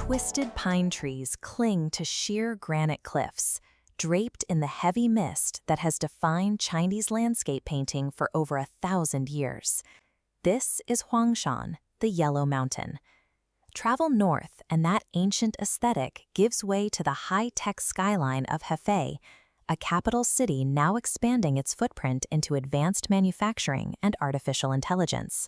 Twisted pine trees cling to sheer granite cliffs, draped in the heavy mist that has defined Chinese landscape painting for over 1,000 years. This is Huangshan, the Yellow Mountain. Travel north and that ancient aesthetic gives way to the high-tech skyline of Hebei, a capital city now expanding its footprint into advanced manufacturing and artificial intelligence.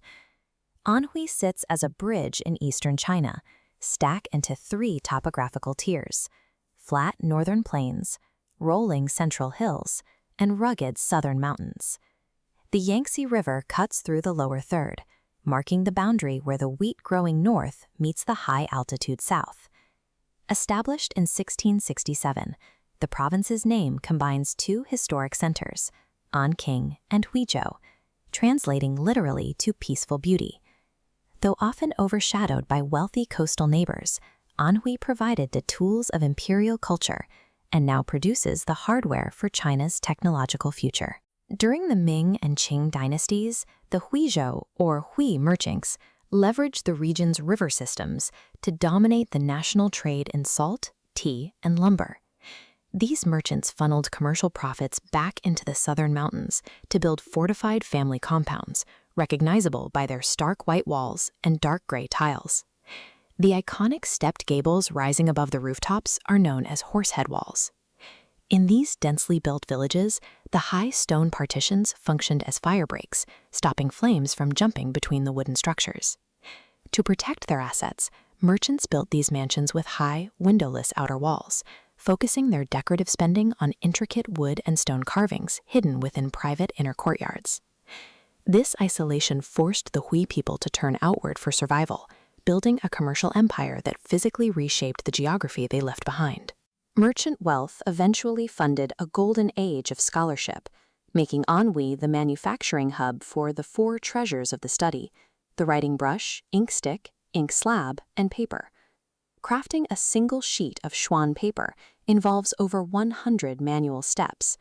Anhui sits as a bridge in eastern China, stacked into 3 topographical tiers: flat northern plains, rolling central hills, and rugged southern mountains. The Yangtze River cuts through the lower third, marking the boundary where the wheat-growing north meets the high-altitude south. Established in 1667, the province's name combines 2 historic centers, Anqing and Guizhou, translating literally to peaceful beauty. Though often overshadowed by wealthy coastal neighbors, Anhui provided the tools of imperial culture and now produces the hardware for China's technological future. During the Ming and Qing dynasties, the Huizhou, or Hui merchants, leveraged the region's river systems to dominate the national trade in salt, tea, and lumber. These merchants funneled commercial profits back into the southern mountains to build fortified family compounds, recognizable by their stark white walls and dark gray tiles. The iconic stepped gables rising above the rooftops are known as horsehead walls. In these densely built villages, the high stone partitions functioned as fire breaks, stopping flames from jumping between the wooden structures. To protect their assets, merchants built these mansions with high, windowless outer walls, focusing their decorative spending on intricate wood and stone carvings hidden within private inner courtyards. This isolation forced the Hui people to turn outward for survival, building a commercial empire that physically reshaped the geography they left behind. Merchant wealth eventually funded a golden age of scholarship, making Anhui the manufacturing hub for the 4 treasures of the study: the writing brush, ink stick, ink slab, and paper. Crafting a single sheet of Xuan paper involves over 100 manual steps.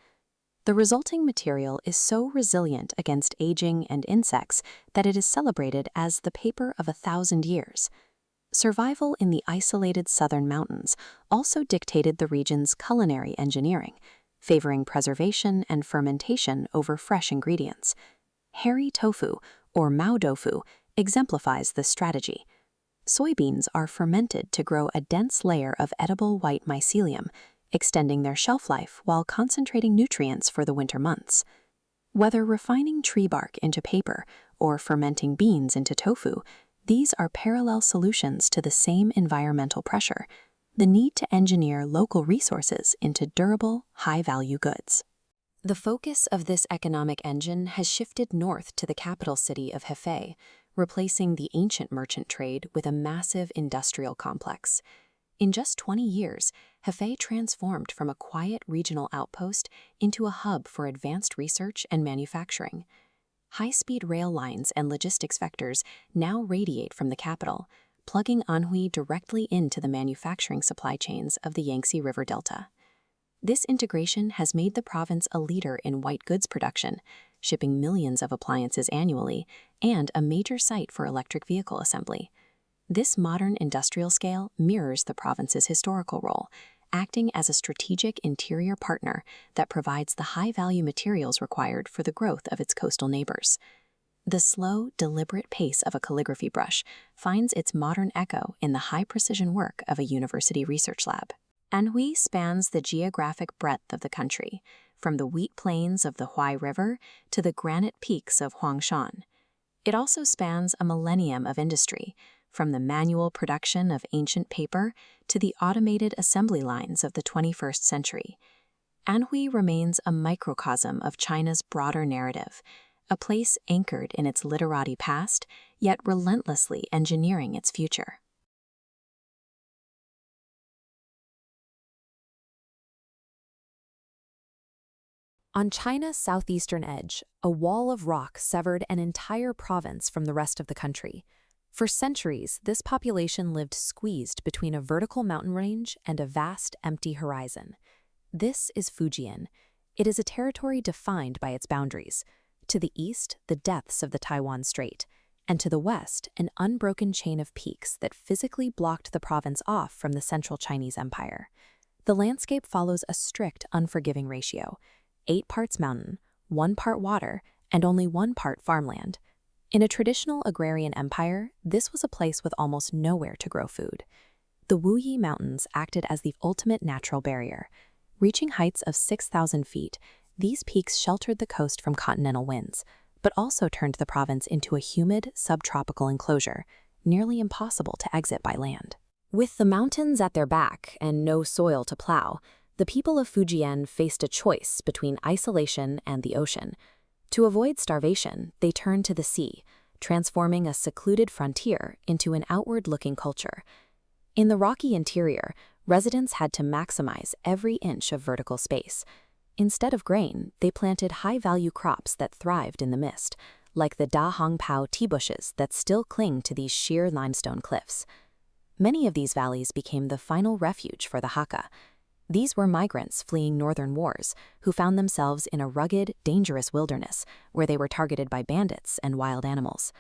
The resulting material is so resilient against aging and insects that it is celebrated as the paper of 1,000 years. Survival in the isolated southern mountains also dictated the region's culinary engineering, favoring preservation and fermentation over fresh ingredients. Hairy tofu, or Mao tofu, exemplifies this strategy. Soybeans are fermented to grow a dense layer of edible white mycelium, extending their shelf life while concentrating nutrients for the winter months. Whether refining tree bark into paper or fermenting beans into tofu, these are parallel solutions to the same environmental pressure: the need to engineer local resources into durable, high-value goods. The focus of this economic engine has shifted north to the capital city of Hebei, replacing the ancient merchant trade with a massive industrial complex. In just 20 years, Hebei transformed from a quiet regional outpost into a hub for advanced research and manufacturing. High-speed rail lines and logistics vectors now radiate from the capital, plugging Anhui directly into the manufacturing supply chains of the Yangtze River Delta. This integration has made the province a leader in white goods production, shipping millions of appliances annually, and a major site for electric vehicle assembly. This modern industrial scale mirrors the province's historical role, acting as a strategic interior partner that provides the high-value materials required for the growth of its coastal neighbors. The slow, deliberate pace of a calligraphy brush finds its modern echo in the high-precision work of a university research lab. Anhui spans the geographic breadth of the country, from the wheat plains of the Huai River to the granite peaks of Huangshan. It also spans a millennium of industry, from the manual production of ancient paper to the automated assembly lines of the 21st century. Anhui remains a microcosm of China's broader narrative, a place anchored in its literati past, yet relentlessly engineering its future. On China's southeastern edge, a wall of rock severed an entire province from the rest of the country. For centuries, this population lived squeezed between a vertical mountain range and a vast, empty horizon. This is Fujian. It is a territory defined by its boundaries. To the east, the depths of the Taiwan Strait, and to the west, an unbroken chain of peaks that physically blocked the province off from the central Chinese empire. The landscape follows a strict, unforgiving ratio: 8 parts mountain, 1 part water, and only 1 part farmland. In a traditional agrarian empire, this was a place with almost nowhere to grow food. The Wuyi Mountains acted as the ultimate natural barrier. Reaching heights of 6,000 feet, these peaks sheltered the coast from continental winds, but also turned the province into a humid, subtropical enclosure, nearly impossible to exit by land. With the mountains at their back and no soil to plow, the people of Fujian faced a choice between isolation and the ocean. To avoid starvation, they turned to the sea, transforming a secluded frontier into an outward-looking culture. In the rocky interior, residents had to maximize every inch of vertical space. Instead of grain, they planted high-value crops that thrived in the mist, like the Da Hong Pao tea bushes that still cling to these sheer limestone cliffs. Many of these valleys became the final refuge for the Hakka. These were migrants fleeing northern wars who found themselves in a rugged, dangerous wilderness where they were targeted by bandits and wild animals.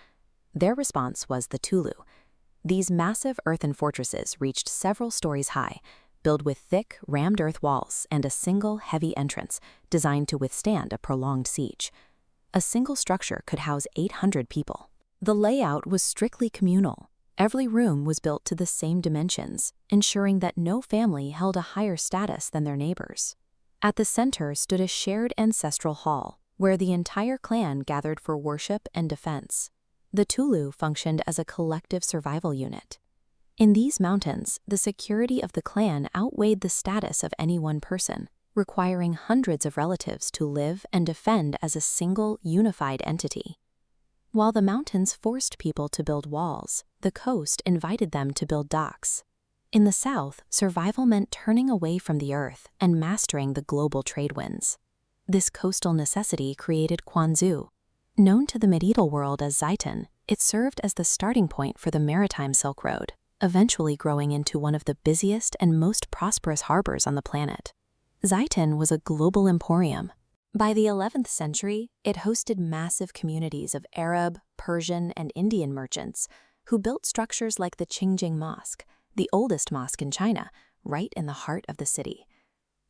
Their response was the tulu. These massive earthen fortresses reached several stories high, built with thick, rammed earth walls and a single, heavy entrance designed to withstand a prolonged siege. A single structure could house 800 people. The layout was strictly communal. Every room was built to the same dimensions, ensuring that no family held a higher status than their neighbors. At the center stood a shared ancestral hall, where the entire clan gathered for worship and defense. The tulu functioned as a collective survival unit. In these mountains, the security of the clan outweighed the status of any one person, requiring hundreds of relatives to live and defend as a single, unified entity. While the mountains forced people to build walls, the coast invited them to build docks. In the south, survival meant turning away from the earth and mastering the global trade winds. This coastal necessity created Gansu. Known to the medieval world as Zitan, it served as the starting point for the maritime Silk Road, eventually growing into one of the busiest and most prosperous harbors on the planet. Zitan was a global emporium. By the 11th century, it hosted massive communities of Arab, Persian, and Indian merchants who built structures like the Qinghai Mosque, the oldest mosque in China, right in the heart of the city.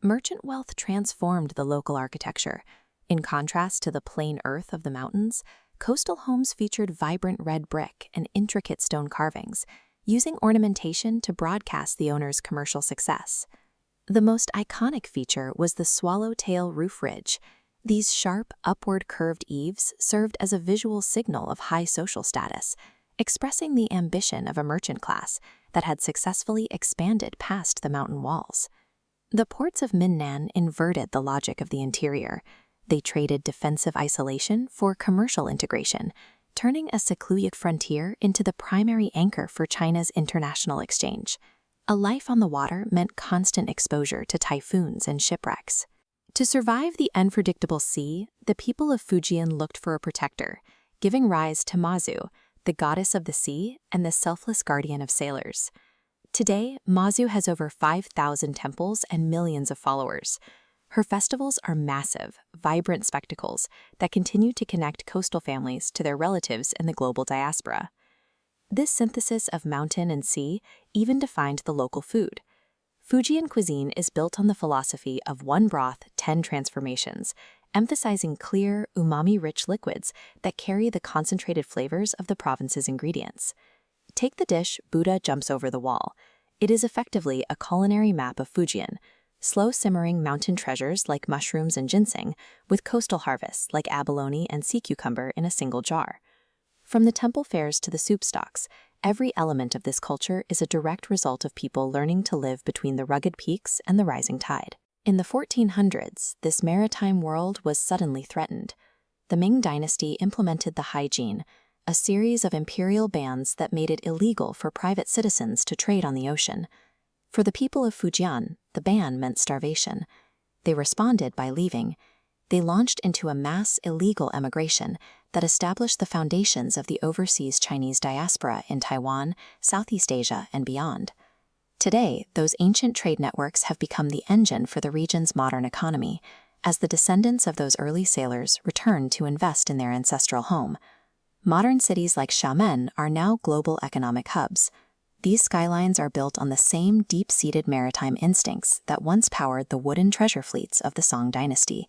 Merchant wealth transformed the local architecture. In contrast to the plain earth of the mountains, coastal homes featured vibrant red brick and intricate stone carvings, using ornamentation to broadcast the owner's commercial success. The most iconic feature was the swallowtail roof ridge. These sharp, upward curved eaves served as a visual signal of high social status, expressing the ambition of a merchant class that had successfully expanded past the mountain walls. The ports of Minnan inverted the logic of the interior. They traded defensive isolation for commercial integration, turning a secluded frontier into the primary anchor for China's international exchange. A life on the water meant constant exposure to typhoons and shipwrecks. To survive the unpredictable sea, the people of Fujian looked for a protector, giving rise to Mazu, the goddess of the sea and the selfless guardian of sailors. Today, Mazu has over 5,000 temples and millions of followers. Her festivals are massive, vibrant spectacles that continue to connect coastal families to their relatives in the global diaspora. This synthesis of mountain and sea even defined the local food. Fujian cuisine is built on the philosophy of one broth, 10 transformations, emphasizing clear, umami-rich liquids that carry the concentrated flavors of the province's ingredients. Take the dish Buddha jumps over the wall. It is effectively a culinary map of Fujian, slow-simmering mountain treasures like mushrooms and ginseng, with coastal harvests like abalone and sea cucumber in a single jar. From the temple fairs to the soup stocks, every element of this culture is a direct result of people learning to live between the rugged peaks and the rising tide. In the 1400s, this maritime world was suddenly threatened. The Ming dynasty implemented the Haijin, a series of imperial bans that made it illegal for private citizens to trade on the ocean. For the people of Fujian, the ban meant starvation. They responded by leaving. They launched into a mass illegal emigration that established the foundations of the overseas Chinese diaspora in Taiwan, Southeast Asia, and beyond. Today, those ancient trade networks have become the engine for the region's modern economy, as the descendants of those early sailors return to invest in their ancestral home. Modern cities like Xiamen are now global economic hubs. These skylines are built on the same deep-seated maritime instincts that once powered the wooden treasure fleets of the Song dynasty.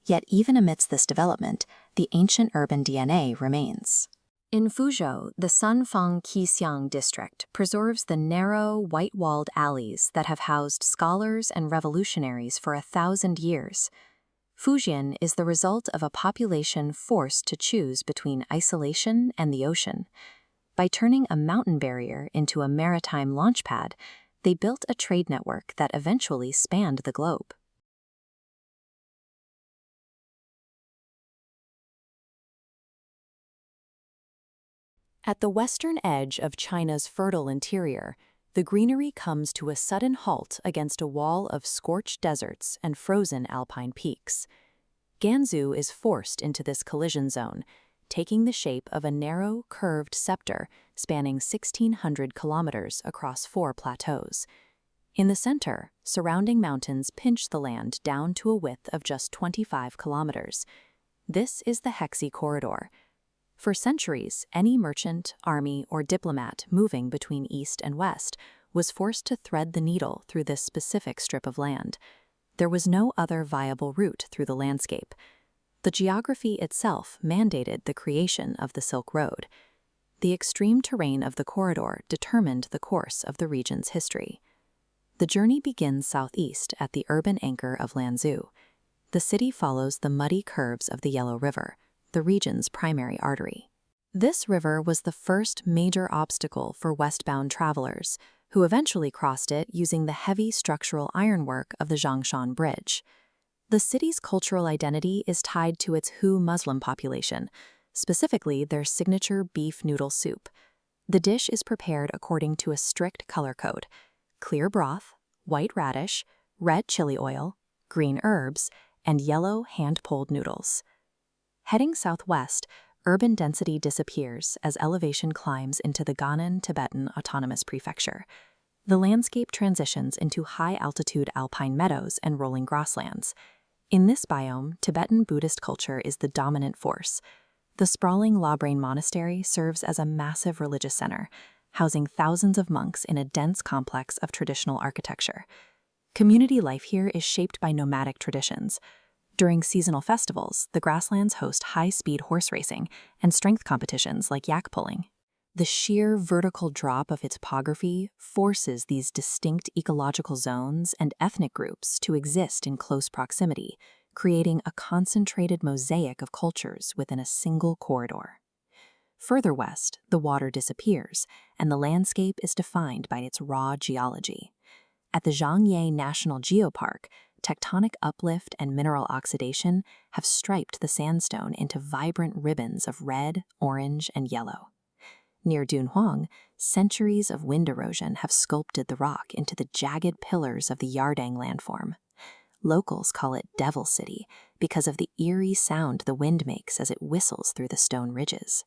Yet even amidst this development, the ancient urban DNA remains. In Fuzhou, the Sanfang Qixiang district preserves the narrow, white-walled alleys that have housed scholars and revolutionaries for 1,000 years. Fujian is the result of a population forced to choose between isolation and the ocean. By turning a mountain barrier into a maritime launchpad, they built a trade network that eventually spanned the globe. At the western edge of China's fertile interior, the greenery comes to a sudden halt against a wall of scorched deserts and frozen alpine peaks. Gansu is forced into this collision zone, taking the shape of a narrow, curved scepter spanning 1,600 kilometers across 4 plateaus. In the center, surrounding mountains pinch the land down to a width of just 25 kilometers. This is the Hexi Corridor. For centuries, any merchant, army, or diplomat moving between east and west was forced to thread the needle through this specific strip of land. There was no other viable route through the landscape. The geography itself mandated the creation of the Silk Road. The extreme terrain of the corridor determined the course of the region's history. The journey begins southeast at the urban anchor of Lanzhou. The city follows the muddy curves of the Yellow River, the region's primary artery. This river was the first major obstacle for westbound travelers, who eventually crossed it using the heavy structural ironwork of the Zhongshan Bridge. The city's cultural identity is tied to its Hu Muslim population, specifically their signature beef noodle soup. The dish is prepared according to a strict color code: clear broth, white radish, red chili oil, green herbs, and yellow hand-pulled noodles. Heading southwest, urban density disappears as elevation climbs into the Gannan Tibetan Autonomous Prefecture. The landscape transitions into high-altitude alpine meadows and rolling grasslands. In this biome, Tibetan Buddhist culture is the dominant force. The sprawling Labrain Monastery serves as a massive religious center, housing thousands of monks in a dense complex of traditional architecture. Community life here is shaped by nomadic traditions. During seasonal festivals, the grasslands host high-speed horse racing and strength competitions like yak pulling. The sheer vertical drop of its topography forces these distinct ecological zones and ethnic groups to exist in close proximity, creating a concentrated mosaic of cultures within a single corridor. Further west, the water disappears, and the landscape is defined by its raw geology. At the Zhangye National Geopark, tectonic uplift and mineral oxidation have striped the sandstone into vibrant ribbons of red, orange, and yellow. Near Dunhuang, centuries of wind erosion have sculpted the rock into the jagged pillars of the Yardang landform. Locals call it Devil City because of the eerie sound the wind makes as it whistles through the stone ridges.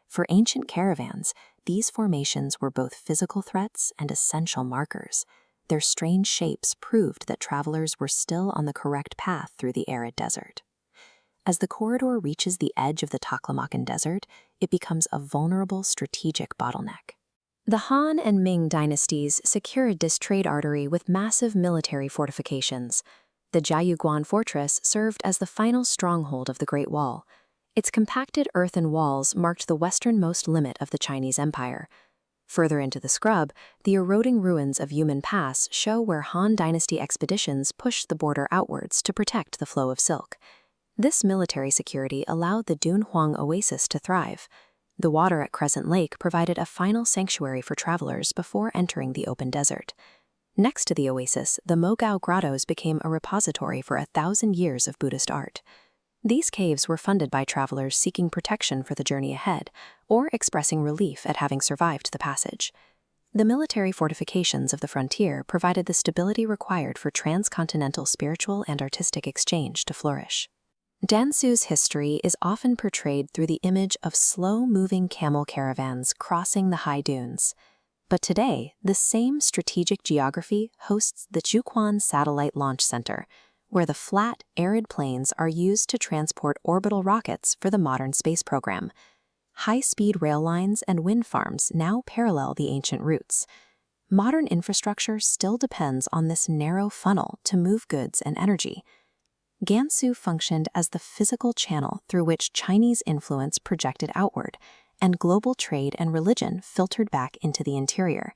For ancient caravans, these formations were both physical threats and essential markers. Their strange shapes proved that travelers were still on the correct path through the arid desert. As the corridor reaches the edge of the Taklamakan Desert, it becomes a vulnerable strategic bottleneck. The Han and Ming dynasties secured this trade artery with massive military fortifications. The Jiayuguan fortress served as the final stronghold of the Great Wall. Its compacted earthen walls marked the westernmost limit of the Chinese Empire. Further into the scrub, the eroding ruins of Yumen Pass show where Han Dynasty expeditions pushed the border outwards to protect the flow of silk. This military security allowed the Dunhuang oasis to thrive. The water at Crescent Lake provided a final sanctuary for travelers before entering the open desert. Next to the oasis, the Mogao Grottos became a repository for 1,000 years of Buddhist art. These caves were funded by travelers seeking protection for the journey ahead, or expressing relief at having survived the passage. The military fortifications of the frontier provided the stability required for transcontinental spiritual and artistic exchange to flourish. Gansu's history is often portrayed through the image of slow-moving camel caravans crossing the high dunes. But today, the same strategic geography hosts the Jiuquan Satellite Launch Center, where the flat, arid plains are used to transport orbital rockets for the modern space program. high-speed rail lines and wind farms now parallel the ancient routes. Modern infrastructure still depends on this narrow funnel to move goods and energy. Gansu functioned as the physical channel through which Chinese influence projected outward, and global trade and religion filtered back into the interior.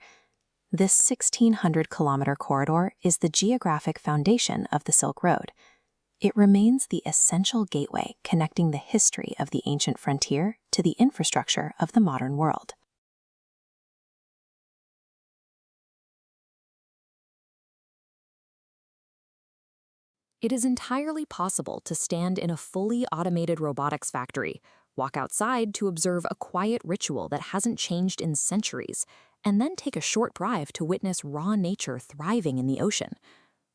This 1,600-kilometer corridor is the geographic foundation of the Silk Road. It remains the essential gateway connecting the history of the ancient frontier to the infrastructure of the modern world. It is entirely possible to stand in a fully automated robotics factory, walk outside to observe a quiet ritual that hasn't changed in centuries, and then take a short drive to witness raw nature thriving in the ocean.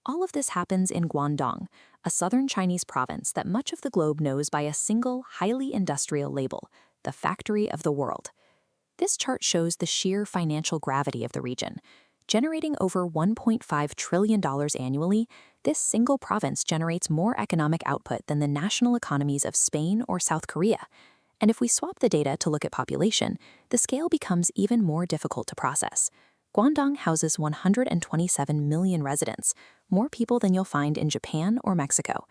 All of this happens in Guangdong, a southern Chinese province that much of the globe knows by a single, highly industrial label, the factory of the world. This chart shows the sheer financial gravity of the region. Generating over $1.5 trillion annually, this single province generates more economic output than the national economies of Spain or South Korea. And if we swap the data to look at population, the scale becomes even more difficult to process. Guangdong houses 127 million residents, more people than you'll find in Japan or Mexico.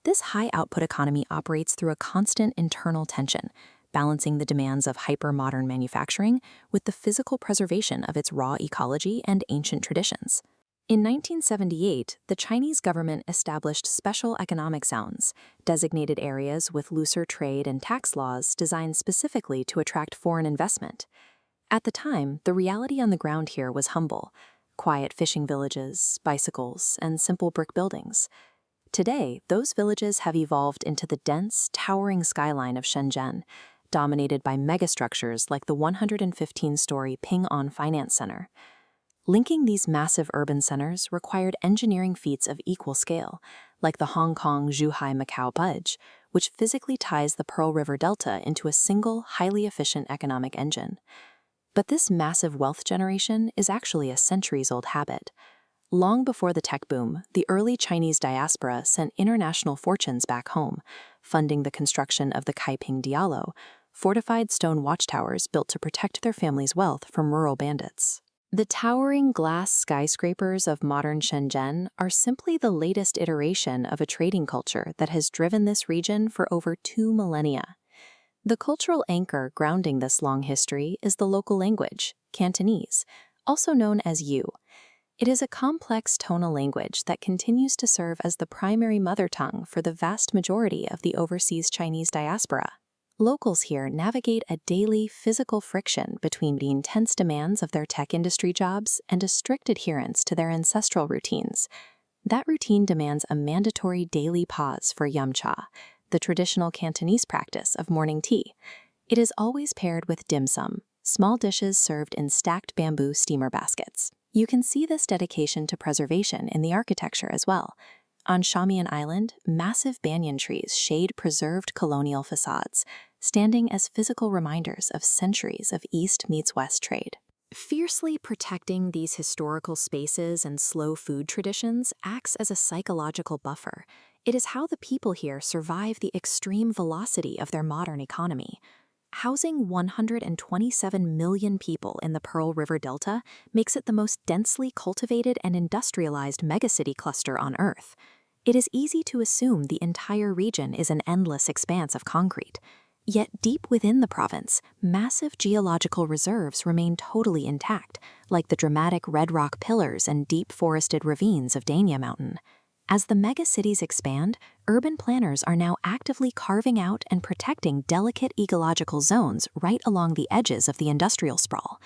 This high-output economy operates through a constant internal tension, balancing the demands of hyper-modern manufacturing with the physical preservation of its raw ecology and ancient traditions. In 1978, the Chinese government established special economic zones, designated areas with looser trade and tax laws designed specifically to attract foreign investment. At the time, the reality on the ground here was humble: quiet fishing villages, bicycles, and simple brick buildings. Today, those villages have evolved into the dense, towering skyline of Shenzhen, dominated by megastructures like the 115-story Ping An Finance Center. Linking these massive urban centers required engineering feats of equal scale, like the Hong Kong-Zhuhai-Macau Bridge, which physically ties the Pearl River Delta into a single, highly efficient economic engine. But this massive wealth generation is actually a centuries-old habit. Long before the tech boom, the early Chinese diaspora sent international fortunes back home, funding the construction of the Kaiping Dialo, fortified stone watchtowers built to protect their families' wealth from rural bandits. The towering glass skyscrapers of modern Shenzhen are simply the latest iteration of a trading culture that has driven this region for over 2 millennia. The cultural anchor grounding this long history is the local language, Cantonese, also known as Yu. It is a complex tonal language that continues to serve as the primary mother tongue for the vast majority of the overseas Chinese diaspora. Locals here navigate a daily physical friction between the intense demands of their tech industry jobs and a strict adherence to their ancestral routines. That routine demands a mandatory daily pause for yum cha, the traditional Cantonese practice of morning tea. It is always paired with dim sum, small dishes served in stacked bamboo steamer baskets. You can see this dedication to preservation in the architecture as well. On Shamian Island, massive banyan trees shade preserved colonial facades, standing as physical reminders of centuries of East meets West trade. Fiercely protecting these historical spaces and slow food traditions acts as a psychological buffer. It is how the people here survive the extreme velocity of their modern economy. Housing 127 million people in the Pearl River Delta makes it the most densely cultivated and industrialized megacity cluster on Earth. It is easy to assume the entire region is an endless expanse of concrete. Yet deep within the province, massive geological reserves remain totally intact, like the dramatic red rock pillars and deep forested ravines of Dania Mountain. As the megacities expand, urban planners are now actively carving out and protecting delicate ecological zones right along the edges of the industrial sprawl.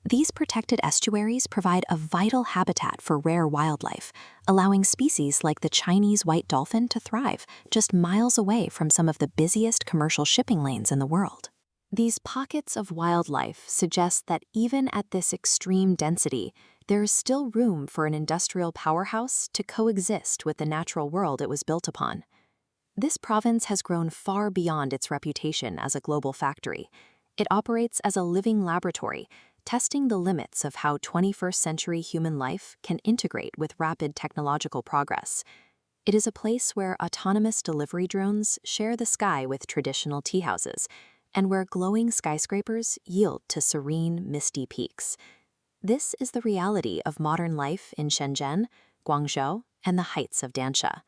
These protected estuaries provide a vital habitat for rare wildlife, allowing species like the Chinese white dolphin to thrive just miles away from some of the busiest commercial shipping lanes in the world. These pockets of wildlife suggest that even at this extreme density, there is still room for an industrial powerhouse to coexist with the natural world it was built upon. This province has grown far beyond its reputation as a global factory. It operates as a living laboratory, testing the limits of how 21st century human life can integrate with rapid technological progress. It is a place where autonomous delivery drones share the sky with traditional tea houses, and where glowing skyscrapers yield to serene, misty peaks. This is the reality of modern life in Shenzhen, Guangzhou, and the heights of Dansha.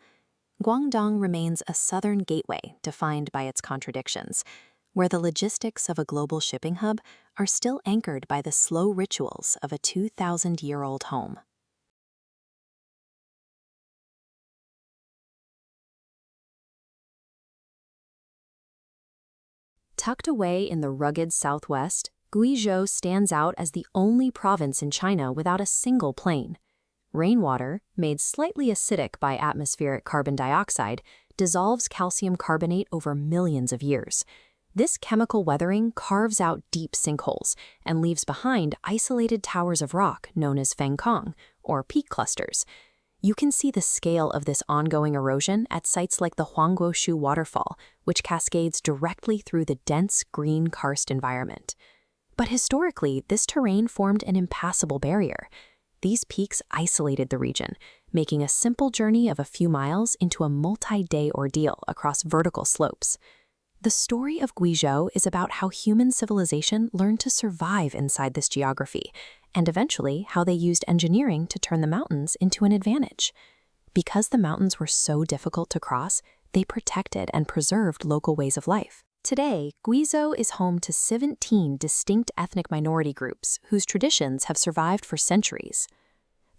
Guangdong remains a southern gateway defined by its contradictions, where the logistics of a global shipping hub are still anchored by the slow rituals of a 2,000-year-old home. Tucked away in the rugged southwest, Guizhou stands out as the only province in China without a single plain. Rainwater, made slightly acidic by atmospheric carbon dioxide, dissolves calcium carbonate over millions of years. This chemical weathering carves out deep sinkholes and leaves behind isolated towers of rock known as fengkong, or peak clusters. You can see the scale of this ongoing erosion at sites like the Huangguoshu waterfall, which cascades directly through the dense green karst environment. But historically, this terrain formed an impassable barrier. These peaks isolated the region, making a simple journey of a few miles into a multi-day ordeal across vertical slopes. The story of Guizhou is about how human civilization learned to survive inside this geography, and eventually how they used engineering to turn the mountains into an advantage. Because the mountains were so difficult to cross, they protected and preserved local ways of life. Today, Guizhou is home to 17 distinct ethnic minority groups whose traditions have survived for centuries.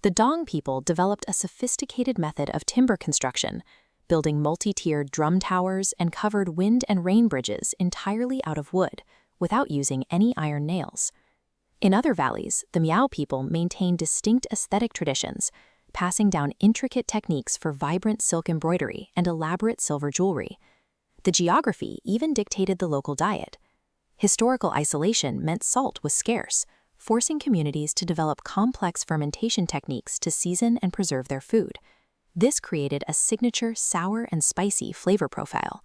The Dong people developed a sophisticated method of timber construction, building multi-tiered drum towers and covered wind and rain bridges entirely out of wood, without using any iron nails. In other valleys, the Miao people maintain distinct aesthetic traditions, passing down intricate techniques for vibrant silk embroidery and elaborate silver jewelry. The geography even dictated the local diet. Historical isolation meant salt was scarce, forcing communities to develop complex fermentation techniques to season and preserve their food. This created a signature sour and spicy flavor profile.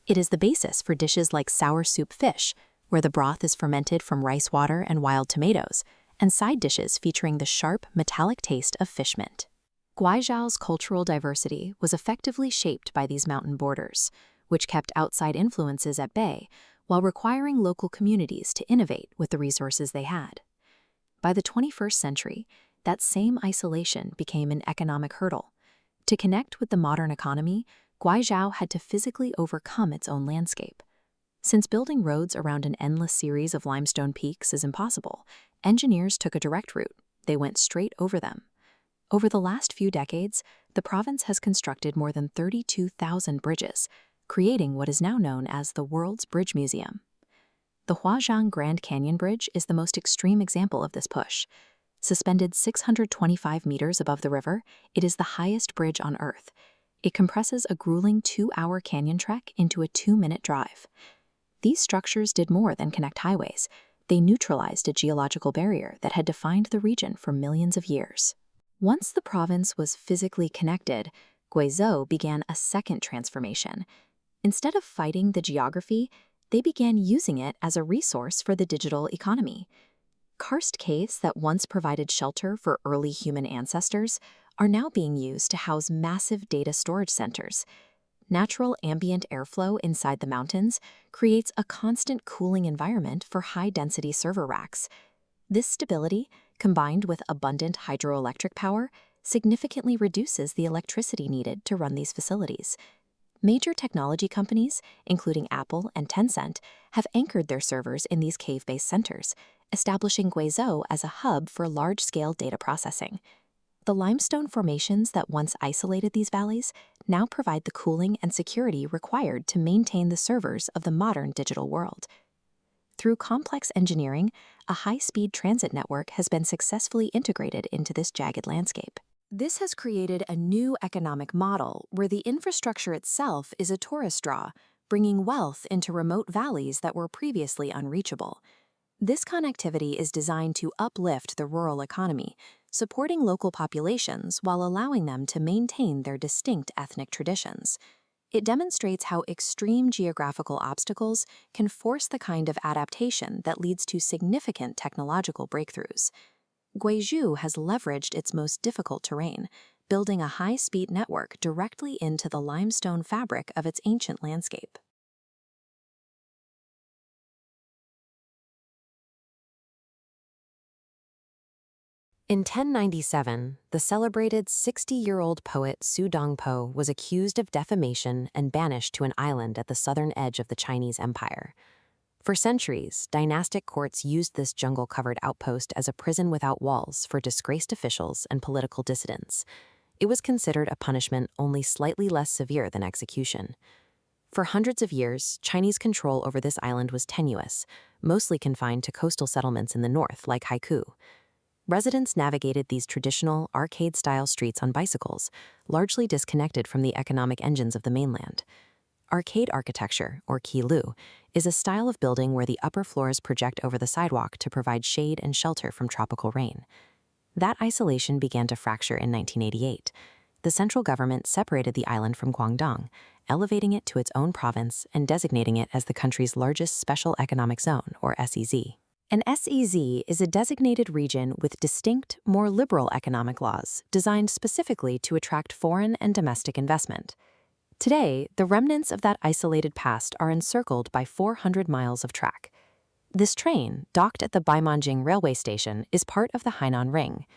It is the basis for dishes like sour soup fish, where the broth is fermented from rice water and wild tomatoes, and side dishes featuring the sharp, metallic taste of fish mint. Guizhou's cultural diversity was effectively shaped by these mountain borders, which kept outside influences at bay while requiring local communities to innovate with the resources they had. By the 21st century, that same isolation became an economic hurdle. To connect with the modern economy, Guizhou had to physically overcome its own landscape. Since building roads around an endless series of limestone peaks is impossible, engineers took a direct route. They went straight over them. Over the last few decades, the province has constructed more than 32,000 bridges, creating what is now known as the World's Bridge Museum. The Huajiang Grand Canyon Bridge is the most extreme example of this push. Suspended 625 meters above the river, it is the highest bridge on Earth. It compresses a grueling 2-hour canyon trek into a 2-minute drive. These structures did more than connect highways. They neutralized a geological barrier that had defined the region for millions of years. Once the province was physically connected, Guizhou began a second transformation. Instead of fighting the geography, they began using it as a resource for the digital economy. Karst caves that once provided shelter for early human ancestors are now being used to house massive data storage centers. Natural ambient airflow inside the mountains creates a constant cooling environment for high-density server racks. This stability, combined with abundant hydroelectric power, significantly reduces the electricity needed to run these facilities. Major technology companies, including Apple and Tencent, have anchored their servers in these cave-based centers, establishing Guizhou as a hub for large-scale data processing. The limestone formations that once isolated these valleys now provide the cooling and security required to maintain the servers of the modern digital world. Through complex engineering, a high-speed transit network has been successfully integrated into this jagged landscape. This has created a new economic model where the infrastructure itself is a tourist draw, bringing wealth into remote valleys that were previously unreachable. This connectivity is designed to uplift the rural economy, supporting local populations while allowing them to maintain their distinct ethnic traditions. It demonstrates how extreme geographical obstacles can force the kind of adaptation that leads to significant technological breakthroughs. Guizhou has leveraged its most difficult terrain, building a high-speed network directly into the limestone fabric of its ancient landscape. In 1097, the celebrated 60-year-old poet Su Dongpo was accused of defamation and banished to an island at the southern edge of the Chinese Empire. For centuries, dynastic courts used this jungle-covered outpost as a prison without walls for disgraced officials and political dissidents. It was considered a punishment only slightly less severe than execution. For hundreds of years, Chinese control over this island was tenuous, mostly confined to coastal settlements in the north, like Haikou. Residents navigated these traditional, arcade-style streets on bicycles, largely disconnected from the economic engines of the mainland. Arcade architecture, or qilu, is a style of building where the upper floors project over the sidewalk to provide shade and shelter from tropical rain. That isolation began to fracture in 1988. The central government separated the island from Guangdong, elevating it to its own province and designating it as the country's largest special economic zone, or SEZ. An SEZ is a designated region with distinct, more liberal economic laws designed specifically to attract foreign and domestic investment. Today, the remnants of that isolated past are encircled by 400 miles of track. This train, docked at the Baimanjing railway station, is part of the Hainan Ring.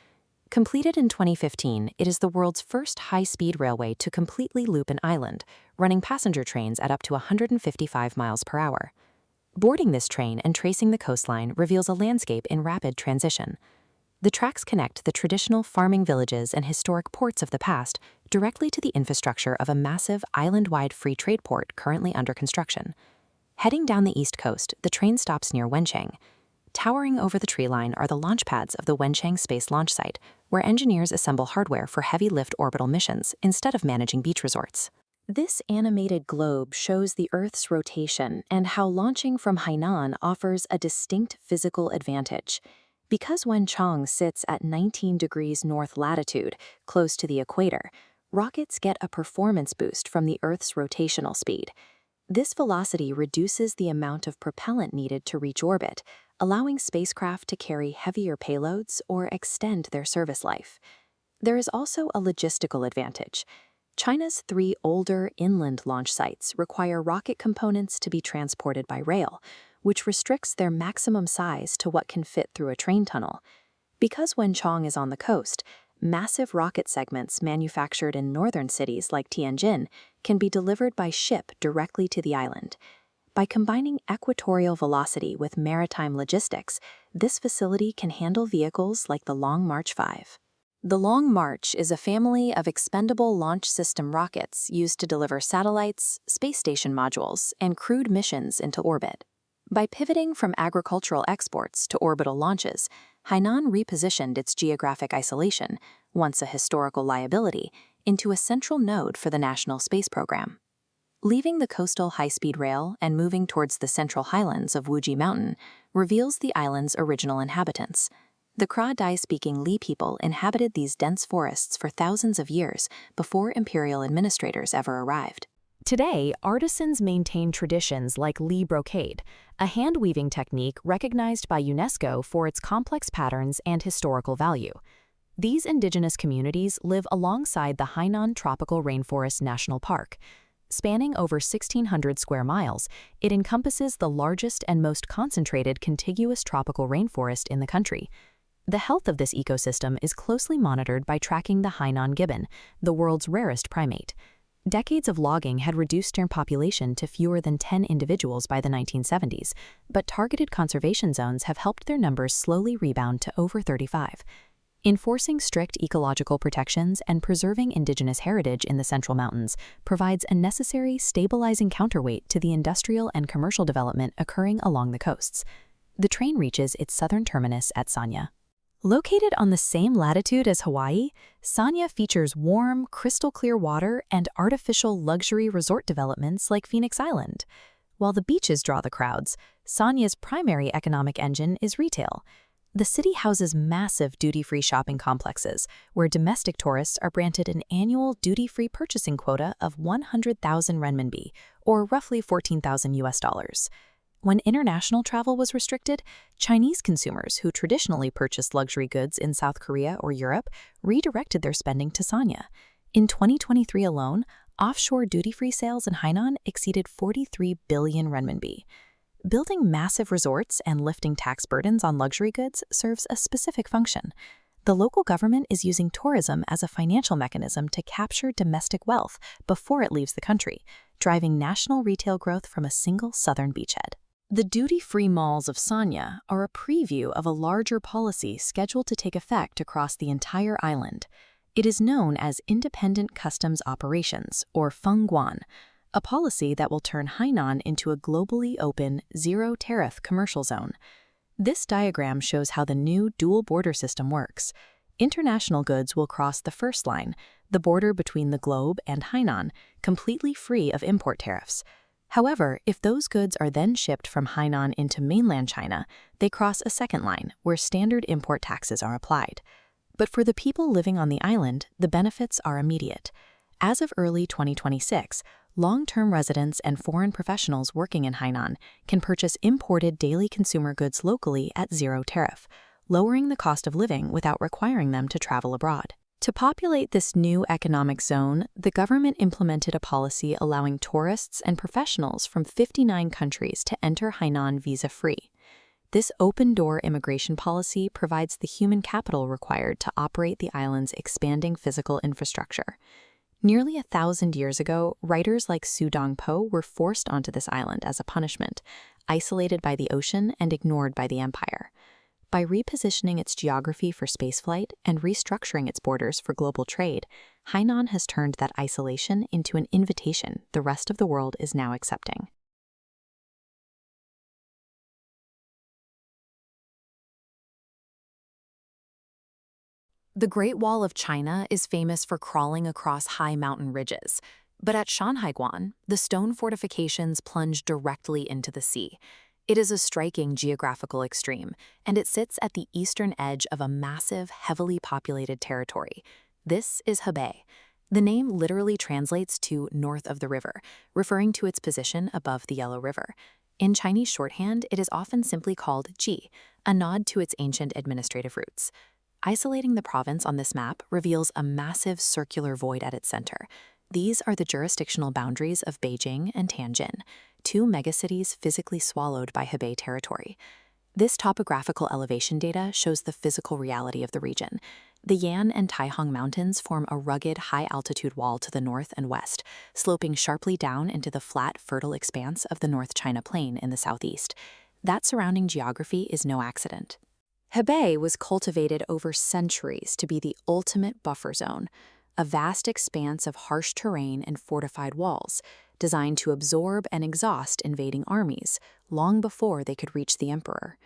Completed in 2015, it is the world's first high-speed railway to completely loop an island, running passenger trains at up to 155 miles per hour. Boarding this train and tracing the coastline reveals a landscape in rapid transition. The tracks connect the traditional farming villages and historic ports of the past directly to the infrastructure of a massive island-wide free trade port currently under construction. Heading down the east coast, the train stops near Wenchang. Towering over the tree line are the launch pads of the Wenchang Space Launch Site, where engineers assemble hardware for heavy-lift orbital missions instead of managing beach resorts. This animated globe shows the Earth's rotation and how launching from Hainan offers a distinct physical advantage. Because Wenchang sits at 19 degrees north latitude, close to the equator, rockets get a performance boost from the Earth's rotational speed. This velocity reduces the amount of propellant needed to reach orbit, allowing spacecraft to carry heavier payloads or extend their service life. There is also a logistical advantage. China's 3 older inland launch sites require rocket components to be transported by rail, which restricts their maximum size to what can fit through a train tunnel. Because Wenchang is on the coast, massive rocket segments manufactured in northern cities like Tianjin can be delivered by ship directly to the island. By combining equatorial velocity with maritime logistics, this facility can handle vehicles like the Long March 5. The Long March is a family of expendable launch system rockets used to deliver satellites, space station modules, and crewed missions into orbit. By pivoting from agricultural exports to orbital launches, Hainan repositioned its geographic isolation, once a historical liability, into a central node for the national space program. Leaving the coastal high-speed rail and moving towards the central highlands of Wuji Mountain reveals the island's original inhabitants. The Kra-Dai-speaking Li people inhabited these dense forests for thousands of years before imperial administrators ever arrived. Today, artisans maintain traditions like Li brocade, a hand-weaving technique recognized by UNESCO for its complex patterns and historical value. These indigenous communities live alongside the Hainan Tropical Rainforest National Park. Spanning over 1,600 square miles, it encompasses the largest and most concentrated contiguous tropical rainforest in the country. The health of this ecosystem is closely monitored by tracking the Hainan gibbon, the world's rarest primate. Decades of logging had reduced their population to fewer than 10 individuals by the 1970s, but targeted conservation zones have helped their numbers slowly rebound to over 35. Enforcing strict ecological protections and preserving indigenous heritage in the Central Mountains provides a necessary stabilizing counterweight to the industrial and commercial development occurring along the coasts. The train reaches its southern terminus at Sanya. Located on the same latitude as Hawaii, Sanya features warm, crystal-clear water and artificial luxury resort developments like Phoenix Island. While the beaches draw the crowds, Sanya's primary economic engine is retail. The city houses massive duty-free shopping complexes, where domestic tourists are granted an annual duty-free purchasing quota of 100,000 renminbi, or roughly $14,000. When international travel was restricted, Chinese consumers who traditionally purchased luxury goods in South Korea or Europe redirected their spending to Sanya. In 2023 alone, offshore duty-free sales in Hainan exceeded 43 billion renminbi. Building massive resorts and lifting tax burdens on luxury goods serves a specific function. The local government is using tourism as a financial mechanism to capture domestic wealth before it leaves the country, driving national retail growth from a single southern beachhead. The duty-free malls of Sanya are a preview of a larger policy scheduled to take effect across the entire island. It is known as Independent Customs Operations, or Fengguan, a policy that will turn Hainan into a globally open, zero-tariff commercial zone. This diagram shows how the new dual border system works. International goods will cross the first line, the border between the globe and Hainan, completely free of import tariffs. However, if those goods are then shipped from Hainan into mainland China, they cross a second line, where standard import taxes are applied. But for the people living on the island, the benefits are immediate. As of early 2026, long-term residents and foreign professionals working in Hainan can purchase imported daily consumer goods locally at zero tariff, lowering the cost of living without requiring them to travel abroad. To populate this new economic zone, the government implemented a policy allowing tourists and professionals from 59 countries to enter Hainan visa-free. This open-door immigration policy provides the human capital required to operate the island's expanding physical infrastructure. Nearly 1,000 years ago, writers like Su Dongpo were forced onto this island as a punishment, isolated by the ocean and ignored by the empire. By repositioning its geography for spaceflight and restructuring its borders for global trade, Hainan has turned that isolation into an invitation the rest of the world is now accepting. The Great Wall of China is famous for crawling across high mountain ridges, but at Shanhaiguan, the stone fortifications plunge directly into the sea. It is a striking geographical extreme, and it sits at the eastern edge of a massive, heavily populated territory. This is Hebei. The name literally translates to north of the river, referring to its position above the Yellow River. In Chinese shorthand, it is often simply called Ji, a nod to its ancient administrative roots. Isolating the province on this map reveals a massive circular void at its center. These are the jurisdictional boundaries of Beijing and Tianjin, two megacities physically swallowed by Hebei territory. This topographical elevation data shows the physical reality of the region. The Yan and Taihang Mountains form a rugged, high-altitude wall to the north and west, sloping sharply down into the flat, fertile expanse of the North China Plain in the southeast. That surrounding geography is no accident. Hebei was cultivated over centuries to be the ultimate buffer zone, a vast expanse of harsh terrain and fortified walls, designed to absorb and exhaust invading armies long before they could reach the emperor.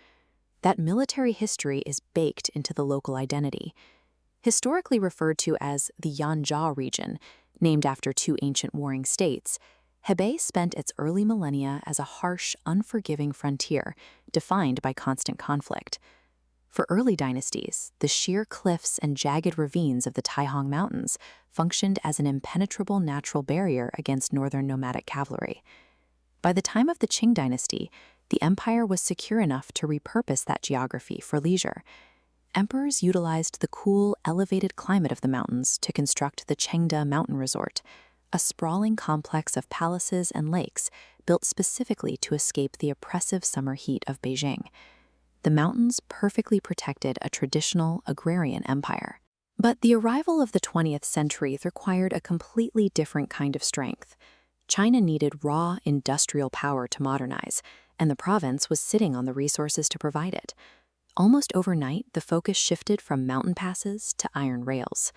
That military history is baked into the local identity. Historically referred to as the Yanjia region, named after two ancient warring states, Hebei spent its early millennia as a harsh, unforgiving frontier defined by constant conflict. For early dynasties, the sheer cliffs and jagged ravines of the Taihang Mountains functioned as an impenetrable natural barrier against northern nomadic cavalry. By the time of the Qing dynasty, the empire was secure enough to repurpose that geography for leisure. Emperors utilized the cool, elevated climate of the mountains to construct the Chengde Mountain Resort, a sprawling complex of palaces and lakes built specifically to escape the oppressive summer heat of Beijing. The mountains perfectly protected a traditional agrarian empire. But the arrival of the 20th century required a completely different kind of strength. China needed raw industrial power to modernize, and the province was sitting on the resources to provide it. Almost overnight, the focus shifted from mountain passes to iron rails.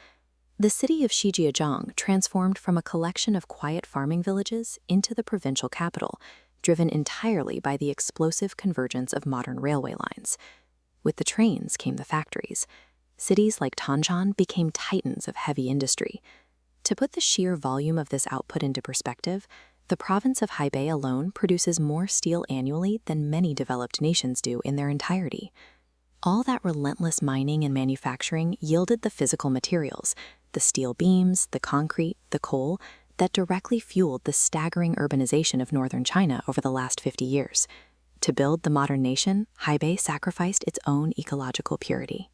The city of Shijiazhuang transformed from a collection of quiet farming villages into the provincial capital, driven entirely by the explosive convergence of modern railway lines. With the trains came the factories. Cities like Tanshan became titans of heavy industry. To put the sheer volume of this output into perspective, the province of Hebei alone produces more steel annually than many developed nations do in their entirety. All that relentless mining and manufacturing yielded the physical materials, the steel beams, the concrete, the coal, that directly fueled the staggering urbanization of northern China over the last 50 years. To build the modern nation, Hebei sacrificed its own ecological purity.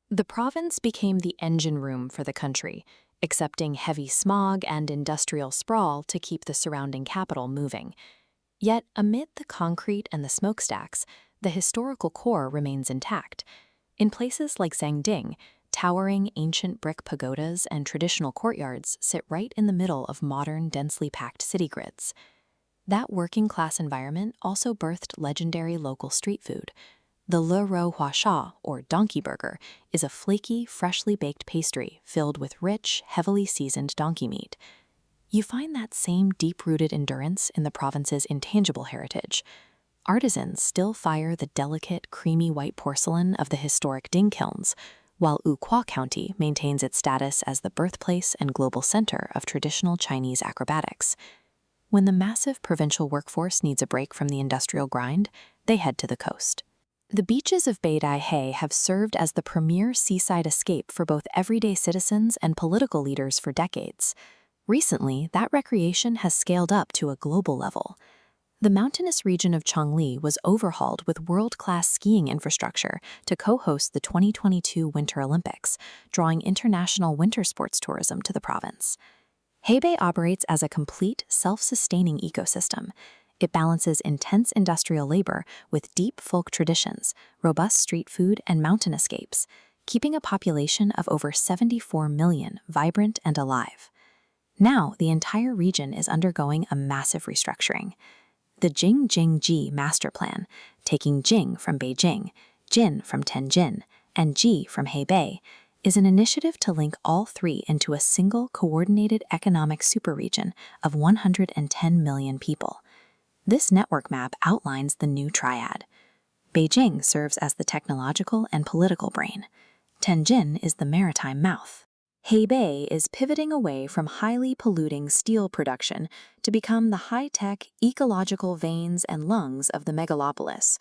The province became the engine room for the country, accepting heavy smog and industrial sprawl to keep the surrounding capital moving. Yet, amid the concrete and the smokestacks, the historical core remains intact. In places like Zhangding, Towering ancient brick pagodas and traditional courtyards sit right in the middle of modern, densely packed city grids. That working-class environment also birthed legendary local street food. The Le Roi Hua Sha, or donkey burger, is a flaky, freshly baked pastry filled with rich, heavily seasoned donkey meat. You find that same deep-rooted endurance in the province's intangible heritage. Artisans still fire the delicate, creamy white porcelain of the historic Ding kilns, while Wuhua County maintains its status as the birthplace and global center of traditional Chinese acrobatics. When the massive provincial workforce needs a break from the industrial grind, they head to the coast. The beaches of Beidaihe have served as the premier seaside escape for both everyday citizens and political leaders for decades. Recently, that recreation has scaled up to a global level. The mountainous region of Chongli was overhauled with world-class skiing infrastructure to co-host the 2022 Winter Olympics, drawing international winter sports tourism to the province. Hebei operates as a complete, self-sustaining ecosystem. It balances intense industrial labor with deep folk traditions, robust street food, and mountain escapes, keeping a population of over 74 million vibrant and alive. Now, the entire region is undergoing a massive restructuring. The Jing-Jing-Ji master plan, taking Jing from Beijing, Jin from Tianjin, and Ji from Hebei, is an initiative to link all three into a single coordinated economic superregion of 110 million people. This network map outlines the new triad. Beijing serves as the technological and political brain. Tianjin is the maritime mouth. Hebei is pivoting away from highly polluting steel production to become the high-tech, ecological veins and lungs of the megalopolis.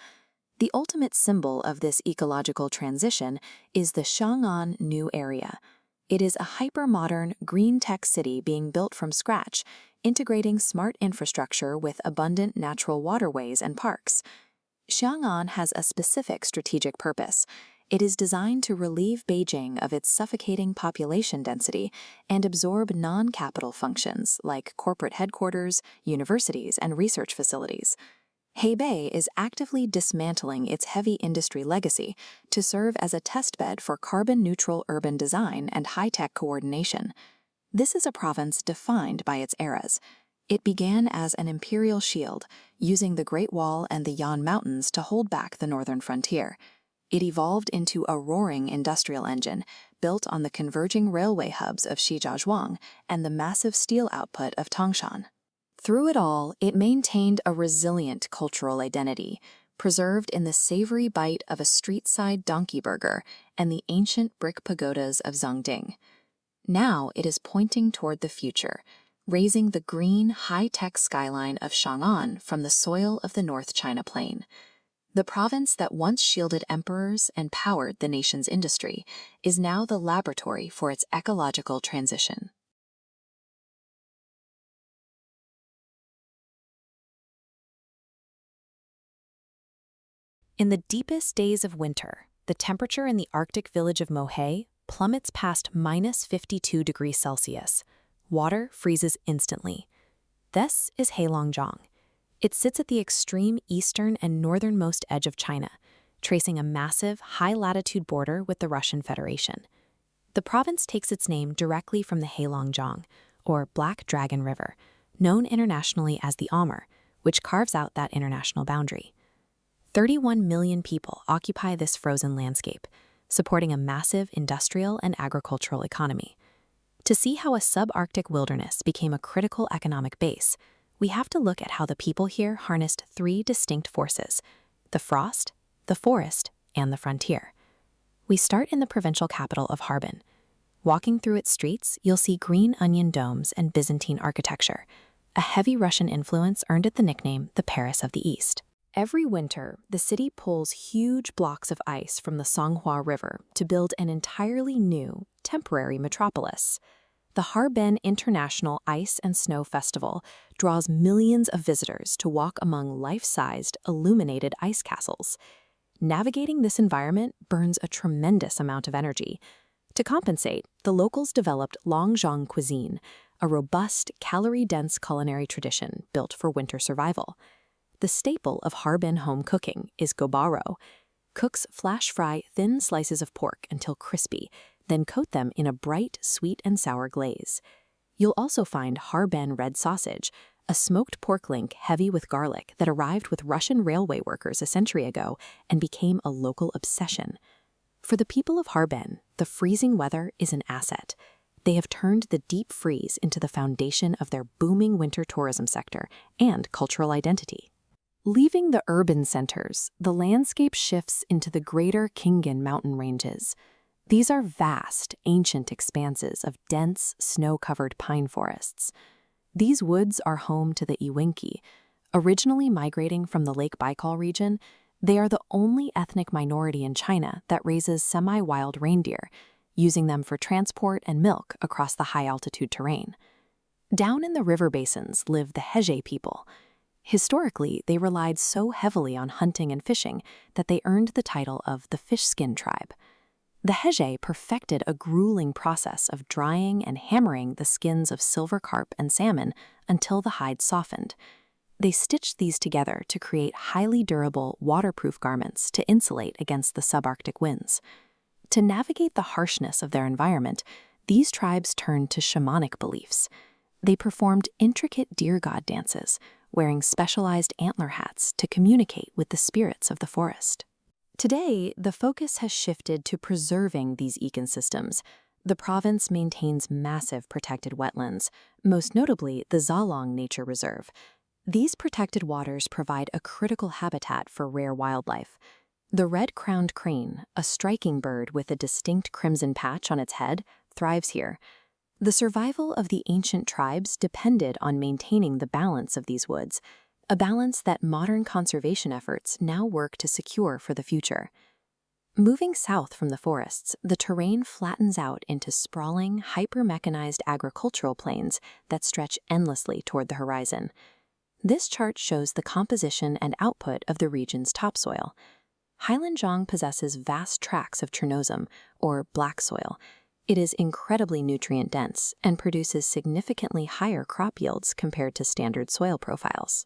The ultimate symbol of this ecological transition is the Chang'an New Area. It is a hyper-modern, green tech city being built from scratch, integrating smart infrastructure with abundant natural waterways and parks. Chang'an has a specific strategic purpose. It is designed to relieve Beijing of its suffocating population density and absorb non-capital functions like corporate headquarters, universities, and research facilities. Hebei is actively dismantling its heavy industry legacy to serve as a testbed for carbon-neutral urban design and high-tech coordination. This is a province defined by its eras. It began as an imperial shield, using the Great Wall and the Yan Mountains to hold back the northern frontier. It evolved into a roaring industrial engine, built on the converging railway hubs of Shijiazhuang and the massive steel output of Tangshan. Through it all, it maintained a resilient cultural identity, preserved in the savory bite of a street-side donkey burger and the ancient brick pagodas of Zhangding. Now it is pointing toward the future, raising the green, high-tech skyline of Chang'an from the soil of the North China Plain. The province that once shielded emperors and powered the nation's industry is now the laboratory for its ecological transition. In the deepest days of winter, the temperature in the Arctic village of Mohai plummets past -52 degrees Celsius. Water freezes instantly. This is Heilongjiang. It sits at the extreme eastern and northernmost edge of China, tracing a massive, high-latitude border with the Russian Federation. The province takes its name directly from the Heilongjiang, or Black Dragon River, known internationally as the Amur, which carves out that international boundary. 31 million people occupy this frozen landscape, supporting a massive industrial and agricultural economy. To see how a subarctic wilderness became a critical economic base, we have to look at how the people here harnessed three distinct forces: the frost, the forest, and the frontier. We start in the provincial capital of Harbin. Walking through its streets, you'll see green onion domes and Byzantine architecture. A heavy Russian influence earned it the nickname the Paris of the East. Every winter, the city pulls huge blocks of ice from the Songhua River to build an entirely new, temporary metropolis. The Harbin International Ice and Snow Festival draws millions of visitors to walk among life-sized, illuminated ice castles. Navigating this environment burns a tremendous amount of energy. To compensate, the locals developed Longzhong cuisine, a robust, calorie-dense culinary tradition built for winter survival. The staple of Harbin home cooking is gobaro. Cooks flash fry thin slices of pork until crispy, then coat them in a bright, sweet and sour glaze. You'll also find Harbin red sausage, a smoked pork link heavy with garlic that arrived with Russian railway workers a century ago and became a local obsession. For the people of Harbin, the freezing weather is an asset. They have turned the deep freeze into the foundation of their booming winter tourism sector and cultural identity. Leaving the urban centers, the landscape shifts into the greater Qinghai mountain ranges. These are vast, ancient expanses of dense, snow-covered pine forests. These woods are home to the Iwinki. Originally migrating from the Lake Baikal region, they are the only ethnic minority in China that raises semi-wild reindeer, using them for transport and milk across the high-altitude terrain. Down in the river basins live the Hebei people. Historically, they relied so heavily on hunting and fishing that they earned the title of the fish skin tribe. The Hebei perfected a grueling process of drying and hammering the skins of silver carp and salmon until the hide softened. They stitched these together to create highly durable, waterproof garments to insulate against the subarctic winds. To navigate the harshness of their environment, these tribes turned to shamanic beliefs. They performed intricate deer god dances, wearing specialized antler hats to communicate with the spirits of the forest. Today, the focus has shifted to preserving these ecosystems. The province maintains massive protected wetlands, most notably the Zalong Nature Reserve. These protected waters provide a critical habitat for rare wildlife. The red-crowned crane, a striking bird with a distinct crimson patch on its head, thrives here. The survival of the ancient tribes depended on maintaining the balance of these woods, a balance that modern conservation efforts now work to secure for the future. Moving south from the forests, the terrain flattens out into sprawling, hyper-mechanized agricultural plains that stretch endlessly toward the horizon. This chart shows the composition and output of the region's topsoil. Heilongjiang possesses vast tracts of Chernozem, or black soil. It is incredibly nutrient-dense and produces significantly higher crop yields compared to standard soil profiles.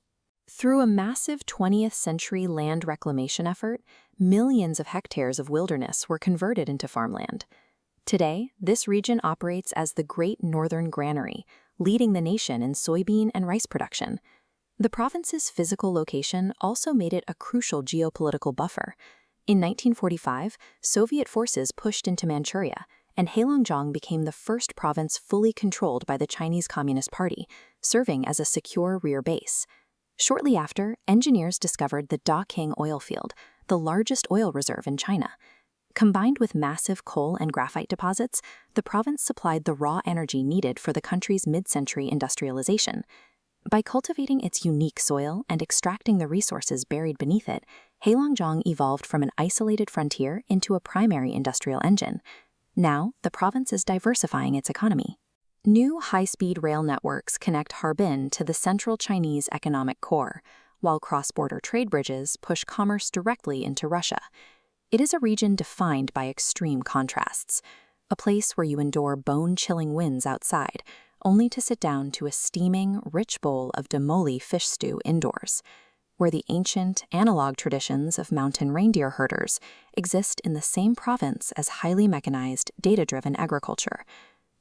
Through a massive 20th century land reclamation effort, millions of hectares of wilderness were converted into farmland. Today, this region operates as the Great Northern Granary, leading the nation in soybean and rice production. The province's physical location also made it a crucial geopolitical buffer. In 1945, Soviet forces pushed into Manchuria, and Heilongjiang became the first province fully controlled by the Chinese Communist Party, serving as a secure rear base. Shortly after, engineers discovered the Daqing oil field, the largest oil reserve in China. Combined with massive coal and graphite deposits, the province supplied the raw energy needed for the country's mid-century industrialization. By cultivating its unique soil and extracting the resources buried beneath it, Heilongjiang evolved from an isolated frontier into a primary industrial engine. Now, the province is diversifying its economy. New high-speed rail networks connect Harbin to the central Chinese economic core, while cross-border trade bridges push commerce directly into Russia. It is a region defined by extreme contrasts, a place where you endure bone-chilling winds outside, only to sit down to a steaming, rich bowl of demoli fish stew indoors, where the ancient, analog traditions of mountain reindeer herders exist in the same province as highly mechanized, data-driven agriculture.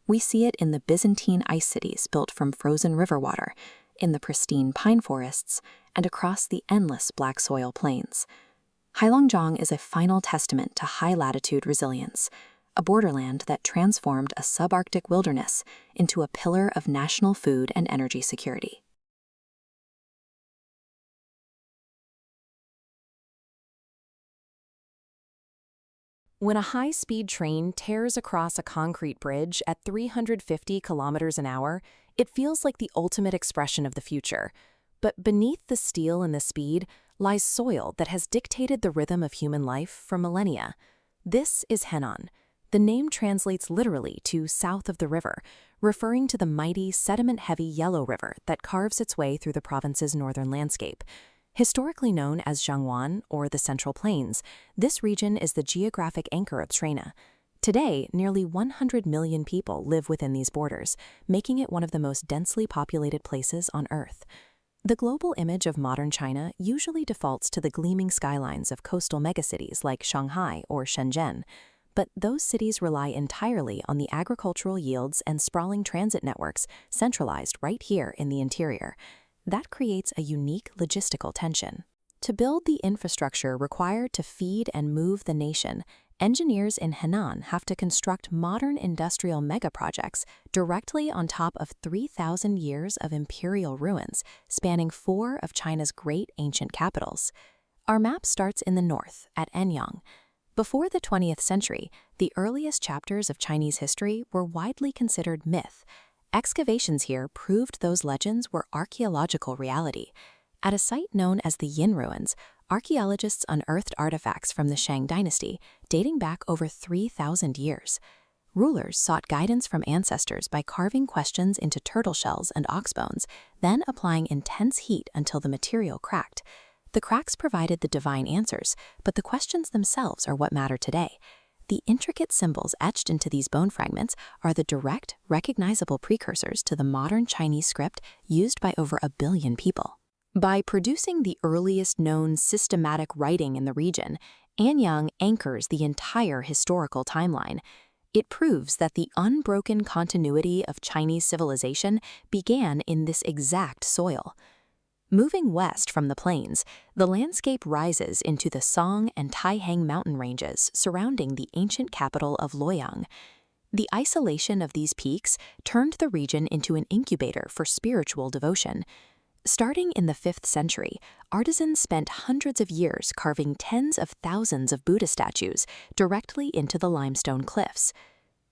We see it in the Byzantine ice cities built from frozen river water, in the pristine pine forests, and across the endless black soil plains. Heilongjiang is a final testament to high-latitude resilience, a borderland that transformed a subarctic wilderness into a pillar of national food and energy security. When a high-speed train tears across a concrete bridge at 350 kilometers an hour, it feels like the ultimate expression of the future. But beneath the steel and the speed lies soil that has dictated the rhythm of human life for millennia. This is Henan. The name translates literally to south of the river, referring to the mighty, sediment-heavy Yellow River that carves its way through the province's northern landscape. Historically known as Jiangwan, or the Central Plains, this region is the geographic anchor of China. Today, nearly 100 million people live within these borders, making it one of the most densely populated places on Earth. The global image of modern China usually defaults to the gleaming skylines of coastal megacities like Shanghai or Shenzhen. but those cities rely entirely on the agricultural yields and sprawling transit networks centralized right here in the interior. That creates a unique logistical tension. To build the infrastructure required to feed and move the nation, engineers in Henan have to construct modern industrial megaprojects directly on top of 3,000 years of imperial ruins spanning 4 of China's great ancient capitals. Our map starts in the north, at Anyang. Before the 20th century, the earliest chapters of Chinese history were widely considered myth. Excavations here proved those legends were archaeological reality. At a site known as the Yin Ruins, archaeologists unearthed artifacts from the Shang dynasty dating back over 3,000 years. Rulers sought guidance from ancestors by carving questions into turtle shells and ox bones, then applying intense heat until the material cracked. The cracks provided the divine answers, but the questions themselves are what matter today. The intricate symbols etched into these bone fragments are the direct, recognizable precursors to the modern Chinese script used by over 1 billion people. By producing the earliest known systematic writing in the region, Anyang anchors the entire historical timeline. It proves that the unbroken continuity of Chinese civilization began in this exact soil. Moving west from the plains, the landscape rises into the Song and Taihang mountain ranges surrounding the ancient capital of Luoyang. The isolation of these peaks turned the region into an incubator for spiritual devotion. Starting in the 5th century, artisans spent hundreds of years carving tens of thousands of Buddha statues directly into the limestone cliffs.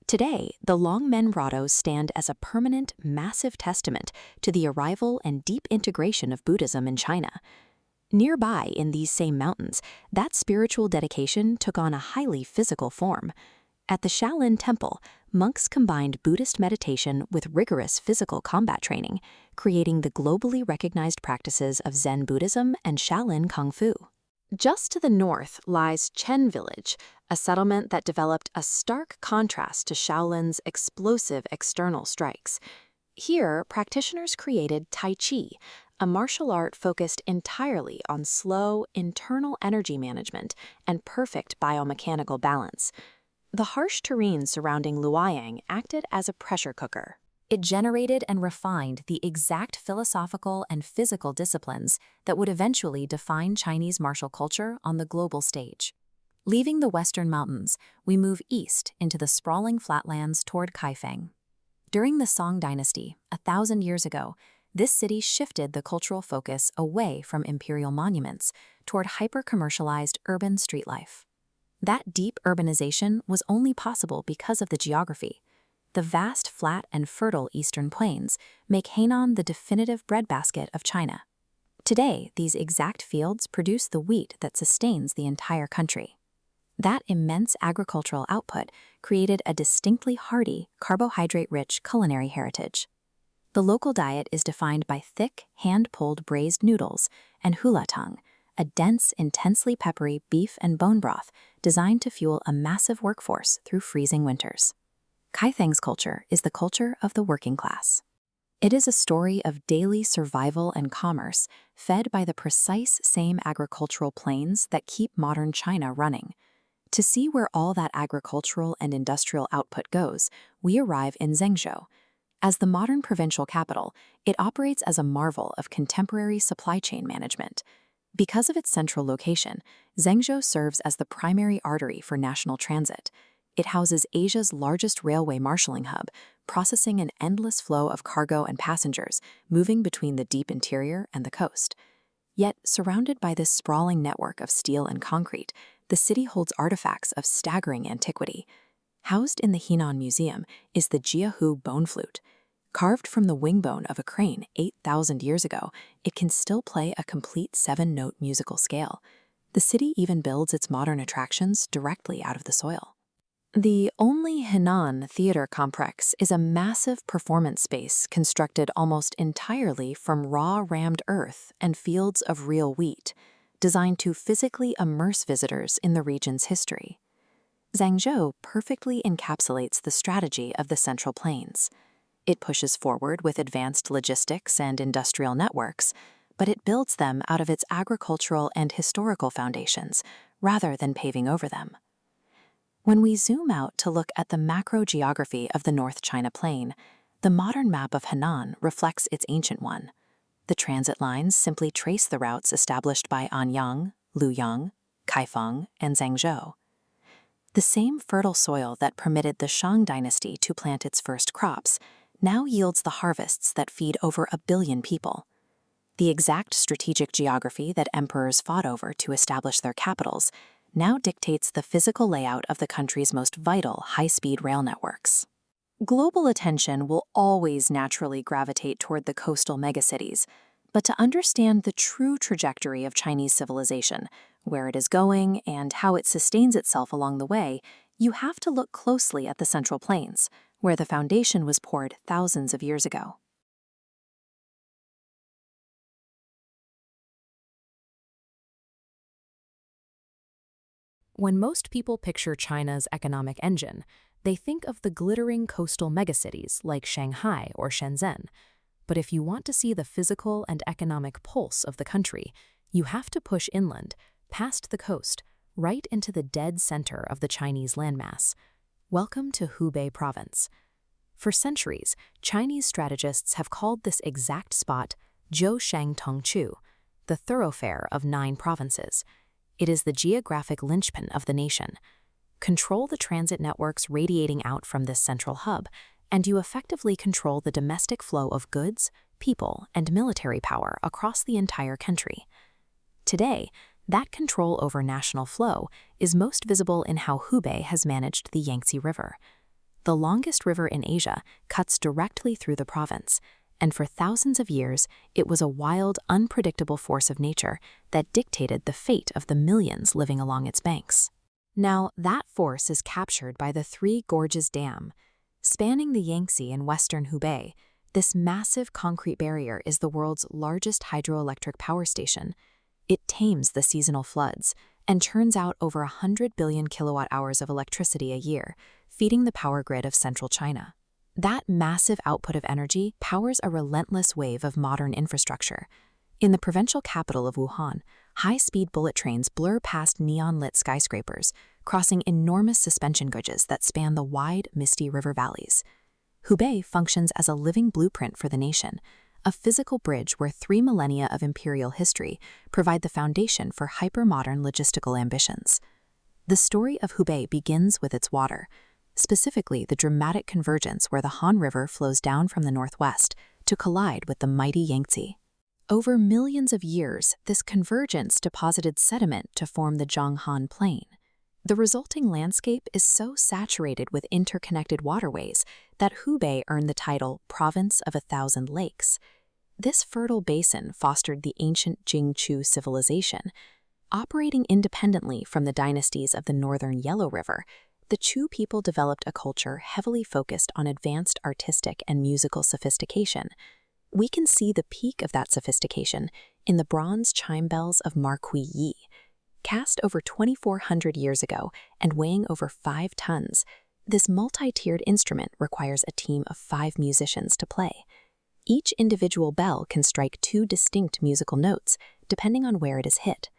Today, the Longmen Grottos stand as a permanent, massive testament to the arrival and deep integration of Buddhism in China. Nearby, in these same mountains, that spiritual dedication took on a highly physical form. At the Shaolin Temple, monks combined Buddhist meditation with rigorous physical combat training, creating the globally recognized practices of Zen Buddhism and Shaolin Kung Fu. Just to the north lies Chen Village, a settlement that developed a stark contrast to Shaolin's explosive external strikes. Here, practitioners created Tai Chi, a martial art focused entirely on slow, internal energy management and perfect biomechanical balance. The harsh terrain surrounding Luoyang acted as a pressure cooker. It generated and refined the exact philosophical and physical disciplines that would eventually define Chinese martial culture on the global stage. Leaving the western mountains, we move east into the sprawling flatlands toward Kaifeng. During the Song dynasty, 1,000 years ago, this city shifted the cultural focus away from imperial monuments toward hyper-commercialized urban street life. That deep urbanization was only possible because of the geography. The vast, flat, and fertile eastern plains make Hainan the definitive breadbasket of China. Today, these exact fields produce the wheat that sustains the entire country. That immense agricultural output created a distinctly hearty, carbohydrate-rich culinary heritage. The local diet is defined by thick, hand-pulled braised noodles and hulatang, a dense, intensely peppery beef and bone broth designed to fuel a massive workforce through freezing winters. Kaifeng's culture is the culture of the working class. It is a story of daily survival and commerce, fed by the precise same agricultural plains that keep modern China running. To see where all that agricultural and industrial output goes, we arrive in Zhengzhou. As the modern provincial capital, it operates as a marvel of contemporary supply chain management. Because of its central location, Zhengzhou serves as the primary artery for national transit. It houses Asia's largest railway marshalling hub, processing an endless flow of cargo and passengers moving between the deep interior and the coast. Yet, surrounded by this sprawling network of steel and concrete, the city holds artifacts of staggering antiquity. Housed in the Henan Museum is the Jiahu bone flute. Carved from the wing bone of a crane 8,000 years ago, it can still play a complete 7-note musical scale. The city even builds its modern attractions directly out of the soil. The only Henan theater complex is a massive performance space constructed almost entirely from raw rammed earth and fields of real wheat, designed to physically immerse visitors in the region's history. Zhengzhou perfectly encapsulates the strategy of the Central Plains. It pushes forward with advanced logistics and industrial networks, but it builds them out of its agricultural and historical foundations, rather than paving over them. When we zoom out to look at the macro geography of the North China Plain, the modern map of Henan reflects its ancient one. The transit lines simply trace the routes established by Anyang, Luoyang, Kaifeng, and Zhangzhou. The same fertile soil that permitted the Shang dynasty to plant its first crops now yields the harvests that feed over 1 billion people. The exact strategic geography that emperors fought over to establish their capitals now dictates the physical layout of the country's most vital high-speed rail networks. Global attention will always naturally gravitate toward the coastal megacities, but to understand the true trajectory of Chinese civilization, where it is going, and how it sustains itself along the way, you have to look closely at the Central Plains, where the foundation was poured thousands of years ago. When most people picture China's economic engine, they think of the glittering coastal megacities like Shanghai or Shenzhen. But if you want to see the physical and economic pulse of the country, you have to push inland, past the coast, right into the dead center of the Chinese landmass. Welcome to Hubei province. For centuries, Chinese strategists have called this exact spot Zhou Tongchu, the thoroughfare of 9 provinces. It is the geographic linchpin of the nation. Control the transit networks radiating out from this central hub, and you effectively control the domestic flow of goods, people, and military power across the entire country. Today, that control over national flow is most visible in how Hubei has managed the Yangtze River. The longest river in Asia cuts directly through the province, and for thousands of years, it was a wild, unpredictable force of nature that dictated the fate of the millions living along its banks. Now, that force is captured by the Three Gorges Dam. Spanning the Yangtze in western Hubei, this massive concrete barrier is the world's largest hydroelectric power station. It tames the seasonal floods and churns out over 100 billion kilowatt-hours of electricity a year, feeding the power grid of central China. That massive output of energy powers a relentless wave of modern infrastructure. In the provincial capital of Wuhan, high-speed bullet trains blur past neon-lit skyscrapers, crossing enormous suspension bridges that span the wide, misty river valleys. Hubei functions as a living blueprint for the nation, a physical bridge where 3 millennia of imperial history provide the foundation for hyper-modern logistical ambitions. The story of Hubei begins with its water, specifically the dramatic convergence where the Han River flows down from the northwest to collide with the mighty Yangtze. Over millions of years, this convergence deposited sediment to form the Zhanghan Plain. The resulting landscape is so saturated with interconnected waterways that Hubei earned the title Province of 1,000 Lakes. This fertile basin fostered the ancient Jiangxi civilization. Operating independently from the dynasties of the northern Yellow River, the Chu people developed a culture heavily focused on advanced artistic and musical sophistication. We can see the peak of that sophistication in the bronze chime bells of Marquis Yi. Cast over 2,400 years ago and weighing over 5 tons, this multi-tiered instrument requires a team of 5 musicians to play. Each individual bell can strike 2 distinct musical notes, depending on where it is hit.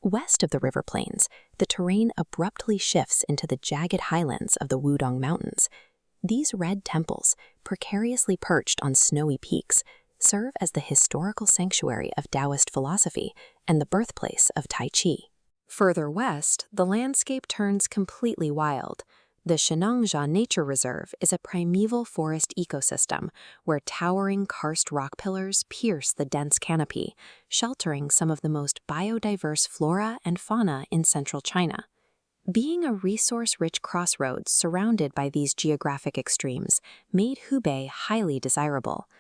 West of the river plains, the terrain abruptly shifts into the jagged highlands of the Wudong Mountains. These red temples, precariously perched on snowy peaks, serve as the historical sanctuary of Taoist philosophy and the birthplace of Tai Chi. Further west, the landscape turns completely wild. The Shanxi Nature Reserve is a primeval forest ecosystem where towering karst rock pillars pierce the dense canopy, sheltering some of the most biodiverse flora and fauna in central China. Being a resource-rich crossroads surrounded by these geographic extremes made Hubei highly desirable.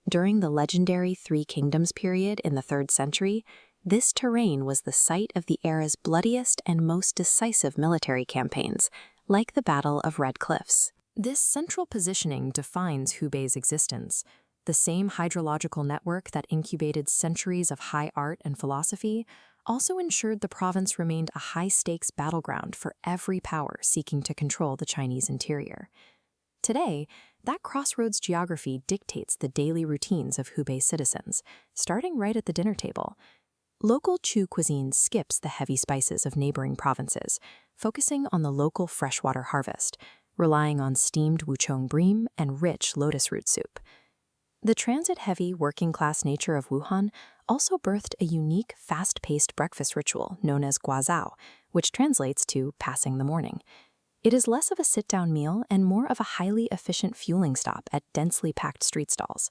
During the legendary Three Kingdoms period in the 3rd century, this terrain was the site of the era's bloodiest and most decisive military campaigns, like the Battle of Red Cliffs. This central positioning defines Hubei's existence. The same hydrological network that incubated centuries of high art and philosophy also ensured the province remained a high-stakes battleground for every power seeking to control the Chinese interior. Today, that crossroads geography dictates the daily routines of Hubei citizens, starting right at the dinner table. Local Chu cuisine skips the heavy spices of neighboring provinces, focusing on the local freshwater harvest, relying on steamed wuchong bream and rich lotus root soup. The transit-heavy working-class nature of Wuhan also birthed a unique, fast-paced breakfast ritual known as guizhou, which translates to passing the morning. It is less of a sit-down meal and more of a highly efficient fueling stop at densely packed street stalls.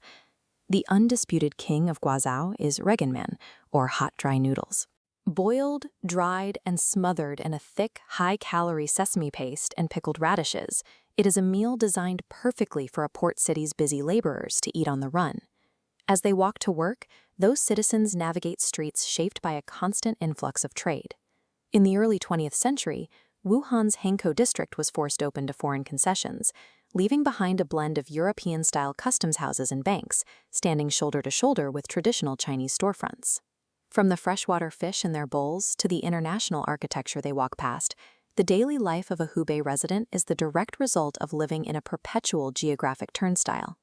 The undisputed king of guizhou is regenmen, or hot dry noodles. Boiled, dried, and smothered in a thick, high-calorie sesame paste and pickled radishes, it is a meal designed perfectly for a port city's busy laborers to eat on the run. As they walk to work, those citizens navigate streets shaped by a constant influx of trade. In the early 20th century, Wuhan's Hangzhou district was forced open to foreign concessions, leaving behind a blend of European-style customs houses and banks, standing shoulder to shoulder with traditional Chinese storefronts. From the freshwater fish in their bowls to the international architecture they walk past, the daily life of a Hubei resident is the direct result of living in a perpetual geographic turnstile.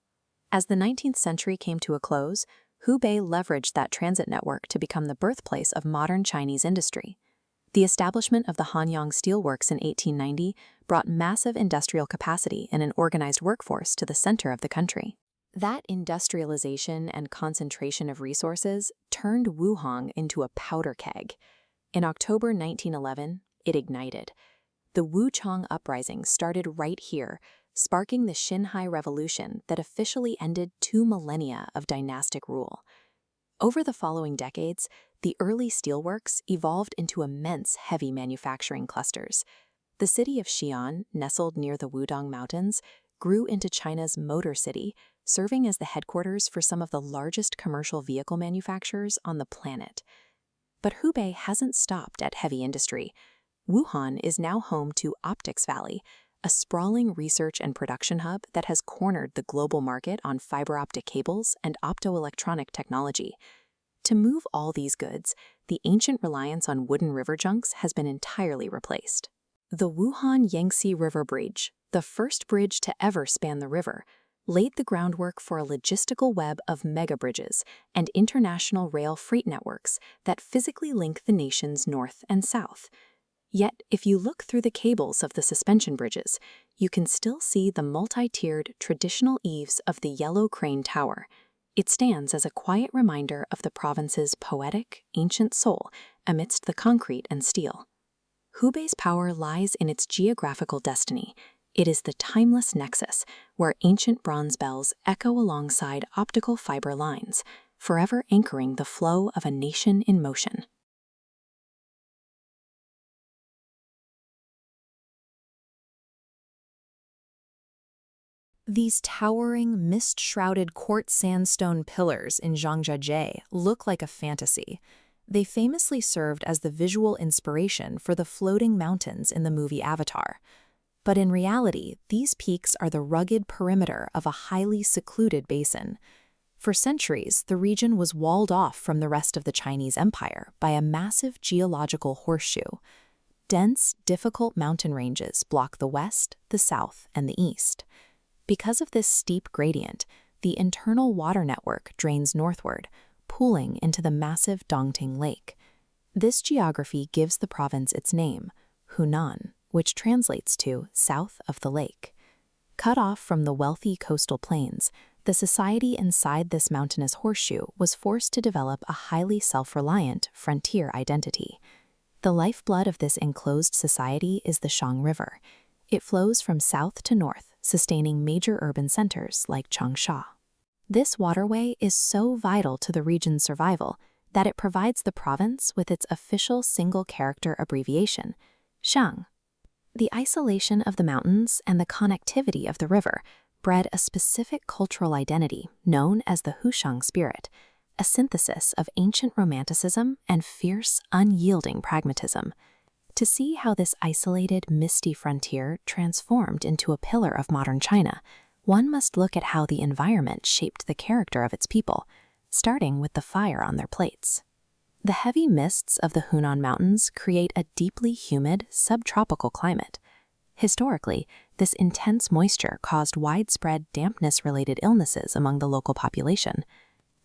As the 19th century came to a close, Hubei leveraged that transit network to become the birthplace of modern Chinese industry. The establishment of the Hanyang Steelworks in 1890 brought massive industrial capacity and an organized workforce to the center of the country. That industrialization and concentration of resources turned Wuhan into a powder keg. In October 1911, it ignited. The Wuchang Uprising started right here, sparking the Qinghai Revolution that officially ended 2 millennia of dynastic rule. Over the following decades, the early steelworks evolved into immense heavy manufacturing clusters. The city of Xi'an, nestled near the Wudong Mountains, grew into China's motor city, serving as the headquarters for some of the largest commercial vehicle manufacturers on the planet. But Hubei hasn't stopped at heavy industry. Wuhan is now home to Optics Valley, a sprawling research and production hub that has cornered the global market on fiber optic cables and optoelectronic technology. To move all these goods, the ancient reliance on wooden river junks has been entirely replaced. The Wuhan Yangtze River Bridge, the first bridge to ever span the river, laid the groundwork for a logistical web of mega-bridges and international rail freight networks that physically link the nation's north and south. Yet, if you look through the cables of the suspension bridges, you can still see the multi-tiered traditional eaves of the Yellow Crane Tower. It stands as a quiet reminder of the province's poetic, ancient soul amidst the concrete and steel. Hubei's power lies in its geographical destiny. It is the timeless nexus where ancient bronze bells echo alongside optical fiber lines, forever anchoring the flow of a nation in motion. These towering, mist-shrouded quartz sandstone pillars in Zhangjiajie look like a fantasy. They famously served as the visual inspiration for the floating mountains in the movie Avatar. But in reality, these peaks are the rugged perimeter of a highly secluded basin. For centuries, the region was walled off from the rest of the Chinese Empire by a massive geological horseshoe. Dense, difficult mountain ranges block the west, the south, and the east. Because of this steep gradient, the internal water network drains northward, pooling into the massive Dongting Lake. This geography gives the province its name, Hunan, which translates to south of the lake. Cut off from the wealthy coastal plains, the society inside this mountainous horseshoe was forced to develop a highly self-reliant frontier identity. The lifeblood of this enclosed society is the Shang River. It flows from south to north, sustaining major urban centers like Changsha. This waterway is so vital to the region's survival that it provides the province with its official single-character abbreviation, Shang. The isolation of the mountains and the connectivity of the river bred a specific cultural identity known as the Hushang spirit, a synthesis of ancient romanticism and fierce, unyielding pragmatism. To see how this isolated, misty frontier transformed into a pillar of modern China, one must look at how the environment shaped the character of its people, starting with the fire on their plates. The heavy mists of the Hunan Mountains create a deeply humid, subtropical climate. Historically, this intense moisture caused widespread dampness-related illnesses among the local population.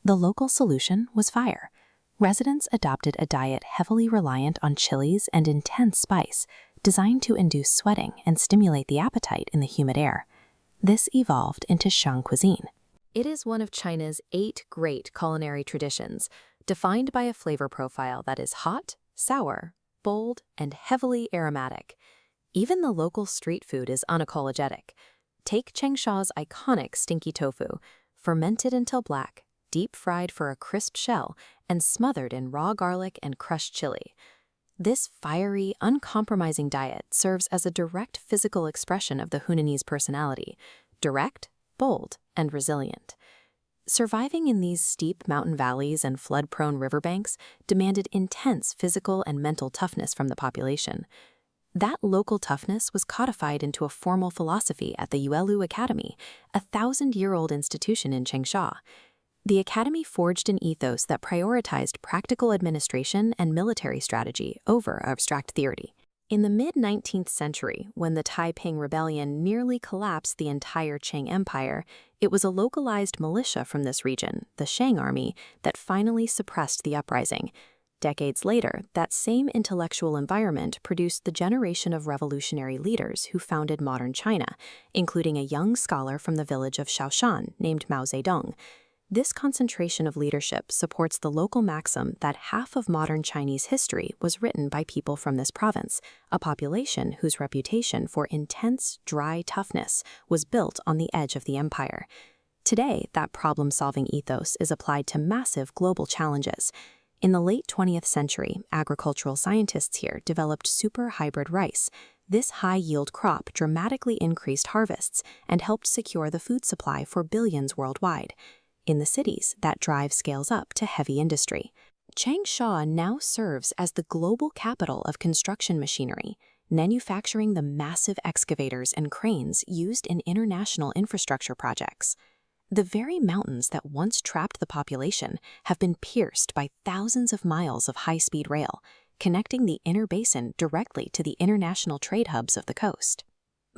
The local solution was fire. Residents adopted a diet heavily reliant on chilies and intense spice, designed to induce sweating and stimulate the appetite in the humid air. This evolved into Shang cuisine. It is one of China's 8 great culinary traditions, defined by a flavor profile that is hot, sour, bold, and heavily aromatic. Even the local street food is unapologetic. Take Changsha's iconic stinky tofu, fermented until black, deep-fried for a crisp shell, and smothered in raw garlic and crushed chili. This fiery, uncompromising diet serves as a direct physical expression of the Hunanese personality, direct, bold, and resilient. Surviving in these steep mountain valleys and flood-prone riverbanks demanded intense physical and mental toughness from the population. That local toughness was codified into a formal philosophy at the Yuelu Academy, a 1,000-year-old institution in Changsha. The academy forged an ethos that prioritized practical administration and military strategy over abstract theory. In the mid-19th century, when the Taiping Rebellion nearly collapsed the entire Qing Empire, it was a localized militia from this region, the Shang Army, that finally suppressed the uprising. Decades later, that same intellectual environment produced the generation of revolutionary leaders who founded modern China, including a young scholar from the village of Shaoshan named Mao Zedong. This concentration of leadership supports the local maxim that half of modern Chinese history was written by people from this province, a population whose reputation for intense, dry toughness was built on the edge of the empire. Today, that problem-solving ethos is applied to massive global challenges. In the late 20th century, agricultural scientists here developed super hybrid rice. This high-yield crop dramatically increased harvests and helped secure the food supply for billions worldwide. In the cities, that drive scales up to heavy industry. Changsha now serves as the global capital of construction machinery, manufacturing the massive excavators and cranes used in international infrastructure projects. The very mountains that once trapped the population have been pierced by thousands of miles of high-speed rail, connecting the inner basin directly to the international trade hubs of the coast.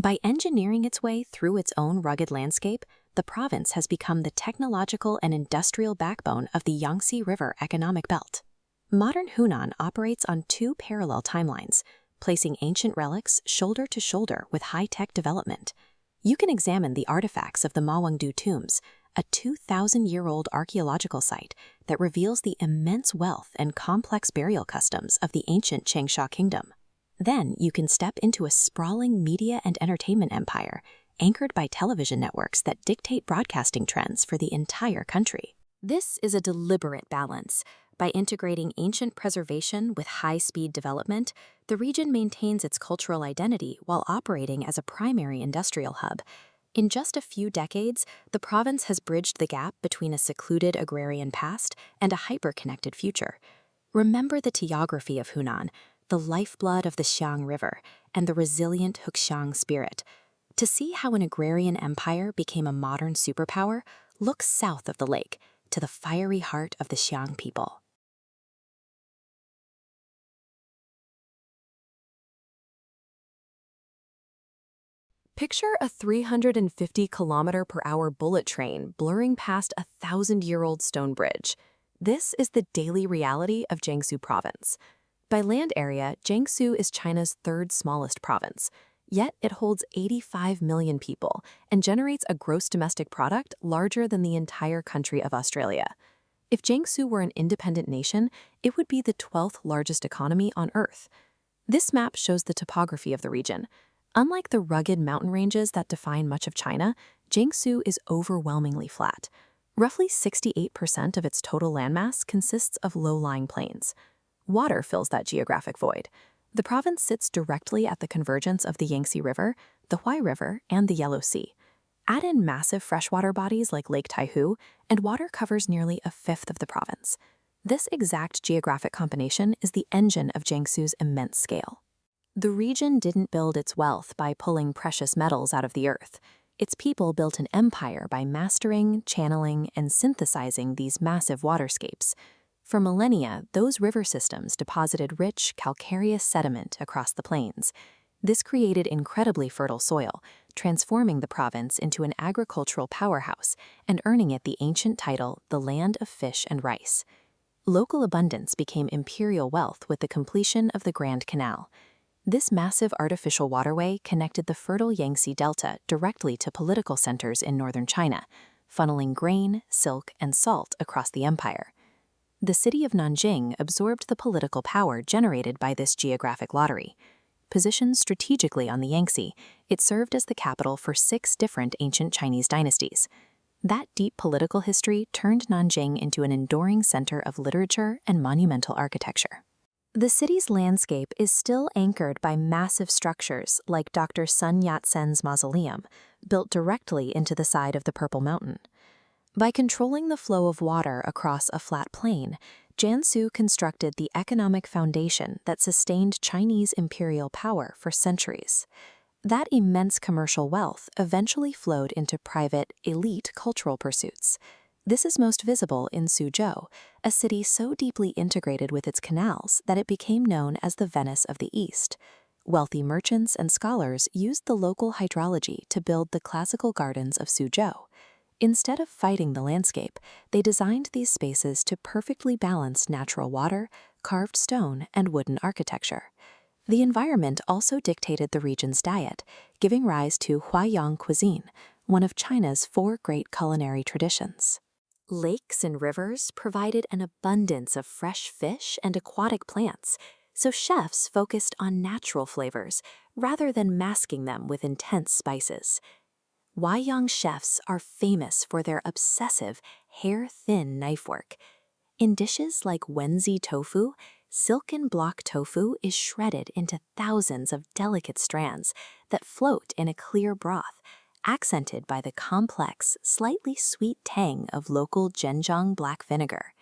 By engineering its way through its own rugged landscape, the province has become the technological and industrial backbone of the Yangtze River economic belt. Modern Hunan operates on 2 parallel timelines, placing ancient relics shoulder to shoulder with high-tech development. You can examine the artifacts of the Mawangdu tombs, a 2,000-year-old archaeological site that reveals the immense wealth and complex burial customs of the ancient Changsha kingdom. Then you can step into a sprawling media and entertainment empire, anchored by television networks that dictate broadcasting trends for the entire country. This is a deliberate balance. By integrating ancient preservation with high-speed development, the region maintains its cultural identity while operating as a primary industrial hub. In just a few decades, the province has bridged the gap between a secluded agrarian past and a hyper-connected future. Remember the geography of Hunan, the lifeblood of the Xiang River, and the resilient Huxiang spirit. To see how an agrarian empire became a modern superpower, look south of the lake, to the fiery heart of the Xiang people. Picture a 350-kilometer-per-hour bullet train blurring past a 1,000-year-old stone bridge. This is the daily reality of Jiangsu province. By land area, Jiangsu is China's 3rd smallest province. Yet it holds 85 million people and generates a gross domestic product larger than the entire country of Australia. If Jiangsu were an independent nation, it would be the 12th largest economy on Earth. This map shows the topography of the region. Unlike the rugged mountain ranges that define much of China, Jiangsu is overwhelmingly flat. Roughly 68% of its total landmass consists of low-lying plains. Water fills that geographic void. The province sits directly at the convergence of the Yangtze River, the Huai River, and the Yellow Sea. Add in massive freshwater bodies like Lake Taihu, and water covers nearly a fifth of the province. This exact geographic combination is the engine of Jiangsu's immense scale. The region didn't build its wealth by pulling precious metals out of the earth. Its people built an empire by mastering, channeling, and synthesizing these massive waterscapes. For millennia, those river systems deposited rich, calcareous sediment across the plains. This created incredibly fertile soil, transforming the province into an agricultural powerhouse and earning it the ancient title, the land of fish and rice. Local abundance became imperial wealth with the completion of the Grand Canal. This massive artificial waterway connected the fertile Yangtze Delta directly to political centers in northern China, funneling grain, silk, and salt across the empire. The city of Nanjing absorbed the political power generated by this geographic lottery. Positioned strategically on the Yangtze, it served as the capital for 6 different ancient Chinese dynasties. That deep political history turned Nanjing into an enduring center of literature and monumental architecture. The city's landscape is still anchored by massive structures like Dr. Sun Yat-sen's mausoleum, built directly into the side of the Purple Mountain. By controlling the flow of water across a flat plain, Jiangsu constructed the economic foundation that sustained Chinese imperial power for centuries. That immense commercial wealth eventually flowed into private, elite cultural pursuits. This is most visible in Suzhou, a city so deeply integrated with its canals that it became known as the Venice of the East. Wealthy merchants and scholars used the local hydrology to build the classical gardens of Suzhou. Instead of fighting the landscape, they designed these spaces to perfectly balance natural water, carved stone, and wooden architecture. The environment also dictated the region's diet, giving rise to Huaiyang cuisine, one of China's 4 great culinary traditions. Lakes and rivers provided an abundance of fresh fish and aquatic plants, so chefs focused on natural flavors rather than masking them with intense spices. Huaiyang chefs are famous for their obsessive, hair-thin knife work. In dishes like wenzi tofu, silken block tofu is shredded into thousands of delicate strands that float in a clear broth, accented by the complex, slightly sweet tang of local Zhenjiang black vinegar.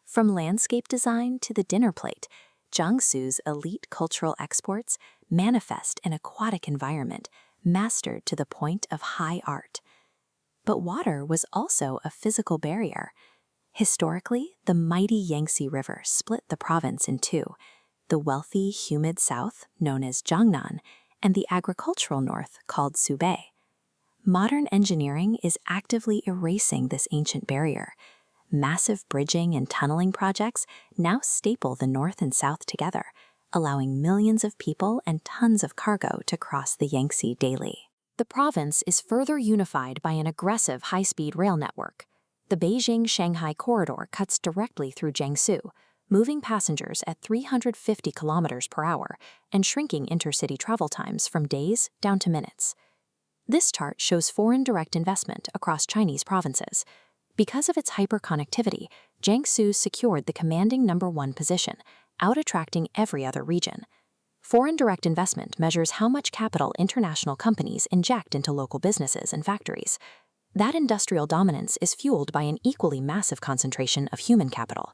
From landscape design to the dinner plate, Jiangsu's elite cultural exports manifest an aquatic environment, mastered to the point of high art. But water was also a physical barrier. Historically, the mighty Yangtze River split the province in 2, the wealthy, humid south, known as Jiangnan, and the agricultural north, called Hubei. Modern engineering is actively erasing this ancient barrier. Massive bridging and tunneling projects now staple the north and south together, allowing millions of people and tons of cargo to cross the Yangtze daily. The province is further unified by an aggressive high-speed rail network. The Beijing-Shanghai corridor cuts directly through Jiangsu, moving passengers at 350 kilometers per hour and shrinking intercity travel times from days down to minutes. This chart shows foreign direct investment across Chinese provinces. Because of its hyperconnectivity, Jiangsu secured the commanding #1 position, out-attracting every other region. Foreign direct investment measures how much capital international companies inject into local businesses and factories. That industrial dominance is fueled by an equally massive concentration of human capital.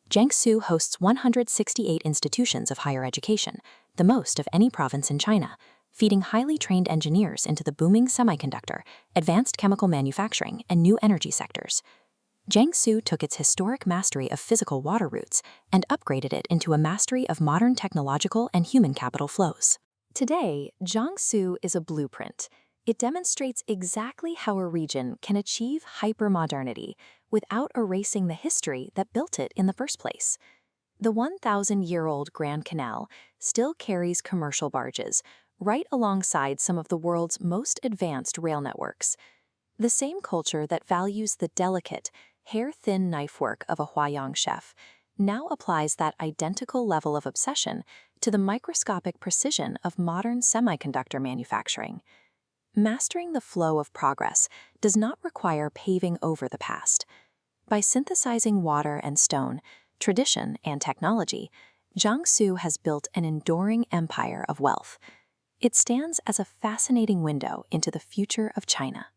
Jiangsu hosts 168 institutions of higher education, the most of any province in China, feeding highly trained engineers into the booming semiconductor, advanced chemical manufacturing, and new energy sectors. Jiangsu took its historic mastery of physical water routes and upgraded it into a mastery of modern technological and human capital flows. Today, Jiangsu is a blueprint. It demonstrates exactly how a region can achieve hypermodernity without erasing the history that built it in the first place. The 1,000-year-old Grand Canal still carries commercial barges, right alongside some of the world's most advanced rail networks. The same culture that values the delicate, hair-thin knife work of a Huaiyang chef now applies that identical level of obsession to the microscopic precision of modern semiconductor manufacturing. Mastering the flow of progress does not require paving over the past. By synthesizing water and stone, tradition and technology, Jiangsu has built an enduring empire of wealth. It stands as a fascinating window into the future of China.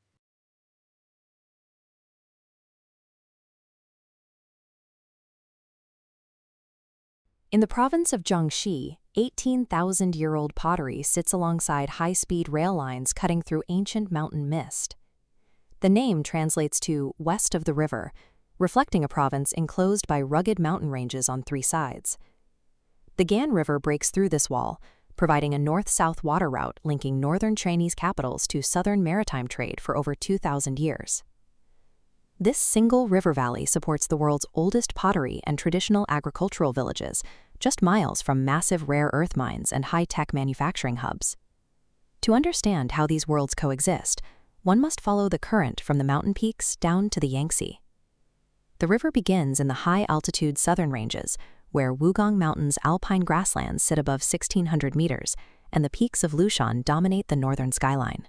In the province of Jiangxi, 18,000-year-old pottery sits alongside high-speed rail lines cutting through ancient mountain mist. The name translates to west of the river, reflecting a province enclosed by rugged mountain ranges on 3 sides. The Gan River breaks through this wall, providing a north-south water route linking northern Chinese capitals to southern maritime trade for over 2,000 years. This single river valley supports the world's oldest pottery and traditional agricultural villages, just miles from massive rare earth mines and high-tech manufacturing hubs. To understand how these worlds coexist, one must follow the current from the mountain peaks down to the Jiangxi. The river begins in the high-altitude southern ranges, where Wugong Mountain's alpine grasslands sit above 1,600 meters, and the peaks of Lushan dominate the northern skyline.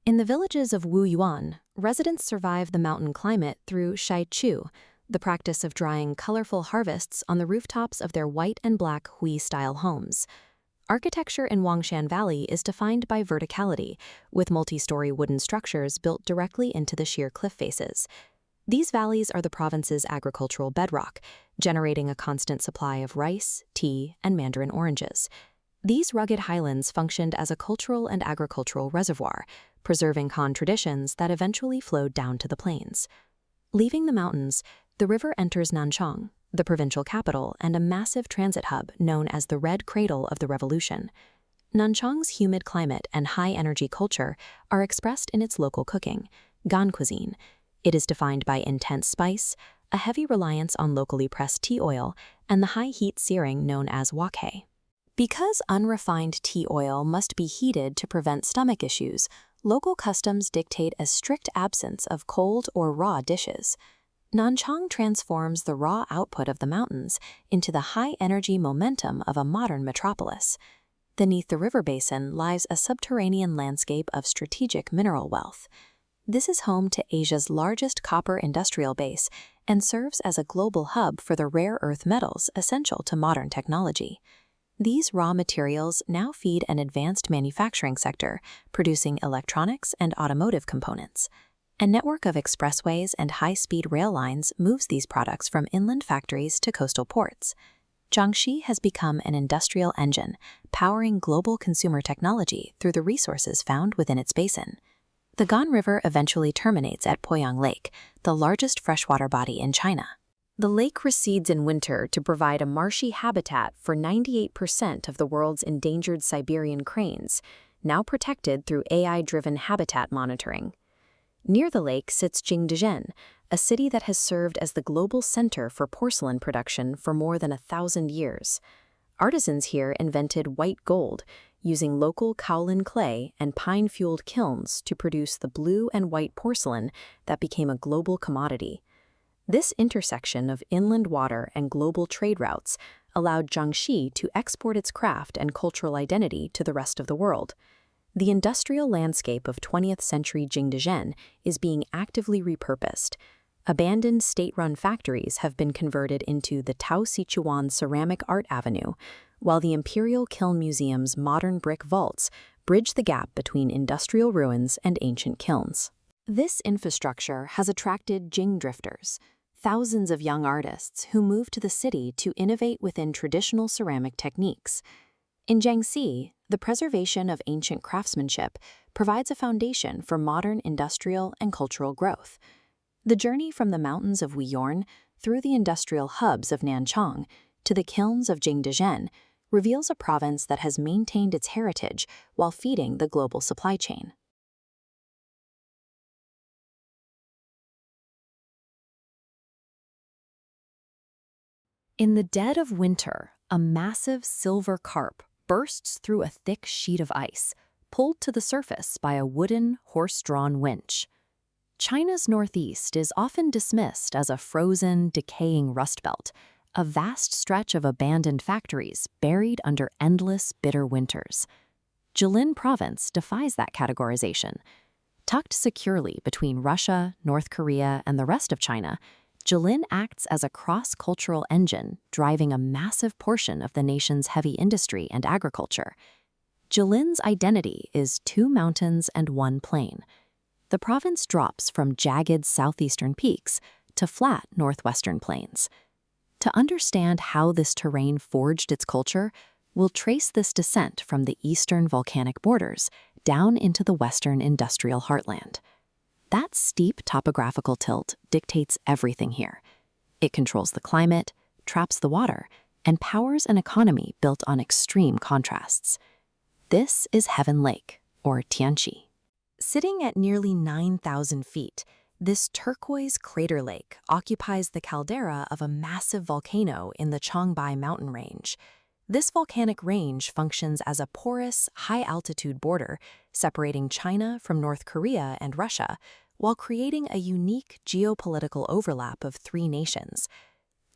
In the villages of Wuyuan, residents survive the mountain climate through shaichu, the practice of drying colorful harvests on the rooftops of their white and black Hui-style homes. Architecture in Wangshan Valley is defined by verticality, with multi-story wooden structures built directly into the sheer cliff faces. These valleys are the province's agricultural bedrock, generating a constant supply of rice, tea, and Mandarin oranges. These rugged highlands functioned as a cultural and agricultural reservoir, preserving Han traditions that eventually flowed down to the plains. Leaving the mountains, the river enters Nanchang, the provincial capital and a massive transit hub known as the Red Cradle of the Revolution. Nanchang's humid climate and high-energy culture are expressed in its local cooking, Gan cuisine. It is defined by intense spice, a heavy reliance on locally pressed tea oil, and the high-heat searing known as wok. Because unrefined tea oil must be heated to prevent stomach issues, local customs dictate a strict absence of cold or raw dishes. Nanchang transforms the raw output of the mountains into the high-energy momentum of a modern metropolis. Beneath the river basin lies a subterranean landscape of strategic mineral wealth. This is home to Asia's largest copper industrial base and serves as a global hub for the rare earth metals essential to modern technology. These raw materials now feed an advanced manufacturing sector, producing electronics and automotive components. A network of expressways and high-speed rail lines moves these products from inland factories to coastal ports. Jiangxi has become an industrial engine, powering global consumer technology through the resources found within its basin. The Gan River eventually terminates at Poyang Lake, the largest freshwater body in China. The lake recedes in winter to provide a marshy habitat for 98% of the world's endangered Siberian cranes, now protected through AI-driven habitat monitoring. Near the lake sits Jingdezhen, a city that has served as the global center for porcelain production for more than 1,000 years. Artisans here invented white gold, using local kaolin clay and pine-fueled kilns to produce the blue and white porcelain that became a global commodity. This intersection of inland water and global trade routes allowed Jiangxi to export its craft and cultural identity to the rest of the world. The industrial landscape of 20th century Jingdezhen is being actively repurposed. Abandoned state-run factories have been converted into the Tao Sichuan Ceramic Art Avenue, while the Imperial Kiln Museum's modern brick vaults bridge the gap between industrial ruins and ancient kilns. This infrastructure has attracted Jing drifters, thousands of young artists who move to the city to innovate within traditional ceramic techniques. In Jiangxi, the preservation of ancient craftsmanship provides a foundation for modern industrial and cultural growth. The journey from the mountains of Wuyuan through the industrial hubs of Nanchang to the kilns of Jingdezhen reveals a province that has maintained its heritage while feeding the global supply chain. In the dead of winter, a massive silver carp bursts through a thick sheet of ice, pulled to the surface by a wooden, horse-drawn winch. China's northeast is often dismissed as a frozen, decaying rust belt, a vast stretch of abandoned factories buried under endless, bitter winters. Jilin province defies that categorization. Tucked securely between Russia, North Korea, and the rest of China, Jilin acts as a cross-cultural engine, driving a massive portion of the nation's heavy industry and agriculture. Jilin's identity is 2 mountains and 1 plain. The province drops from jagged southeastern peaks to flat northwestern plains. To understand how this terrain forged its culture, we'll trace this descent from the eastern volcanic borders down into the western industrial heartland. That steep topographical tilt dictates everything here. It controls the climate, traps the water, and powers an economy built on extreme contrasts. This is Heaven Lake, or Tianqi. Sitting at nearly 9,000 feet, This turquoise crater lake occupies the caldera of a massive volcano in the Qinghai mountain range. This volcanic range functions as a porous, high-altitude border separating China from North Korea and Russia, while creating a unique geopolitical overlap of three nations.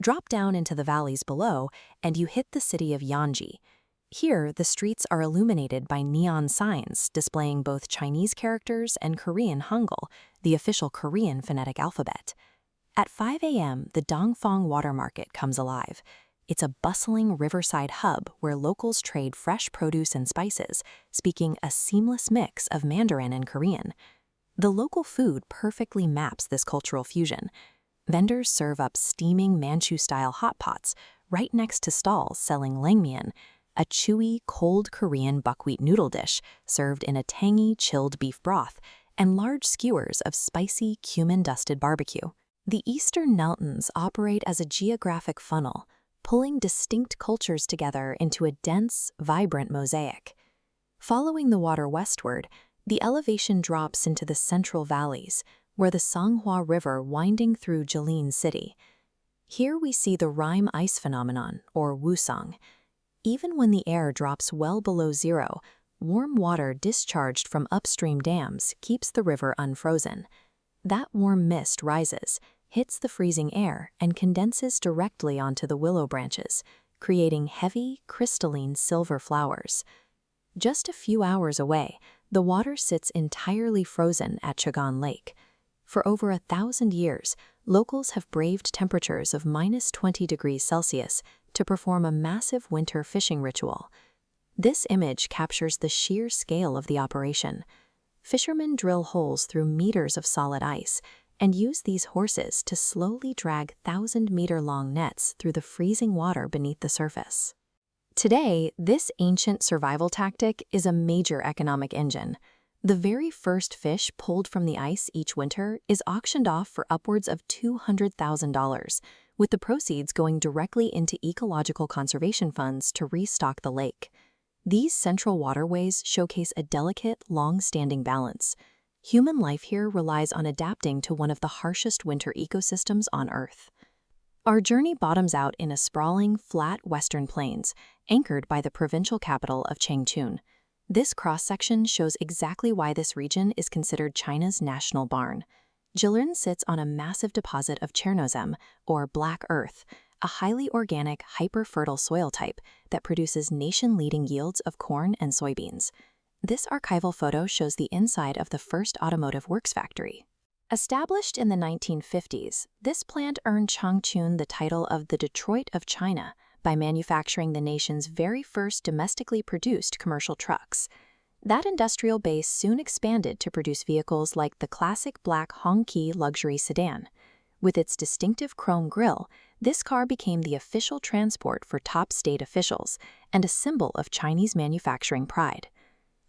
Drop down into the valleys below, and you hit the city of Jiangxi. Here, the streets are illuminated by neon signs displaying both Chinese characters and Korean Hangul, the official Korean phonetic alphabet. At 5 a.m., the Dongfang Water Market comes alive. It's a bustling riverside hub where locals trade fresh produce and spices, speaking a seamless mix of Mandarin and Korean. The local food perfectly maps this cultural fusion. Vendors serve up steaming Manchu-style hot pots right next to stalls selling langmian, a chewy, cold Korean buckwheat noodle dish served in a tangy, chilled beef broth, and large skewers of spicy, cumin-dusted barbecue. The Eastern Mountains operate as a geographic funnel, pulling distinct cultures together into a dense, vibrant mosaic. Following the water westward, the elevation drops into the central valleys, where the Songhua River winding through Jilin city. Here we see the rime ice phenomenon, or wusong. Even when the air drops well below zero, warm water discharged from upstream dams keeps the river unfrozen. That warm mist rises, hits the freezing air, and condenses directly onto the willow branches, creating heavy, crystalline silver flowers. Just a few hours away, the water sits entirely frozen at Chagan Lake. For over 1,000 years, locals have braved temperatures of -20 degrees Celsius to perform a massive winter fishing ritual. This image captures the sheer scale of the operation. Fishermen drill holes through meters of solid ice and use these horses to slowly drag 1,000-meter-long nets through the freezing water beneath the surface. Today, this ancient survival tactic is a major economic engine. The very first fish pulled from the ice each winter is auctioned off for upwards of $200,000, with the proceeds going directly into ecological conservation funds to restock the lake. These central waterways showcase a delicate, long-standing balance. Human life here relies on adapting to one of the harshest winter ecosystems on Earth. Our journey bottoms out in a sprawling, flat western plains, anchored by the provincial capital of Changchun. This cross-section shows exactly why this region is considered China's national barn. Jilin sits on a massive deposit of Chernozem, or black earth, a highly organic, hyper-fertile soil type that produces nation-leading yields of corn and soybeans. This archival photo shows the inside of the first automotive works factory. Established in the 1950s, this plant earned Changchun the title of the Detroit of China by manufacturing the nation's very first domestically produced commercial trucks. That industrial base soon expanded to produce vehicles like the classic black Hongqi luxury sedan. With its distinctive chrome grille, this car became the official transport for top state officials and a symbol of Chinese manufacturing pride.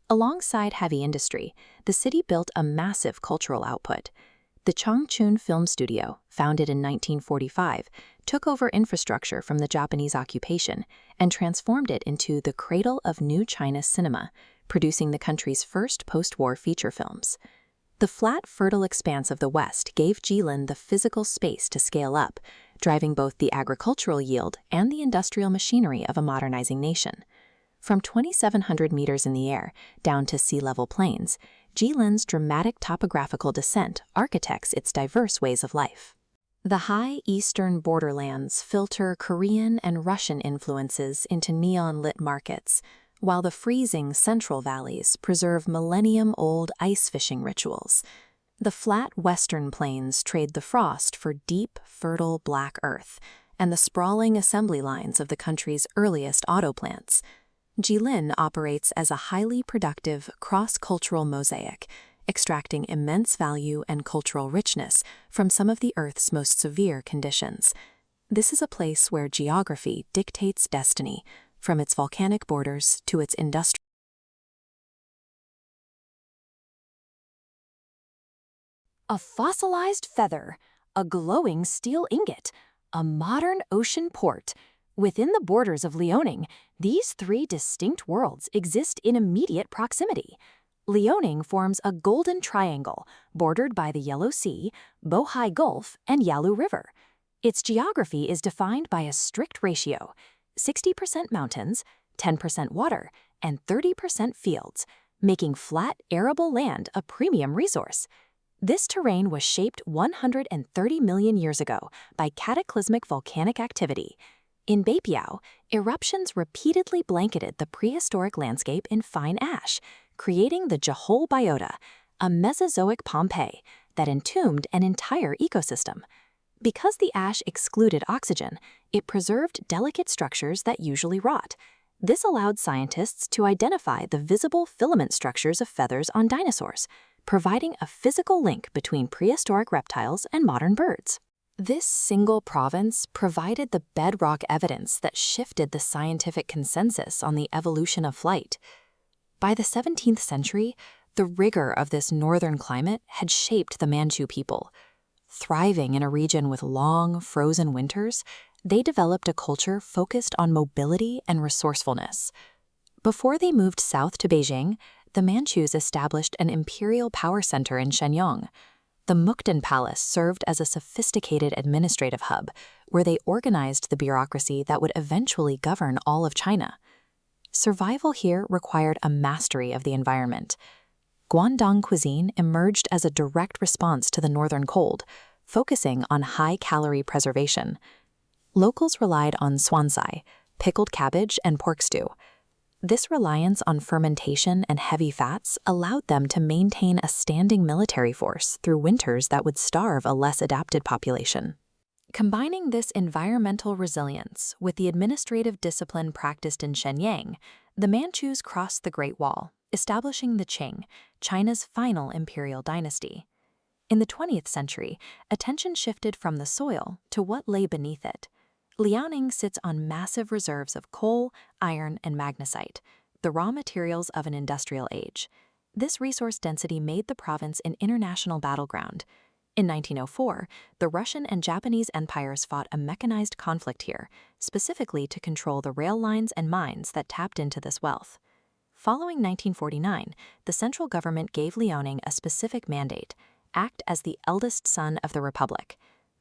Alongside heavy industry, the city built a massive cultural output. The Changchun Film Studio, founded in 1945, took over infrastructure from the Japanese occupation and transformed it into the cradle of new China cinema, producing the country's first post-war feature films. The flat, fertile expanse of the West gave Jilin the physical space to scale up, driving both the agricultural yield and the industrial machinery of a modernizing nation. From 2,700 meters in the air down to sea-level plains, Jilin's dramatic topographical descent architects its diverse ways of life. The high eastern borderlands filter Korean and Russian influences into neon-lit markets, while the freezing central valleys preserve millennium-old ice fishing rituals. The flat western plains trade the frost for deep, fertile black earth and the sprawling assembly lines of the country's earliest auto plants. Jilin operates as a highly productive cross-cultural mosaic, extracting immense value and cultural richness from some of the Earth's most severe conditions. This is a place where geography dictates destiny, from its volcanic borders to its industrial. A fossilized feather, a glowing steel ingot, a modern ocean port. Within the borders of Liaoning, these three distinct worlds exist in immediate proximity. Liaoning forms a golden triangle bordered by the Yellow Sea, Bohai Gulf, and Yalu River. Its geography is defined by a strict ratio: 60% mountains, 10% water, and 30% fields, making flat, arable land a premium resource. This terrain was shaped 130 million years ago by cataclysmic volcanic activity. In Beipiao, eruptions repeatedly blanketed the prehistoric landscape in fine ash, creating the Jehol biota, a Mesozoic Pompeii that entombed an entire ecosystem. Because the ash excluded oxygen, it preserved delicate structures that usually rot. This allowed scientists to identify the visible filament structures of feathers on dinosaurs, providing a physical link between prehistoric reptiles and modern birds. This single province provided the bedrock evidence that shifted the scientific consensus on the evolution of flight. By the 17th century, the rigor of this northern climate had shaped the Manchu people. Thriving in a region with long, frozen winters, they developed a culture focused on mobility and resourcefulness. Before they moved south to Beijing, the Manchus established an imperial power center in Shenyang. The Mukden Palace served as a sophisticated administrative hub, where they organized the bureaucracy that would eventually govern all of China. Survival here required a mastery of the environment. Guangdong cuisine emerged as a direct response to the northern cold, focusing on high-calorie preservation. Locals relied on swansai, pickled cabbage, and pork stew. This reliance on fermentation and heavy fats allowed them to maintain a standing military force through winters that would starve a less adapted population. Combining this environmental resilience with the administrative discipline practiced in Shenyang, the Manchus crossed the Great Wall, establishing the Qing, China's final imperial dynasty. In the 20th century, attention shifted from the soil to what lay beneath it. Liaoning sits on massive reserves of coal, iron, and magnesite, the raw materials of an industrial age. This resource density made the province an international battleground. In 1904, the Russian and Japanese empires fought a mechanized conflict here, specifically to control the rail lines and mines that tapped into this wealth. Following 1949, the central government gave Liaoning a specific mandate: act as the eldest son of the republic.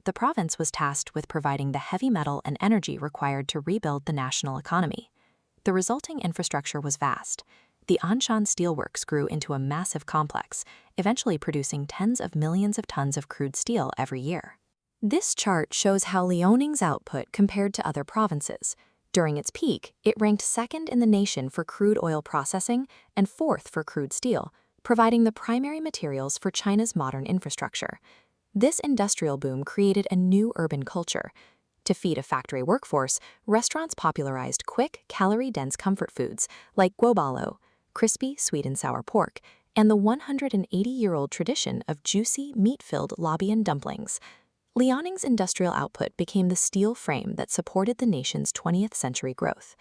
The province was tasked with providing the heavy metal and energy required to rebuild the national economy. The resulting infrastructure was vast. The Anshan steelworks grew into a massive complex, eventually producing tens of millions of tons of crude steel every year. This chart shows how Liaoning's output compared to other provinces. During its peak, it ranked second in the nation for crude oil processing and fourth for crude steel, providing the primary materials for China's modern infrastructure. This industrial boom created a new urban culture. To feed a factory workforce, restaurants popularized quick, calorie-dense comfort foods like guobalo, crispy, sweet and sour pork, and the 180-year-old tradition of juicy, meat-filled Labian dumplings. Liaoning's industrial output became the steel frame that supported the nation's 20th century growth.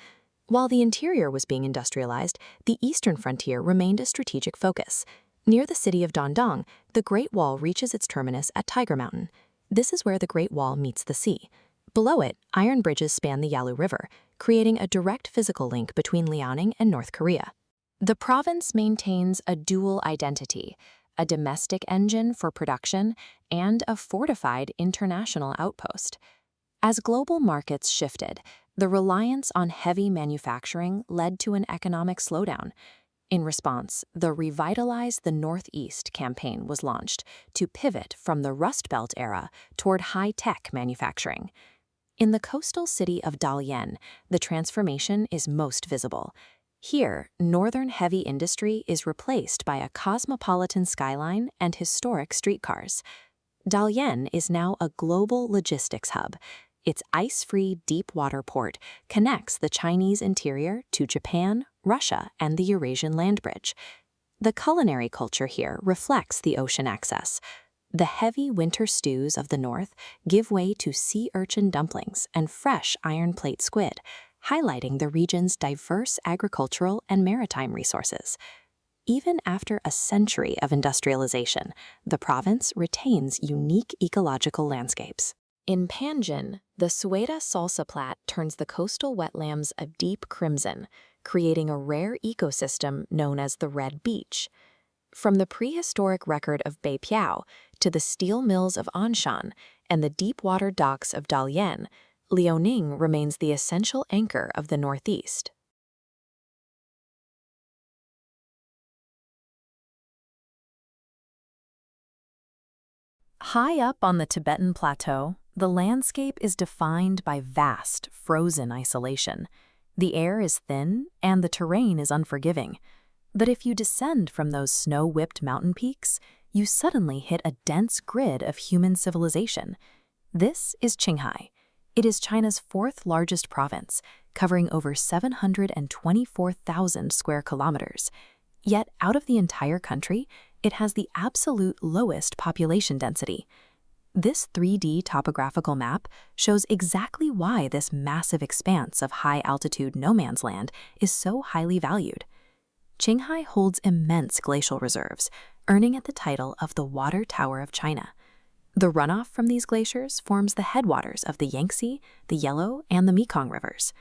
While the interior was being industrialized, the eastern frontier remained a strategic focus. Near the city of Dandong, the Great Wall reaches its terminus at Tiger Mountain. This is where the Great Wall meets the sea. Below it, iron bridges span the Yalu River, creating a direct physical link between Liaoning and North Korea. The province maintains a dual identity: a domestic engine for production and a fortified international outpost. As global markets shifted, the reliance on heavy manufacturing led to an economic slowdown. In response, the Revitalize the Northeast campaign was launched to pivot from the Rust Belt era toward high-tech manufacturing. In the coastal city of Dalian, the transformation is most visible. Here, northern heavy industry is replaced by a cosmopolitan skyline and historic streetcars. Dalian is now a global logistics hub. Its ice-free deep-water port connects the Chinese interior to Japan, Russia, and the Eurasian land bridge. The culinary culture here reflects the ocean access. The heavy winter stews of the north give way to sea urchin dumplings and fresh iron plate squid, highlighting the region's diverse agricultural and maritime resources. Even after a century of industrialization, the province retains unique ecological landscapes. In Panjin, the Sueda salsa plat turns the coastal wetlands a deep crimson, creating a rare ecosystem known as the Red Beach. From the prehistoric record of Beipiao to the steel mills of Anshan and the deep-water docks of Dalian, Liaoning remains the essential anchor of the Northeast. High up on the Tibetan plateau, the landscape is defined by vast, frozen isolation. The air is thin and the terrain is unforgiving. But if you descend from those snow-whipped mountain peaks, you suddenly hit a dense grid of human civilization. This is Qinghai. It is China's fourth largest province, covering over 724,000 square kilometers. Yet, out of the entire country, it has the absolute lowest population density. This 3D topographical map shows exactly why this massive expanse of high-altitude no man's land is so highly valued. Qinghai holds immense glacial reserves, earning it the title of the Water Tower of China. The runoff from these glaciers forms the headwaters of the Jiangxi, the Yellow, and the Mekong rivers.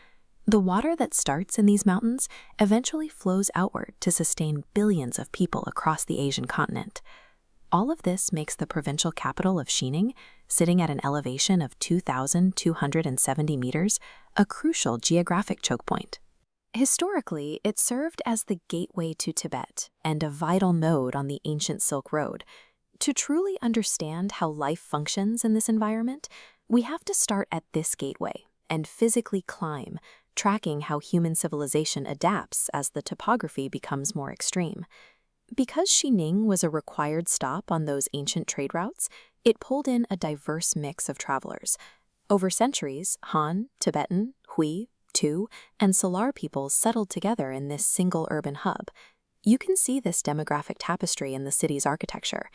The water that starts in these mountains eventually flows outward to sustain billions of people across the Asian continent. All of this makes the provincial capital of Xining, sitting at an elevation of 2,270 meters, a crucial geographic choke point. Historically, it served as the gateway to Tibet and a vital node on the ancient Silk Road. To truly understand how life functions in this environment, we have to start at this gateway and physically climb, tracking how human civilization adapts as the topography becomes more extreme. Because Xining was a required stop on those ancient trade routes, it pulled in a diverse mix of travelers. Over centuries, Han, Tibetan, Hui, Tu, and Salar peoples settled together in this single urban hub. You can see this demographic tapestry in the city's architecture.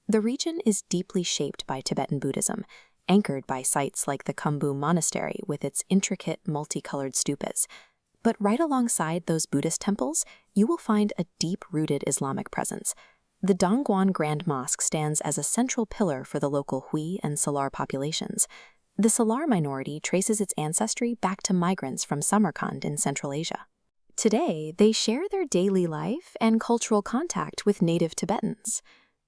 The region is deeply shaped by Tibetan Buddhism, anchored by sites like the Khumbu Monastery with its intricate, multicolored stupas. But right alongside those Buddhist temples, you will find a deep-rooted Islamic presence. The Dongguan Grand Mosque stands as a central pillar for the local Hui and Salar populations. The Salar minority traces its ancestry back to migrants from Samarkand in Central Asia. Today, they share their daily life and cultural contact with native Tibetans.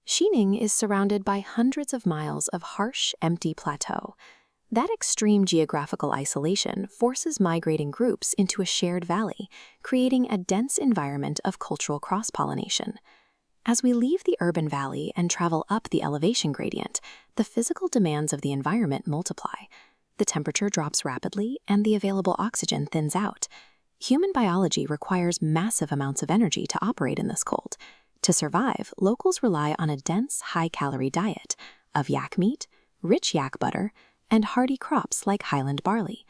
Xining is surrounded by hundreds of miles of harsh, empty plateau. That extreme geographical isolation forces migrating groups into a shared valley, creating a dense environment of cultural cross-pollination. As we leave the urban valley and travel up the elevation gradient, the physical demands of the environment multiply. The temperature drops rapidly and the available oxygen thins out. Human biology requires massive amounts of energy to operate in this cold. To survive, locals rely on a dense, high-calorie diet of yak meat, rich yak butter, and hardy crops like highland barley.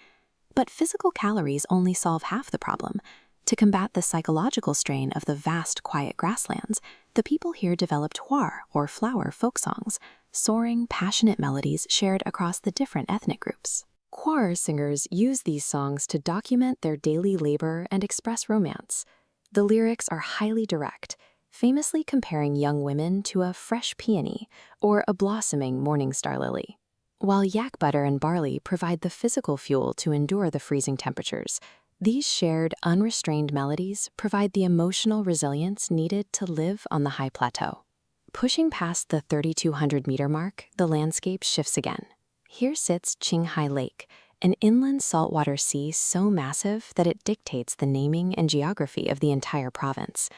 But physical calories only solve half the problem. To combat the psychological strain of the vast, quiet grasslands, the people here developed huar, or flower folk songs, soaring, passionate melodies shared across the different ethnic groups. Huar singers use these songs to document their daily labor and express romance. The lyrics are highly direct, famously comparing young women to a fresh peony or a blossoming morning star lily. While yak butter and barley provide the physical fuel to endure the freezing temperatures, these shared, unrestrained melodies provide the emotional resilience needed to live on the high plateau. Pushing past the 3,200-meter mark, the landscape shifts again. Here sits Qinghai Lake, an inland saltwater sea so massive that it dictates the naming and geography of the entire province.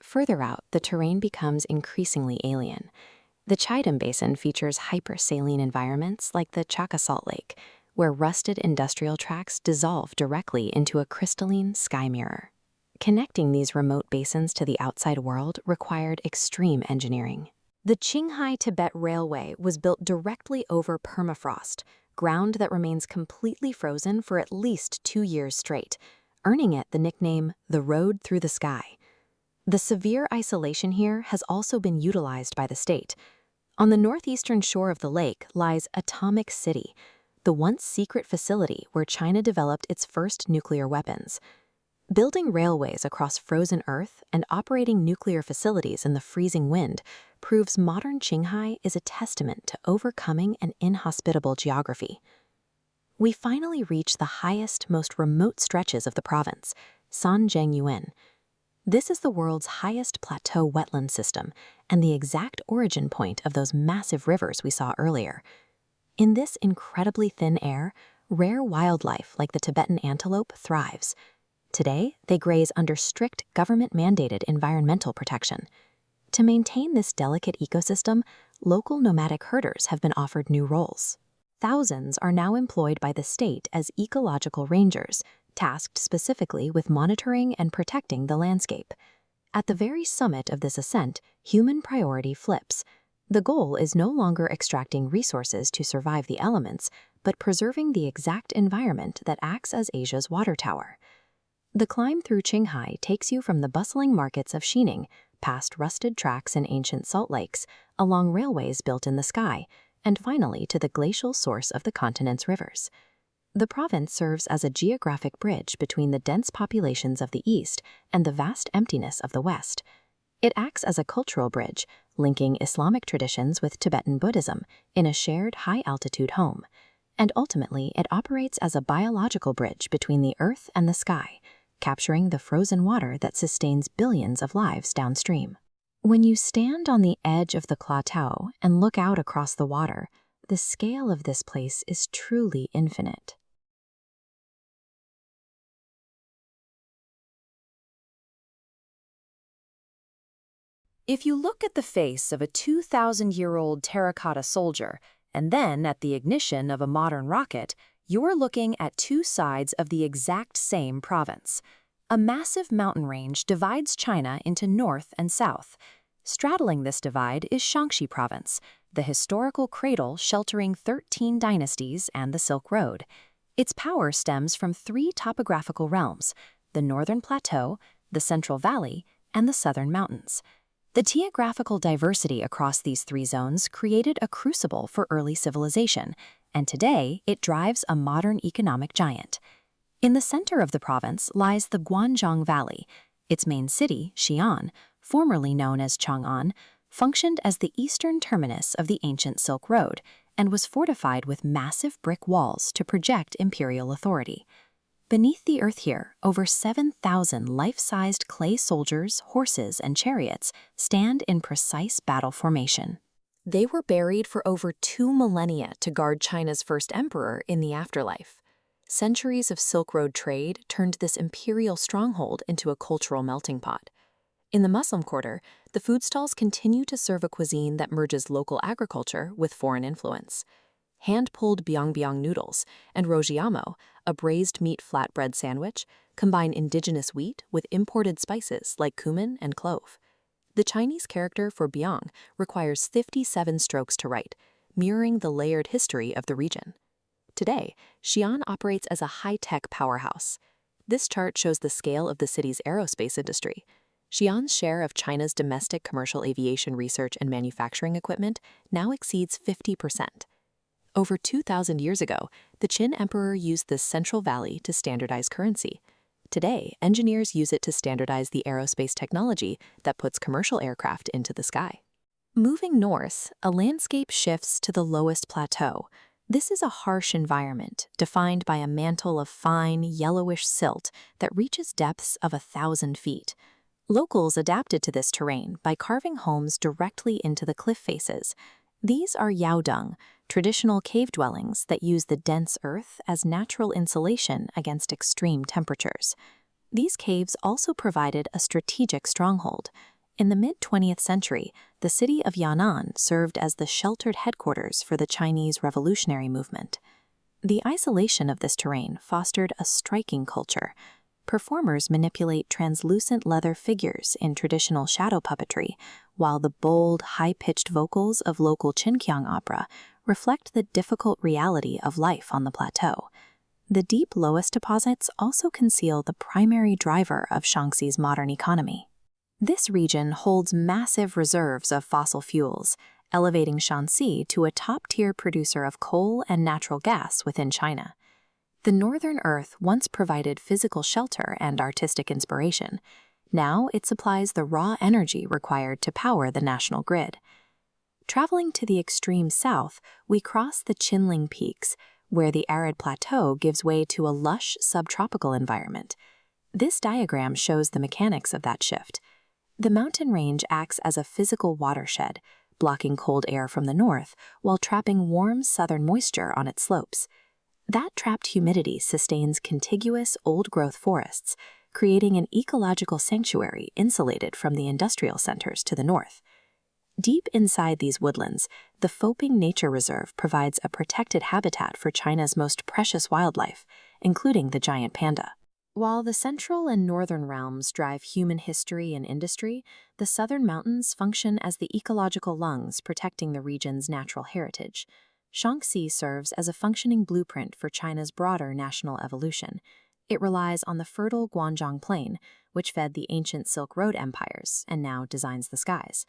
Further out, the terrain becomes increasingly alien. The Chaidam Basin features hypersaline environments like the Chaka Salt Lake, where rusted industrial tracks dissolve directly into a crystalline sky mirror. Connecting these remote basins to the outside world required extreme engineering. The Qinghai-Tibet Railway was built directly over permafrost, ground that remains completely frozen for at least 2 years straight, earning it the nickname the Road Through the Sky. The severe isolation here has also been utilized by the state. On the northeastern shore of the lake lies Atomic City, the once secret facility where China developed its first nuclear weapons. Building railways across frozen earth and operating nuclear facilities in the freezing wind proves modern Qinghai is a testament to overcoming an inhospitable geography. We finally reach the highest, most remote stretches of the province, Sanzhengyuan. This is the world's highest plateau wetland system and the exact origin point of those massive rivers we saw earlier. In this incredibly thin air, rare wildlife like the Tibetan antelope thrives. Today, they graze under strict government-mandated environmental protection. To maintain this delicate ecosystem, local nomadic herders have been offered new roles. Thousands are now employed by the state as ecological rangers, tasked specifically with monitoring and protecting the landscape. At the very summit of this ascent, human priority flips. The goal is no longer extracting resources to survive the elements, but preserving the exact environment that acts as Asia's water tower. The climb through Qinghai takes you from the bustling markets of Xining, past rusted tracks in ancient salt lakes, along railways built in the sky, and finally to the glacial source of the continent's rivers. The province serves as a geographic bridge between the dense populations of the east and the vast emptiness of the west. It acts as a cultural bridge, linking Islamic traditions with Tibetan Buddhism in a shared high-altitude home. And ultimately, it operates as a biological bridge between the earth and the sky, capturing the frozen water that sustains billions of lives downstream. When you stand on the edge of the plateau and look out across the water, the scale of this place is truly infinite. If you look at the face of a 2,000-year-old terracotta soldier and then at the ignition of a modern rocket, you're looking at two sides of the exact same province. A massive mountain range divides China into north and south. Straddling this divide is Shanxi province, the historical cradle sheltering 13 dynasties and the Silk Road. Its power stems from three topographical realms: the northern plateau, the central valley, and the southern mountains. The geographical diversity across these three zones created a crucible for early civilization, and today it drives a modern economic giant. In the center of the province lies the Guangdong Valley. Its main city, Xi'an, formerly known as Chang'an, functioned as the eastern terminus of the ancient Silk Road and was fortified with massive brick walls to project imperial authority. Beneath the earth here, over 7,000 life-sized clay soldiers, horses, and chariots stand in precise battle formation. They were buried for over 2 millennia to guard China's first emperor in the afterlife. Centuries of Silk Road trade turned this imperial stronghold into a cultural melting pot. In the Muslim quarter, the food stalls continue to serve a cuisine that merges local agriculture with foreign influence. Hand-pulled biang-biang noodles and rojiamo, a braised meat flatbread sandwich, combine indigenous wheat with imported spices like cumin and clove. The Chinese character for biang requires 57 strokes to write, mirroring the layered history of the region. Today, Xi'an operates as a high-tech powerhouse. This chart shows the scale of the city's aerospace industry. Xi'an's share of China's domestic commercial aviation research and manufacturing equipment now exceeds 50%. Over 2,000 years ago, the Qin emperor used this central valley to standardize currency. Today, engineers use it to standardize the aerospace technology that puts commercial aircraft into the sky. Moving north, a landscape shifts to the lowest plateau. This is a harsh environment, defined by a mantle of fine, yellowish silt that reaches depths of 1,000 feet. Locals adapted to this terrain by carving homes directly into the cliff faces. These are yaodong, traditional cave dwellings that use the dense earth as natural insulation against extreme temperatures. These caves also provided a strategic stronghold. In the mid-20th century, the city of Henan served as the sheltered headquarters for the Chinese Revolutionary Movement. The isolation of this terrain fostered a striking culture. Performers manipulate translucent leather figures in traditional shadow puppetry, while the bold, high-pitched vocals of local Xinjiang opera reflect the difficult reality of life on the plateau. The deep loess deposits also conceal the primary driver of Shaanxi's modern economy. This region holds massive reserves of fossil fuels, elevating Shanxi to a top-tier producer of coal and natural gas within China. The northern earth once provided physical shelter and artistic inspiration. Now it supplies the raw energy required to power the national grid. Traveling to the extreme south, we cross the Qinling Peaks, where the arid plateau gives way to a lush subtropical environment. This diagram shows the mechanics of that shift. The mountain range acts as a physical watershed, blocking cold air from the north while trapping warm southern moisture on its slopes. That trapped humidity sustains contiguous old-growth forests, creating an ecological sanctuary insulated from the industrial centers to the north. Deep inside these woodlands, the Foping Nature Reserve provides a protected habitat for China's most precious wildlife, including the giant panda. While the central and northern realms drive human history and industry, the southern mountains function as the ecological lungs protecting the region's natural heritage. Shaanxi serves as a functioning blueprint for China's broader national evolution. It relies on the fertile Guangdong plain, which fed the ancient Silk Road empires and now designs the skies.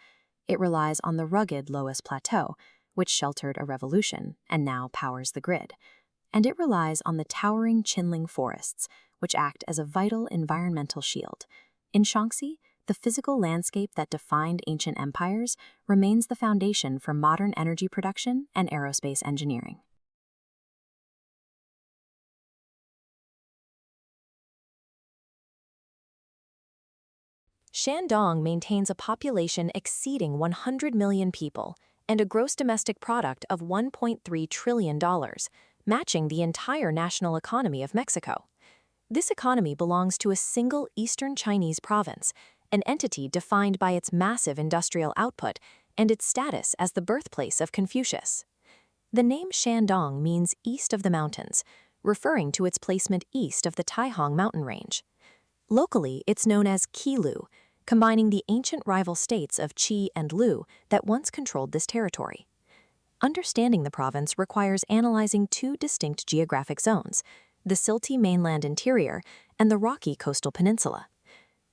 It relies on the rugged Loess Plateau, which sheltered a revolution and now powers the grid. And it relies on the towering Qinling forests, which act as a vital environmental shield. In Shaanxi, the physical landscape that defined ancient empires remains the foundation for modern energy production and aerospace engineering. Shandong maintains a population exceeding 100 million people and a gross domestic product of $1.3 trillion, matching the entire national economy of Mexico. This economy belongs to a single Eastern Chinese province, an entity defined by its massive industrial output and its status as the birthplace of Confucius. The name Shandong means east of the mountains, referring to its placement east of the Taihong mountain range. Locally, it's known as Qilu, combining the ancient rival states of Qi and Lu that once controlled this territory. Understanding the province requires analyzing two distinct geographic zones, the silty mainland interior and the rocky coastal peninsula.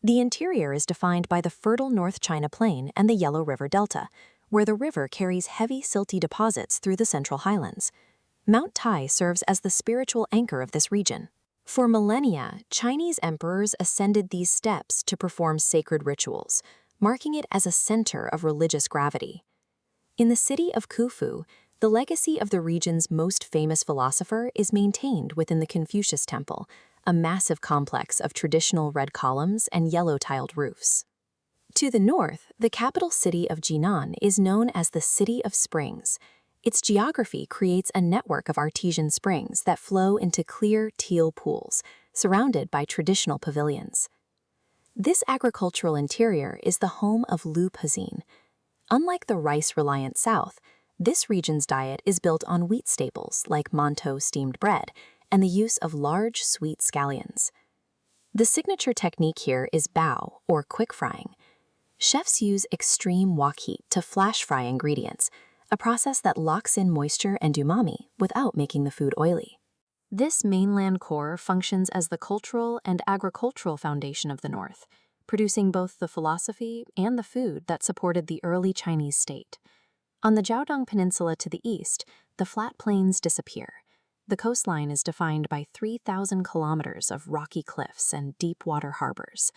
The interior is defined by the fertile North China Plain and the Yellow River Delta, where the river carries heavy silty deposits through the central highlands. Mount Tai serves as the spiritual anchor of this region. For millennia, Chinese emperors ascended these steps to perform sacred rituals, marking it as a center of religious gravity. In the city of Khufu, the legacy of the region's most famous philosopher is maintained within the Confucius Temple, a massive complex of traditional red columns and yellow-tiled roofs. To the north, the capital city of Jinan is known as the City of Springs. Its geography creates a network of artesian springs that flow into clear teal pools, surrounded by traditional pavilions. This agricultural interior is the home of Lu cuisine. Unlike the rice-reliant south, this region's diet is built on wheat staples like mantou steamed bread and the use of large, sweet scallions. The signature technique here is bao, or quick frying. Chefs use extreme wok heat to flash fry ingredients, a process that locks in moisture and umami without making the food oily. This mainland core functions as the cultural and agricultural foundation of the North, producing both the philosophy and the food that supported the early Chinese state. On the Jiaodong Peninsula to the east, the flat plains disappear. The coastline is defined by 3,000 kilometers of rocky cliffs and deep water harbors.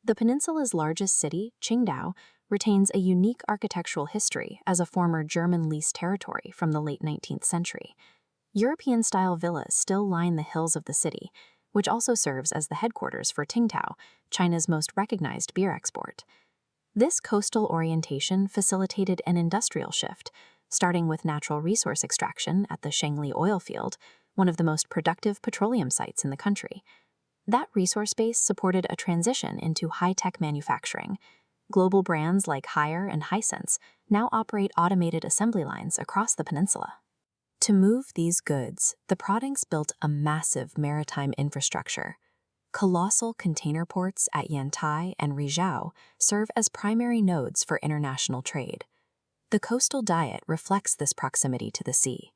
The peninsula's largest city, Qingdao, retains a unique architectural history as a former German leased territory from the late 19th century. European-style villas still line the hills of the city, which also serves as the headquarters for Tsingtao, China's most recognized beer export. This coastal orientation facilitated an industrial shift, starting with natural resource extraction at the Shangli oil field, one of the most productive petroleum sites in the country. That resource base supported a transition into high-tech manufacturing. Global brands like Haier and Hisense now operate automated assembly lines across the peninsula. To move these goods, the province built a massive maritime infrastructure. Colossal container ports at Yantai and Guizhou serve as primary nodes for international trade. The coastal diet reflects this proximity to the sea.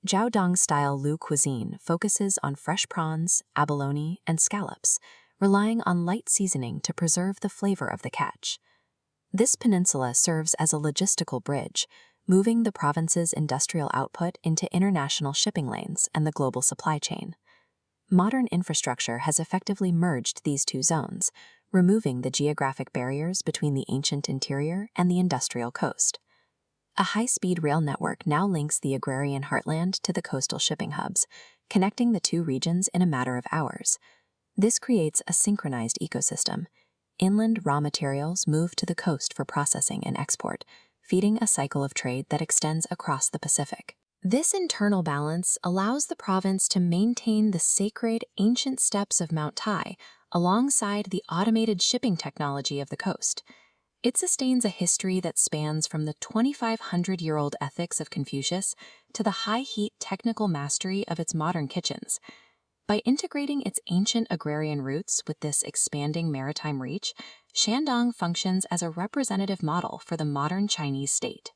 Jiaodong-style Lu cuisine focuses on fresh prawns, abalone, and scallops, relying on light seasoning to preserve the flavor of the catch. This peninsula serves as a logistical bridge, moving the province's industrial output into international shipping lanes and the global supply chain. Modern infrastructure has effectively merged these two zones, removing the geographic barriers between the ancient interior and the industrial coast. A high-speed rail network now links the agrarian heartland to the coastal shipping hubs, connecting the two regions in a matter of hours. This creates a synchronized ecosystem. Inland raw materials move to the coast for processing and export, feeding a cycle of trade that extends across the Pacific. This internal balance allows the province to maintain the sacred ancient steps of Mount Tai alongside the automated shipping technology of the coast. It sustains a history that spans from the 2,500-year-old ethics of Confucius to the high-heat technical mastery of its modern kitchens. By integrating its ancient agrarian roots with this expanding maritime reach, Shandong functions as a representative model for the modern Chinese state.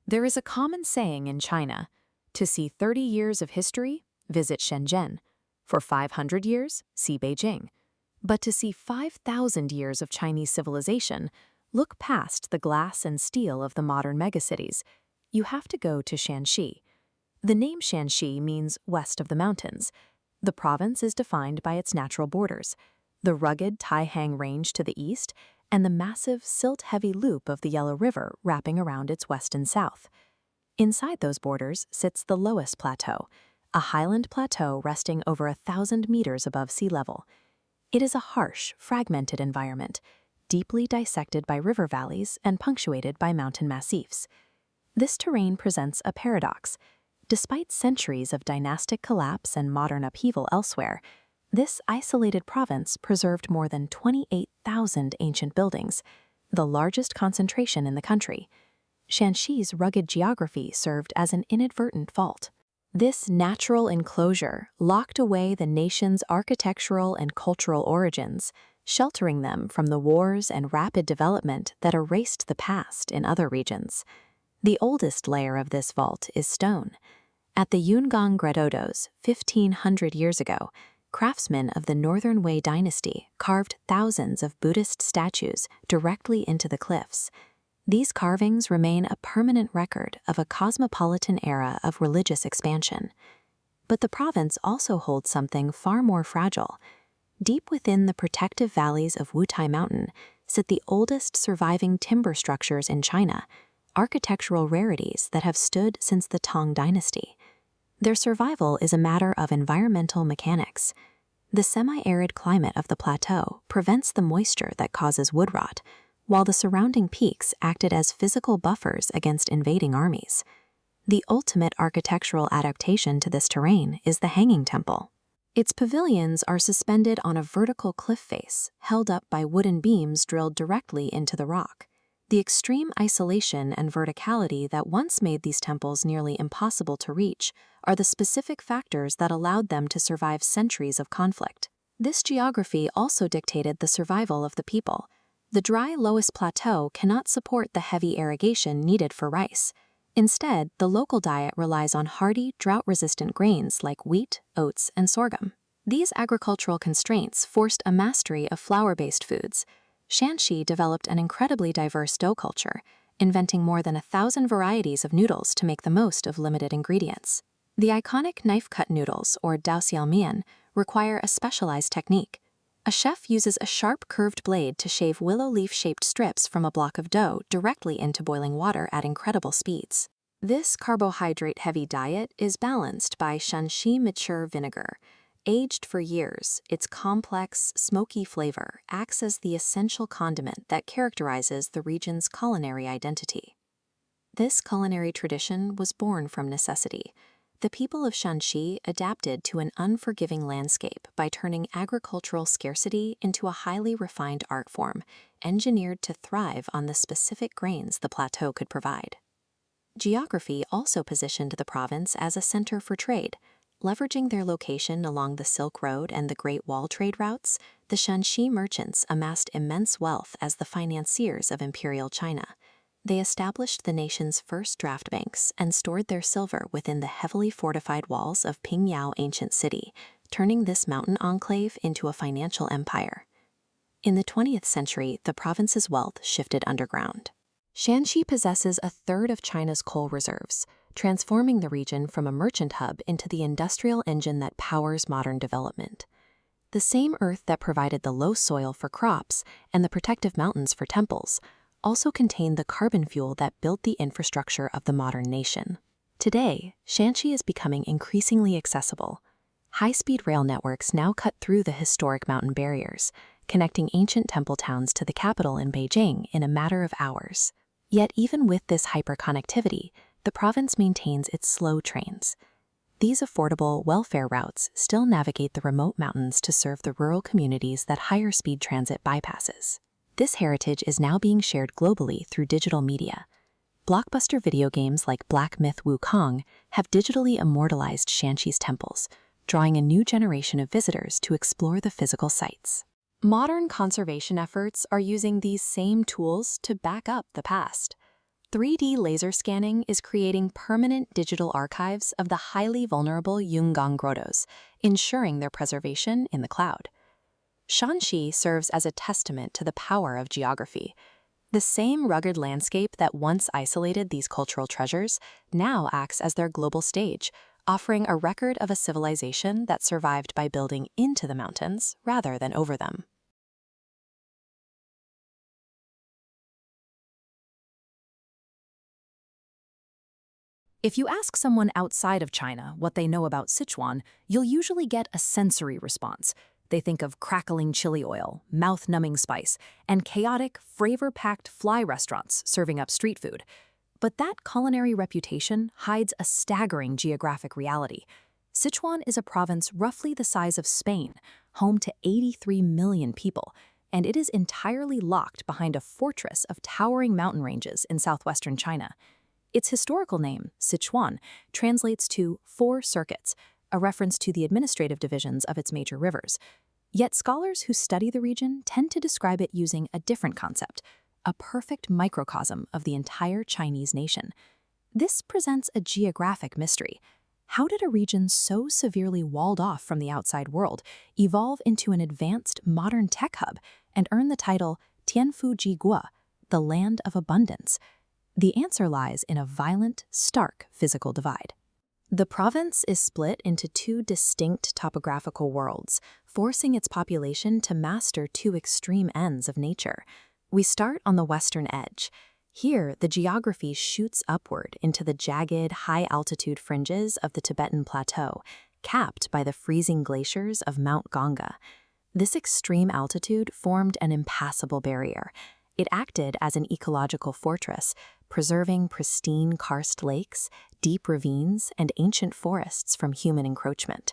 There is a common saying in China: to see 30 years of history, visit Shenzhen. For 500 years, see Beijing. But to see 5,000 years of Chinese civilization, look past the glass and steel of the modern megacities. You have to go to Shanxi. The name Shanxi means west of the mountains. The province is defined by its natural borders, the rugged Taihang Range to the east, and the massive silt-heavy loop of the Yellow River wrapping around its west and south. Inside those borders sits the Loess Plateau, a highland plateau resting over 1,000 meters above sea level. It is a harsh, fragmented environment, deeply dissected by river valleys and punctuated by mountain massifs. This terrain presents a paradox. Despite centuries of dynastic collapse and modern upheaval elsewhere, this isolated province preserved more than 28,000 ancient buildings, the largest concentration in the country. Shanxi's rugged geography served as an inadvertent fault. This natural enclosure locked away the nation's architectural and cultural origins, sheltering them from the wars and rapid development that erased the past in other regions. The oldest layer of this vault is stone. At the Yungang Grottoes, 1,500 years ago, craftsmen of the Northern Wei dynasty carved thousands of Buddhist statues directly into the cliffs. These carvings remain a permanent record of a cosmopolitan era of religious expansion. But the province also holds something far more fragile. Deep within the protective valleys of Wutai Mountain sit the oldest surviving timber structures in China, architectural rarities that have stood since the Tang dynasty. Their survival is a matter of environmental mechanics. The semi-arid climate of the plateau prevents the moisture that causes wood rot, while the surrounding peaks acted as physical buffers against invading armies. The ultimate architectural adaptation to this terrain is the Hanging Temple. Its pavilions are suspended on a vertical cliff face, held up by wooden beams drilled directly into the rock. The extreme isolation and verticality that once made these temples nearly impossible to reach are the specific factors that allowed them to survive centuries of conflict. This geography also dictated the survival of the people. The dry Loess Plateau cannot support the heavy irrigation needed for rice. Instead, the local diet relies on hardy, drought-resistant grains like wheat, oats, and sorghum. These agricultural constraints forced a mastery of flour-based foods. Shanxi developed an incredibly diverse dough culture, inventing more than 1,000 varieties of noodles to make the most of limited ingredients. The iconic knife-cut noodles, or daoxiaomian, require a specialized technique. A chef uses a sharp curved blade to shave willow leaf-shaped strips from a block of dough directly into boiling water at incredible speeds. This carbohydrate-heavy diet is balanced by Shanxi mature vinegar. Aged for years, its complex, smoky flavor acts as the essential condiment that characterizes the region's culinary identity. This culinary tradition was born from necessity. The people of Shanxi adapted to an unforgiving landscape by turning agricultural scarcity into a highly refined art form, engineered to thrive on the specific grains the plateau could provide. Geography also positioned the province as a center for trade. Leveraging their location along the Silk Road and the Great Wall trade routes, the Shanxi merchants amassed immense wealth as the financiers of imperial China. They established the nation's first draft banks and stored their silver within the heavily fortified walls of Pingyao ancient city, turning this mountain enclave into a financial empire. In the 20th century, the province's wealth shifted underground. Shanxi possesses a third of China's coal reserves, transforming the region from a merchant hub into the industrial engine that powers modern development. The same earth that provided the low soil for crops and the protective mountains for temples also contain the carbon fuel that built the infrastructure of the modern nation. Today, Shanxi is becoming increasingly accessible. High-speed rail networks now cut through the historic mountain barriers, connecting ancient temple towns to the capital in Beijing in a matter of hours. Yet even with this hyperconnectivity, the province maintains its slow trains. These affordable welfare routes still navigate the remote mountains to serve the rural communities that higher-speed transit bypasses. This heritage is now being shared globally through digital media. Blockbuster video games like Black Myth Wukong have digitally immortalized Shanxi's temples, drawing a new generation of visitors to explore the physical sites. Modern conservation efforts are using these same tools to back up the past. 3D laser scanning is creating permanent digital archives of the highly vulnerable Yungang grottos, ensuring their preservation in the cloud. Shanxi serves as a testament to the power of geography. The same rugged landscape that once isolated these cultural treasures now acts as their global stage, offering a record of a civilization that survived by building into the mountains rather than over them. If you ask someone outside of China what they know about Sichuan, you'll usually get a sensory response. They think of crackling chili oil, mouth-numbing spice, and chaotic, flavor-packed fly restaurants serving up street food. But that culinary reputation hides a staggering geographic reality. Sichuan is a province roughly the size of Spain, home to 83 million people, and it is entirely locked behind a fortress of towering mountain ranges in southwestern China. Its historical name, Sichuan, translates to four circuits, a reference to the administrative divisions of its major rivers. Yet scholars who study the region tend to describe it using a different concept, a perfect microcosm of the entire Chinese nation. This presents a geographic mystery. How did a region so severely walled off from the outside world evolve into an advanced modern tech hub and earn the title Tianfu Jigua, the land of abundance? The answer lies in a violent, stark physical divide. The province is split into two distinct topographical worlds, forcing its population to master two extreme ends of nature. We start on the western edge. Here, the geography shoots upward into the jagged, high-altitude fringes of the Tibetan Plateau, capped by the freezing glaciers of Mount Ganga. This extreme altitude formed an impassable barrier. It acted as an ecological fortress, preserving pristine karst lakes, deep ravines, and ancient forests from human encroachment.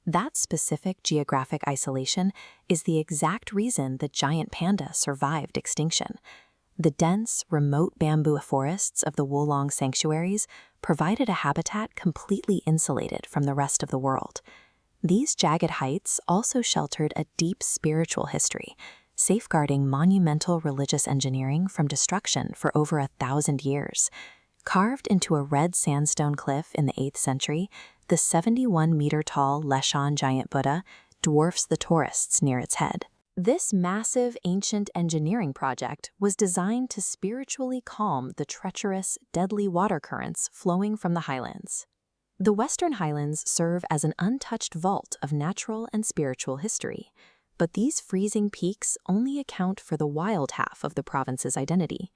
That specific geographic isolation is the exact reason the giant panda survived extinction. The dense, remote bamboo forests of the Wulong sanctuaries provided a habitat completely insulated from the rest of the world. These jagged heights also sheltered a deep spiritual history, safeguarding monumental religious engineering from destruction for over 1,000 years. Carved into a red sandstone cliff in the 8th century, the 71-meter-tall Leshan giant Buddha dwarfs the tourists near its head. This massive ancient engineering project was designed to spiritually calm the treacherous, deadly water currents flowing from the highlands. The Western Highlands serve as an untouched vault of natural and spiritual history. But these freezing peaks only account for the wild half of the province's identity.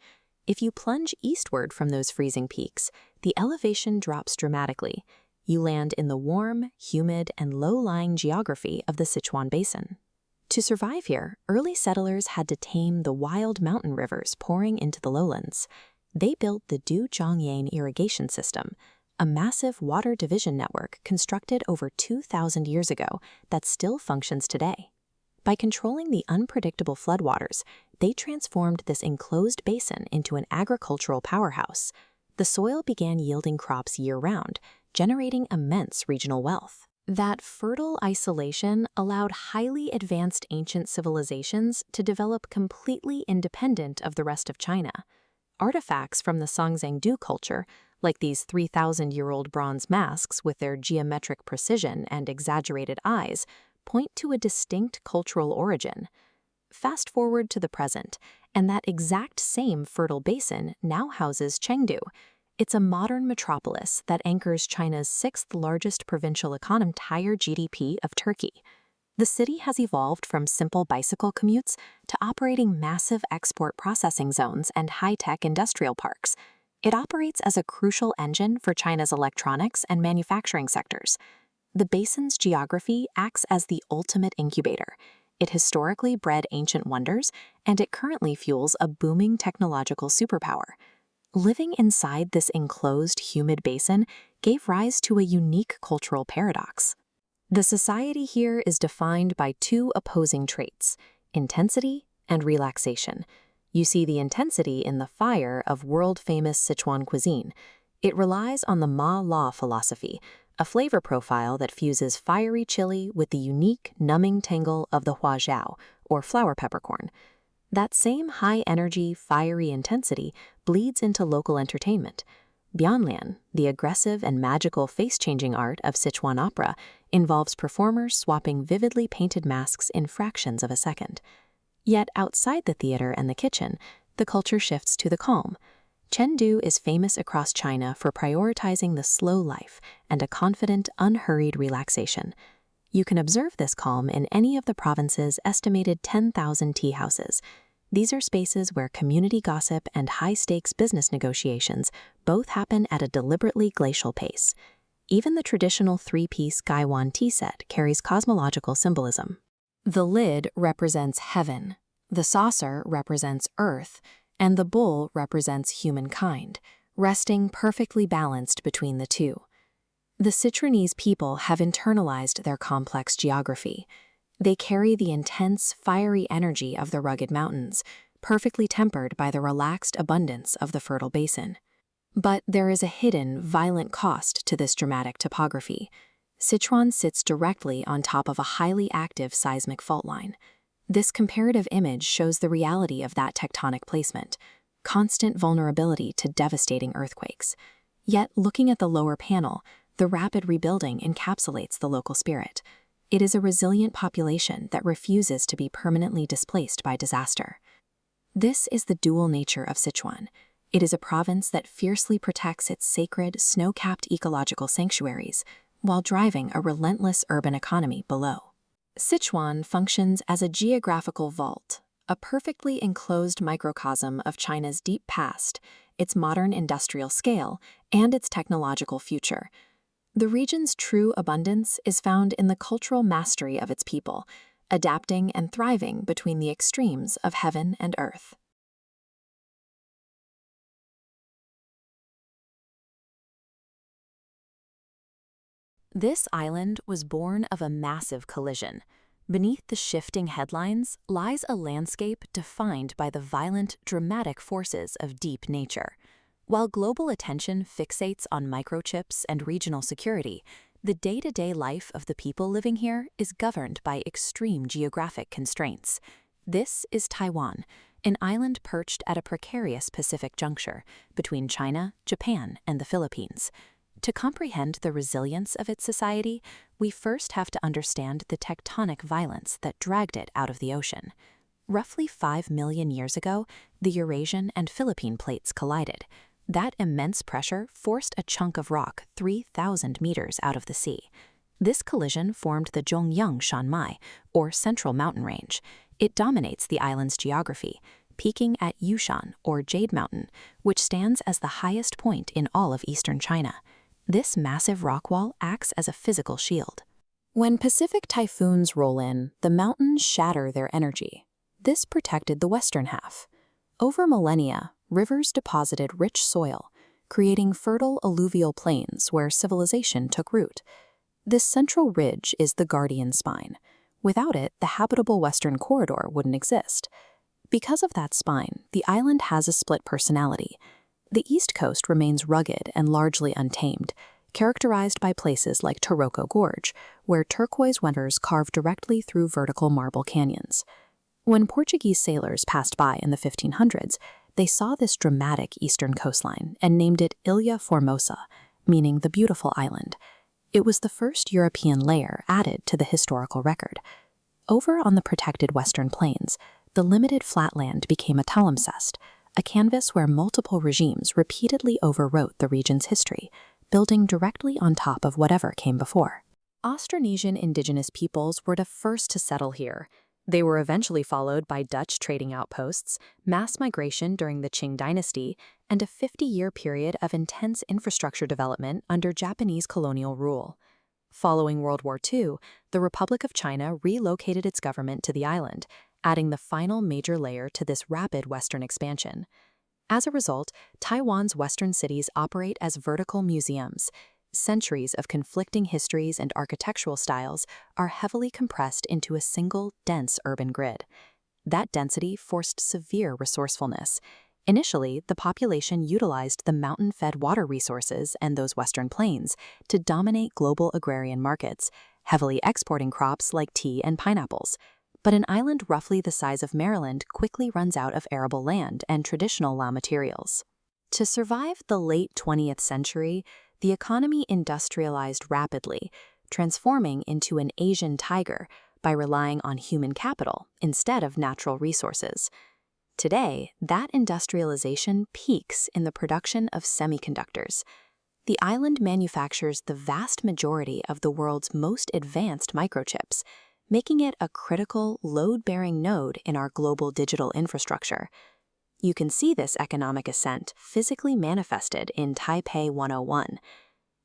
If you plunge eastward from those freezing peaks, the elevation drops dramatically. You land in the warm, humid, and low-lying geography of the Sichuan Basin. To survive here, early settlers had to tame the wild mountain rivers pouring into the lowlands. They built the Duzhongyang irrigation system, a massive water division network constructed over 2,000 years ago that still functions today. By controlling the unpredictable floodwaters, they transformed this enclosed basin into an agricultural powerhouse. The soil began yielding crops year-round, generating immense regional wealth. That fertile isolation allowed highly advanced ancient civilizations to develop completely independent of the rest of China. Artifacts from the Songzhengdu culture, like these 3,000-year-old bronze masks with their geometric precision and exaggerated eyes, point to a distinct cultural origin. Fast forward to the present, and that exact same fertile basin now houses Chengdu. It's a modern metropolis that anchors China's 6th largest provincial economy, entire GDP of Turkey. The city has evolved from simple bicycle commutes to operating massive export processing zones and high-tech industrial parks. It operates as a crucial engine for China's electronics and manufacturing sectors. The basin's geography acts as the ultimate incubator. It historically bred ancient wonders, and it currently fuels a booming technological superpower. Living inside this enclosed, humid basin gave rise to a unique cultural paradox. The society here is defined by two opposing traits: intensity and relaxation. You see the intensity in the fire of world-famous Sichuan cuisine. It relies on the Ma La philosophy, a flavor profile that fuses fiery chili with the unique, numbing tingle of the huajiao, or flower peppercorn. That same high-energy, fiery intensity bleeds into local entertainment. Bianlian, the aggressive and magical face-changing art of Sichuan opera, involves performers swapping vividly painted masks in fractions of a second. Yet outside the theater and the kitchen, the culture shifts to the calm. Chengdu is famous across China for prioritizing the slow life and a confident, unhurried relaxation. You can observe this calm in any of the province's estimated 10,000 tea houses. These are spaces where community gossip and high-stakes business negotiations both happen at a deliberately glacial pace. Even the traditional three-piece Gaiwan tea set carries cosmological symbolism. The lid represents heaven, the saucer represents earth, and the bowl represents humankind, resting perfectly balanced between the two. The Sichuanese people have internalized their complex geography. They carry the intense, fiery energy of the rugged mountains, perfectly tempered by the relaxed abundance of the fertile basin. But there is a hidden, violent cost to this dramatic topography. Sichuan sits directly on top of a highly active seismic fault line. This comparative image shows the reality of that tectonic placement, constant vulnerability to devastating earthquakes. Yet, looking at the lower panel, the rapid rebuilding encapsulates the local spirit. It is a resilient population that refuses to be permanently displaced by disaster. This is the dual nature of Sichuan. It is a province that fiercely protects its sacred, snow-capped ecological sanctuaries, while driving a relentless urban economy below. Sichuan functions as a geographical vault, a perfectly enclosed microcosm of China's deep past, its modern industrial scale, and its technological future. The region's true abundance is found in the cultural mastery of its people, adapting and thriving between the extremes of heaven and earth. This island was born of a massive collision. Beneath the shifting headlines lies a landscape defined by the violent, dramatic forces of deep nature. While global attention fixates on microchips and regional security, the day-to-day life of the people living here is governed by extreme geographic constraints. This is Taiwan, an island perched at a precarious Pacific juncture between China, Japan, and the Philippines. To comprehend the resilience of its society, we first have to understand the tectonic violence that dragged it out of the ocean. Roughly 5 million years ago, the Eurasian and Philippine plates collided. That immense pressure forced a chunk of rock 3,000 meters out of the sea. This collision formed the Zhongyang Shanmai, or Central Mountain Range. It dominates the island's geography, peaking at Yushan, or Jade Mountain, which stands as the highest point in all of eastern China. This massive rock wall acts as a physical shield. When Pacific typhoons roll in, the mountains shatter their energy. This protected the western half. Over millennia, rivers deposited rich soil, creating fertile alluvial plains where civilization took root. This central ridge is the guardian spine. Without it, the habitable western corridor wouldn't exist. Because of that spine, the island has a split personality. The east coast remains rugged and largely untamed, characterized by places like Taroko Gorge, where turquoise winters carve directly through vertical marble canyons. When Portuguese sailors passed by in the 1500s, they saw this dramatic eastern coastline and named it Ilha Formosa, meaning the beautiful island. It was the first European layer added to the historical record. Over on the protected western plains, the limited flatland became a palimpsest, a canvas where multiple regimes repeatedly overwrote the region's history, building directly on top of whatever came before. Austronesian indigenous peoples were the first to settle here. They were eventually followed by Dutch trading outposts, mass migration during the Qing dynasty, and a 50-year period of intense infrastructure development under Japanese colonial rule. Following World War II, the Republic of China relocated its government to the island, adding the final major layer to this rapid Western expansion. As a result, Taiwan's Western cities operate as vertical museums. Centuries of conflicting histories and architectural styles are heavily compressed into a single, dense urban grid. That density forced severe resourcefulness. Initially, the population utilized the mountain-fed water resources and those western plains to dominate global agrarian markets, heavily exporting crops like tea and pineapples. But an island roughly the size of Maryland quickly runs out of arable land and traditional raw materials. To survive the late 20th century, the economy industrialized rapidly, transforming into an Asian tiger by relying on human capital instead of natural resources. Today, that industrialization peaks in the production of semiconductors. The island manufactures the vast majority of the world's most advanced microchips, making it a critical, load-bearing node in our global digital infrastructure. You can see this economic ascent physically manifested in Taipei 101.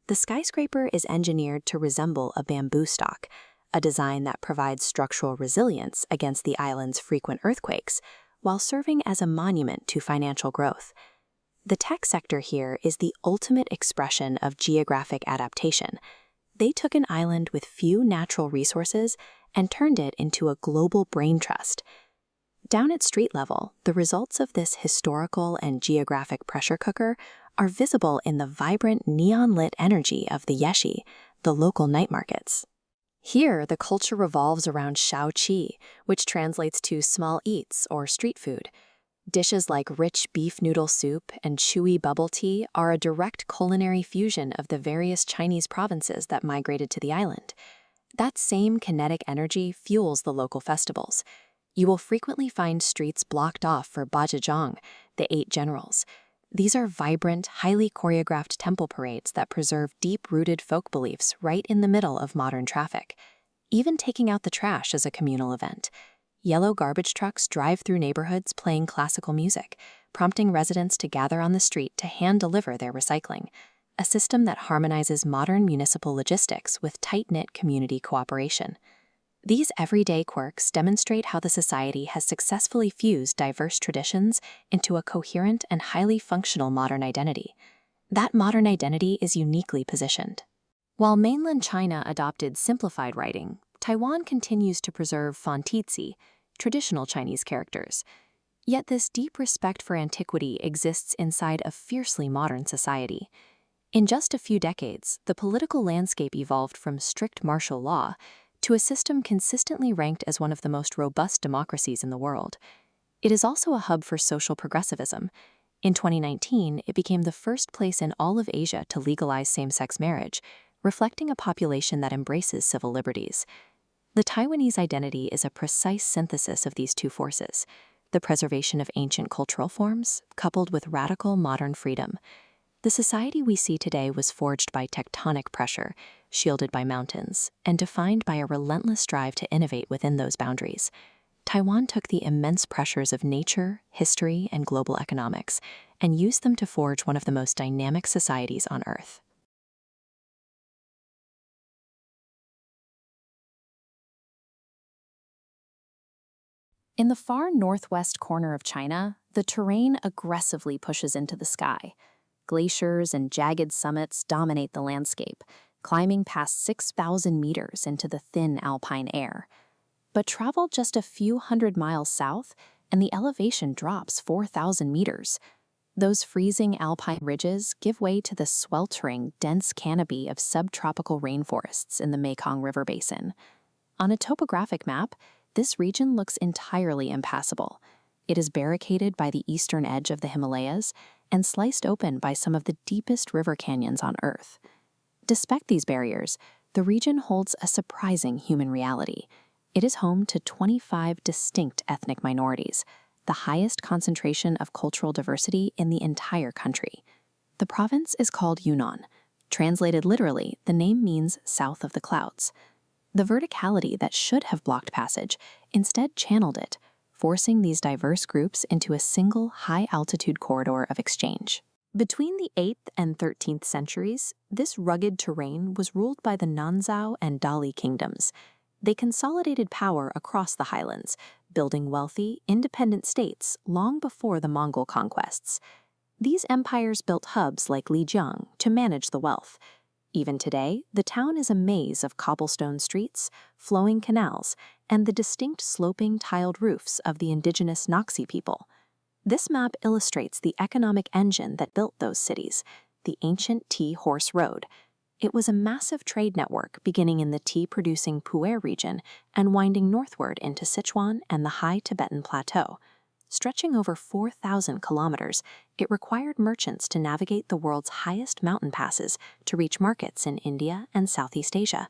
The skyscraper is engineered to resemble a bamboo stalk, a design that provides structural resilience against the island's frequent earthquakes, while serving as a monument to financial growth. The tech sector here is the ultimate expression of geographic adaptation. They took an island with few natural resources and turned it into a global brain trust. Down at street level, the results of this historical and geographic pressure cooker are visible in the vibrant neon-lit energy of the yeshi, the local night markets. Here, the culture revolves around Shaoqi, which translates to small eats or street food. Dishes like rich beef noodle soup and chewy bubble tea are a direct culinary fusion of the various Chinese provinces that migrated to the island. That same kinetic energy fuels the local festivals. You will frequently find streets blocked off for Bajiejiang, the 8 generals. These are vibrant, highly choreographed temple parades that preserve deep-rooted folk beliefs right in the middle of modern traffic. Even taking out the trash is a communal event. Yellow garbage trucks drive through neighborhoods playing classical music, prompting residents to gather on the street to hand-deliver their recycling, a system that harmonizes modern municipal logistics with tight-knit community cooperation. These everyday quirks demonstrate how the society has successfully fused diverse traditions into a coherent and highly functional modern identity. That modern identity is uniquely positioned. While mainland China adopted simplified writing, Taiwan continues to preserve Fantizi, traditional Chinese characters. Yet this deep respect for antiquity exists inside a fiercely modern society. In just a few decades, the political landscape evolved from strict martial law to a system consistently ranked as one of the most robust democracies in the world. It is also a hub for social progressivism. In 2019, it became the first place in all of Asia to legalize same-sex marriage, reflecting a population that embraces civil liberties. The Taiwanese identity is a precise synthesis of these two forces, the preservation of ancient cultural forms, coupled with radical modern freedom. The society we see today was forged by tectonic pressure, shielded by mountains, and defined by a relentless drive to innovate within those boundaries. Taiwan took the immense pressures of nature, history, and global economics, and used them to forge one of the most dynamic societies on Earth. In the far northwest corner of China, the terrain aggressively pushes into the sky. Glaciers and jagged summits dominate the landscape, climbing past 6,000 meters into the thin alpine air. But travel just a few hundred miles south, and the elevation drops 4,000 meters. Those freezing alpine ridges give way to the sweltering, dense canopy of subtropical rainforests in the Mekong River basin. On a topographic map, this region looks entirely impassable. It is barricaded by the eastern edge of the Himalayas and sliced open by some of the deepest river canyons on Earth. Despite these barriers, the region holds a surprising human reality. It is home to 25 distinct ethnic minorities, the highest concentration of cultural diversity in the entire country. The province is called Hunan. Translated literally, the name means south of the clouds. The verticality that should have blocked passage instead channeled it, forcing these diverse groups into a single high-altitude corridor of exchange. Between the 8th and 13th centuries, this rugged terrain was ruled by the Nanzhao and Dali kingdoms. They consolidated power across the highlands, building wealthy, independent states long before the Mongol conquests. These empires built hubs like Lijiang to manage the wealth. Even today, the town is a maze of cobblestone streets, flowing canals, and the distinct sloping tiled roofs of the indigenous Naxi people. This map illustrates the economic engine that built those cities, the ancient tea horse road. It was a massive trade network beginning in the tea-producing Pu'er region and winding northward into Sichuan and the high Tibetan Plateau. Stretching over 4,000 kilometers, it required merchants to navigate the world's highest mountain passes to reach markets in India and Southeast Asia.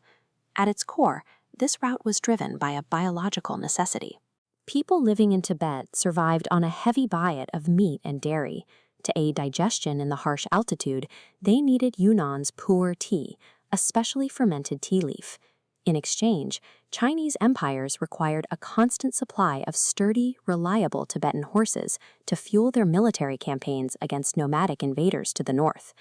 At its core, this route was driven by a biological necessity. People living in Tibet survived on a heavy diet of meat and dairy. To aid digestion in the harsh altitude, they needed Yunan's pu'er tea, a specially fermented tea leaf. In exchange, Chinese empires required a constant supply of sturdy, reliable Tibetan horses to fuel their military campaigns against nomadic invaders to the north.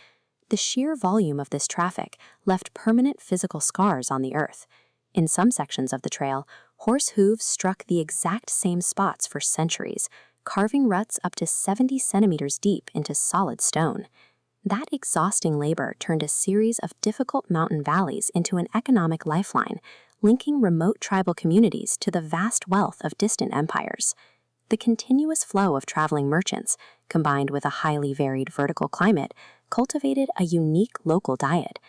The sheer volume of this traffic left permanent physical scars on the earth. In some sections of the trail, horse hooves struck the exact same spots for centuries, carving ruts up to 70 centimeters deep into solid stone. That exhausting labor turned a series of difficult mountain valleys into an economic lifeline, linking remote tribal communities to the vast wealth of distant empires. The continuous flow of traveling merchants, combined with a highly varied vertical climate, cultivated a unique local diet.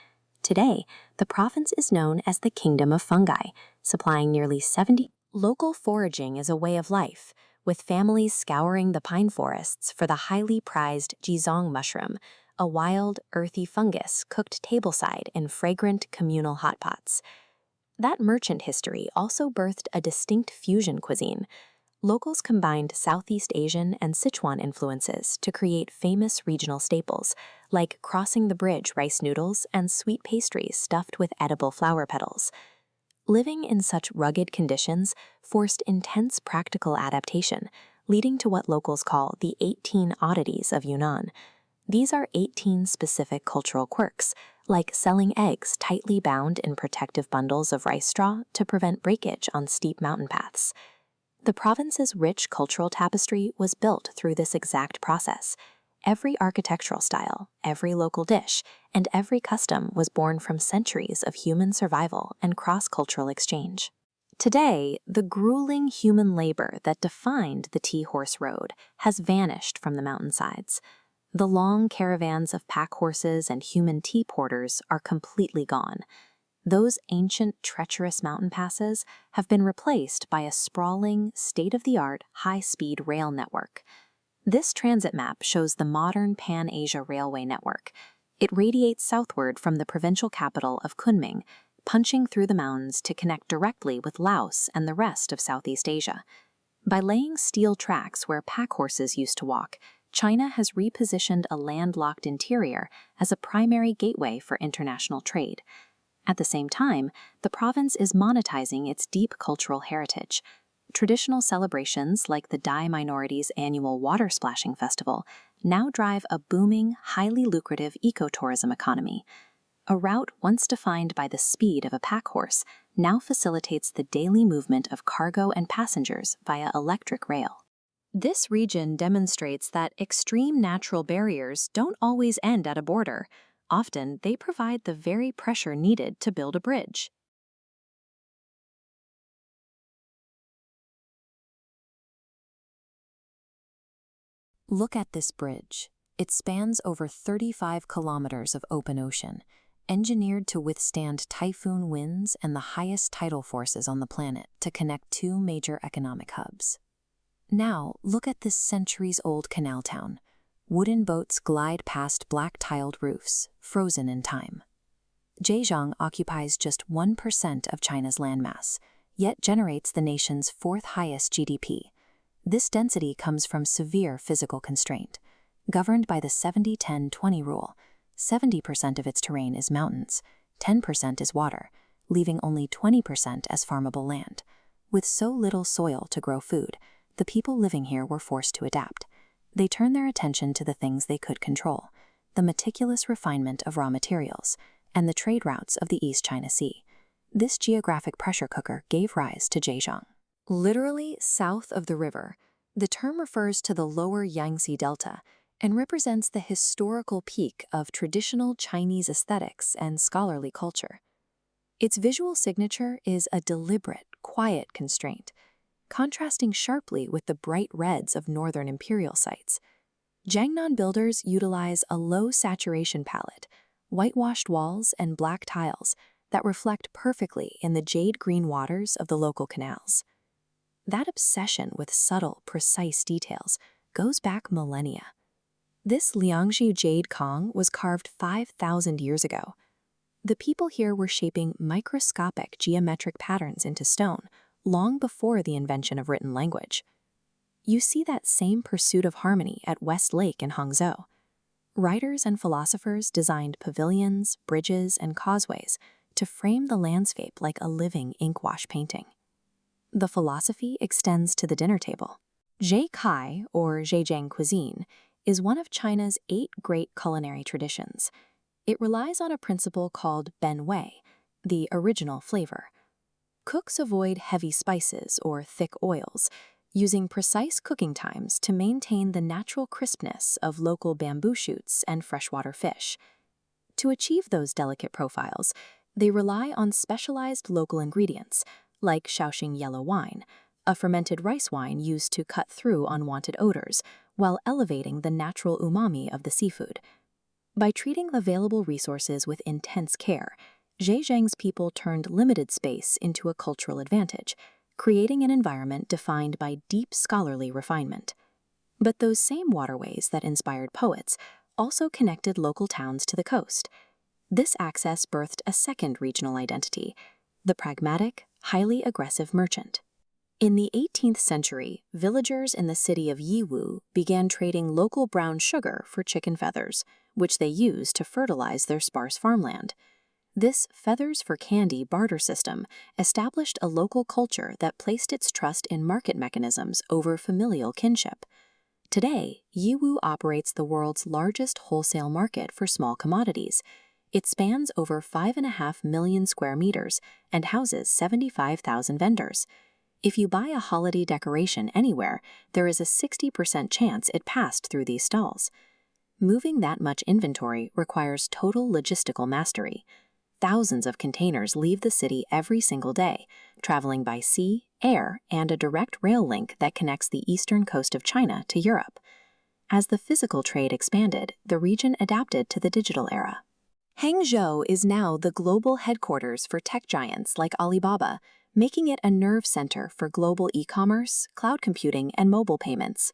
Today, the province is known as the Kingdom of Fungi, supplying nearly 70. Local foraging is a way of life, with families scouring the pine forests for the highly prized jizong mushroom, a wild, earthy fungus cooked tableside in fragrant communal hotpots. That merchant history also birthed a distinct fusion cuisine. Locals combined Southeast Asian and Sichuan influences to create famous regional staples, like crossing the bridge rice noodles and sweet pastries stuffed with edible flower petals. Living in such rugged conditions forced intense practical adaptation, leading to what locals call the 18 oddities of Yunnan. These are 18 specific cultural quirks, like selling eggs tightly bound in protective bundles of rice straw to prevent breakage on steep mountain paths. The province's rich cultural tapestry was built through this exact process. Every architectural style, every local dish, and every custom was born from centuries of human survival and cross-cultural exchange. Today, the grueling human labor that defined the tea horse road has vanished from the mountainsides. The long caravans of pack horses and human tea porters are completely gone. Those ancient, treacherous mountain passes have been replaced by a sprawling, state-of-the-art, high-speed rail network. This transit map shows the modern Pan-Asia Railway network. It radiates southward from the provincial capital of Kunming, punching through the mountains to connect directly with Laos and the rest of Southeast Asia. By laying steel tracks where pack horses used to walk, China has repositioned a landlocked interior as a primary gateway for international trade. At the same time, the province is monetizing its deep cultural heritage. Traditional celebrations like the Dai minorities' annual water splashing festival now drive a booming, highly lucrative ecotourism economy. A route once defined by the speed of a pack horse now facilitates the daily movement of cargo and passengers via electric rail. This region demonstrates that extreme natural barriers don't always end at a border. Often, they provide the very pressure needed to build a bridge. Look at this bridge. It spans over 35 kilometers of open ocean, engineered to withstand typhoon winds and the highest tidal forces on the planet to connect two major economic hubs. Now, look at this centuries-old canal town. Wooden boats glide past black-tiled roofs, frozen in time. Zhejiang occupies just 1% of China's landmass, yet generates the nation's fourth highest GDP. This density comes from severe physical constraint. Governed by the 70-10-20 rule, 70% of its terrain is mountains, 10% is water, leaving only 20% as farmable land. With so little soil to grow food, the people living here were forced to adapt. They turned their attention to the things they could control: the meticulous refinement of raw materials and the trade routes of the East China Sea. This geographic pressure cooker gave rise to Zhejiang. Literally south of the river, the term refers to the lower Yangtze Delta and represents the historical peak of traditional Chinese aesthetics and scholarly culture. Its visual signature is a deliberate, quiet constraint, contrasting sharply with the bright reds of northern imperial sites. Jiangnan builders utilize a low saturation palette, whitewashed walls, and black tiles that reflect perfectly in the jade-green waters of the local canals. That obsession with subtle, precise details goes back millennia. This Liangzhi jade Kong was carved 5,000 years ago. The people here were shaping microscopic geometric patterns into stone long before the invention of written language. You see that same pursuit of harmony at West Lake in Hangzhou. Writers and philosophers designed pavilions, bridges, and causeways to frame the landscape like a living ink-wash painting. The philosophy extends to the dinner table. Zhekai, or Zhejiang cuisine, is one of China's 8 great culinary traditions. It relies on a principle called benwei, the original flavor. Cooks avoid heavy spices or thick oils, using precise cooking times to maintain the natural crispness of local bamboo shoots and freshwater fish. To achieve those delicate profiles, they rely on specialized local ingredients, like Shaoxing yellow wine, a fermented rice wine used to cut through unwanted odors, while elevating the natural umami of the seafood. By treating available resources with intense care, Zhejiang's people turned limited space into a cultural advantage, creating an environment defined by deep scholarly refinement. But those same waterways that inspired poets also connected local towns to the coast. This access birthed a second regional identity: the pragmatic, highly aggressive merchant. In the 18th century, villagers in the city of Yiwu began trading local brown sugar for chicken feathers, which they used to fertilize their sparse farmland. This feathers for candy barter system established a local culture that placed its trust in market mechanisms over familial kinship. Today, Yiwu operates the world's largest wholesale market for small commodities. It spans over 5.5 million square meters and houses 75,000 vendors. If you buy a holiday decoration anywhere, there is a 60% chance it passed through these stalls. Moving that much inventory requires total logistical mastery. Thousands of containers leave the city every single day, traveling by sea, air, and a direct rail link that connects the eastern coast of China to Europe. As the physical trade expanded, the region adapted to the digital era. Hangzhou is now the global headquarters for tech giants like Alibaba, making it a nerve center for global e-commerce, cloud computing, and mobile payments.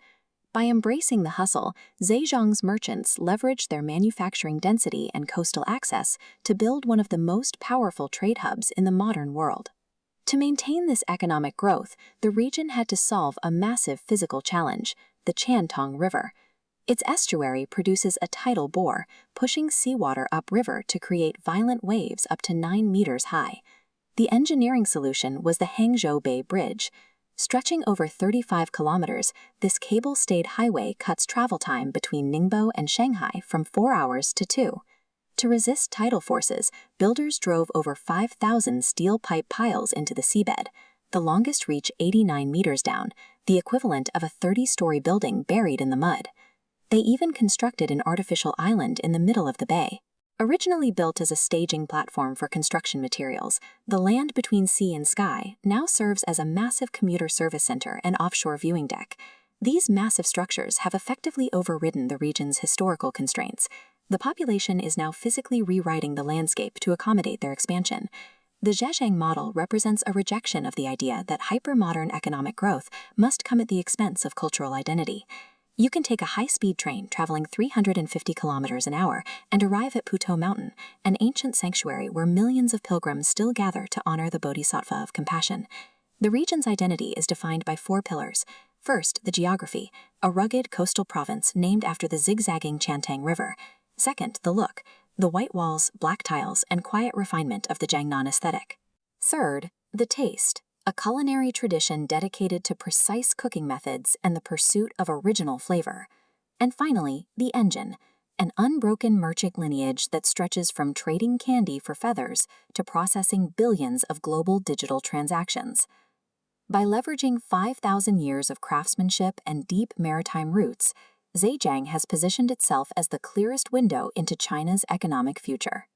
By embracing the hustle, Zhejiang's merchants leveraged their manufacturing density and coastal access to build one of the most powerful trade hubs in the modern world. To maintain this economic growth, the region had to solve a massive physical challenge: the Qiantong River. Its estuary produces a tidal bore, pushing seawater upriver to create violent waves up to 9 meters high. The engineering solution was the Hangzhou Bay Bridge. Stretching over 35 kilometers, this cable-stayed highway cuts travel time between Ningbo and Shanghai from 4 hours to 2. To resist tidal forces, builders drove over 5,000 steel pipe piles into the seabed. The longest reach 89 meters down, the equivalent of a 30-story building buried in the mud. They even constructed an artificial island in the middle of the bay. Originally built as a staging platform for construction materials, the land between sea and sky now serves as a massive commuter service center and offshore viewing deck. These massive structures have effectively overridden the region's historical constraints. The population is now physically rewriting the landscape to accommodate their expansion. The Zhejiang model represents a rejection of the idea that hyper-modern economic growth must come at the expense of cultural identity. You can take a high-speed train traveling 350 kilometers an hour and arrive at Puto Mountain, an ancient sanctuary where millions of pilgrims still gather to honor the Bodhisattva of compassion. The region's identity is defined by 4 pillars. First, the geography, a rugged coastal province named after the zigzagging Chantang River. Second, the look, the white walls, black tiles, and quiet refinement of the Jiangnan aesthetic. Third, the taste, a culinary tradition dedicated to precise cooking methods and the pursuit of original flavor. And finally, the engine, an unbroken merchant lineage that stretches from trading candy for feathers to processing billions of global digital transactions. By leveraging 5,000 years of craftsmanship and deep maritime roots, Zhejiang has positioned itself as the clearest window into China's economic future.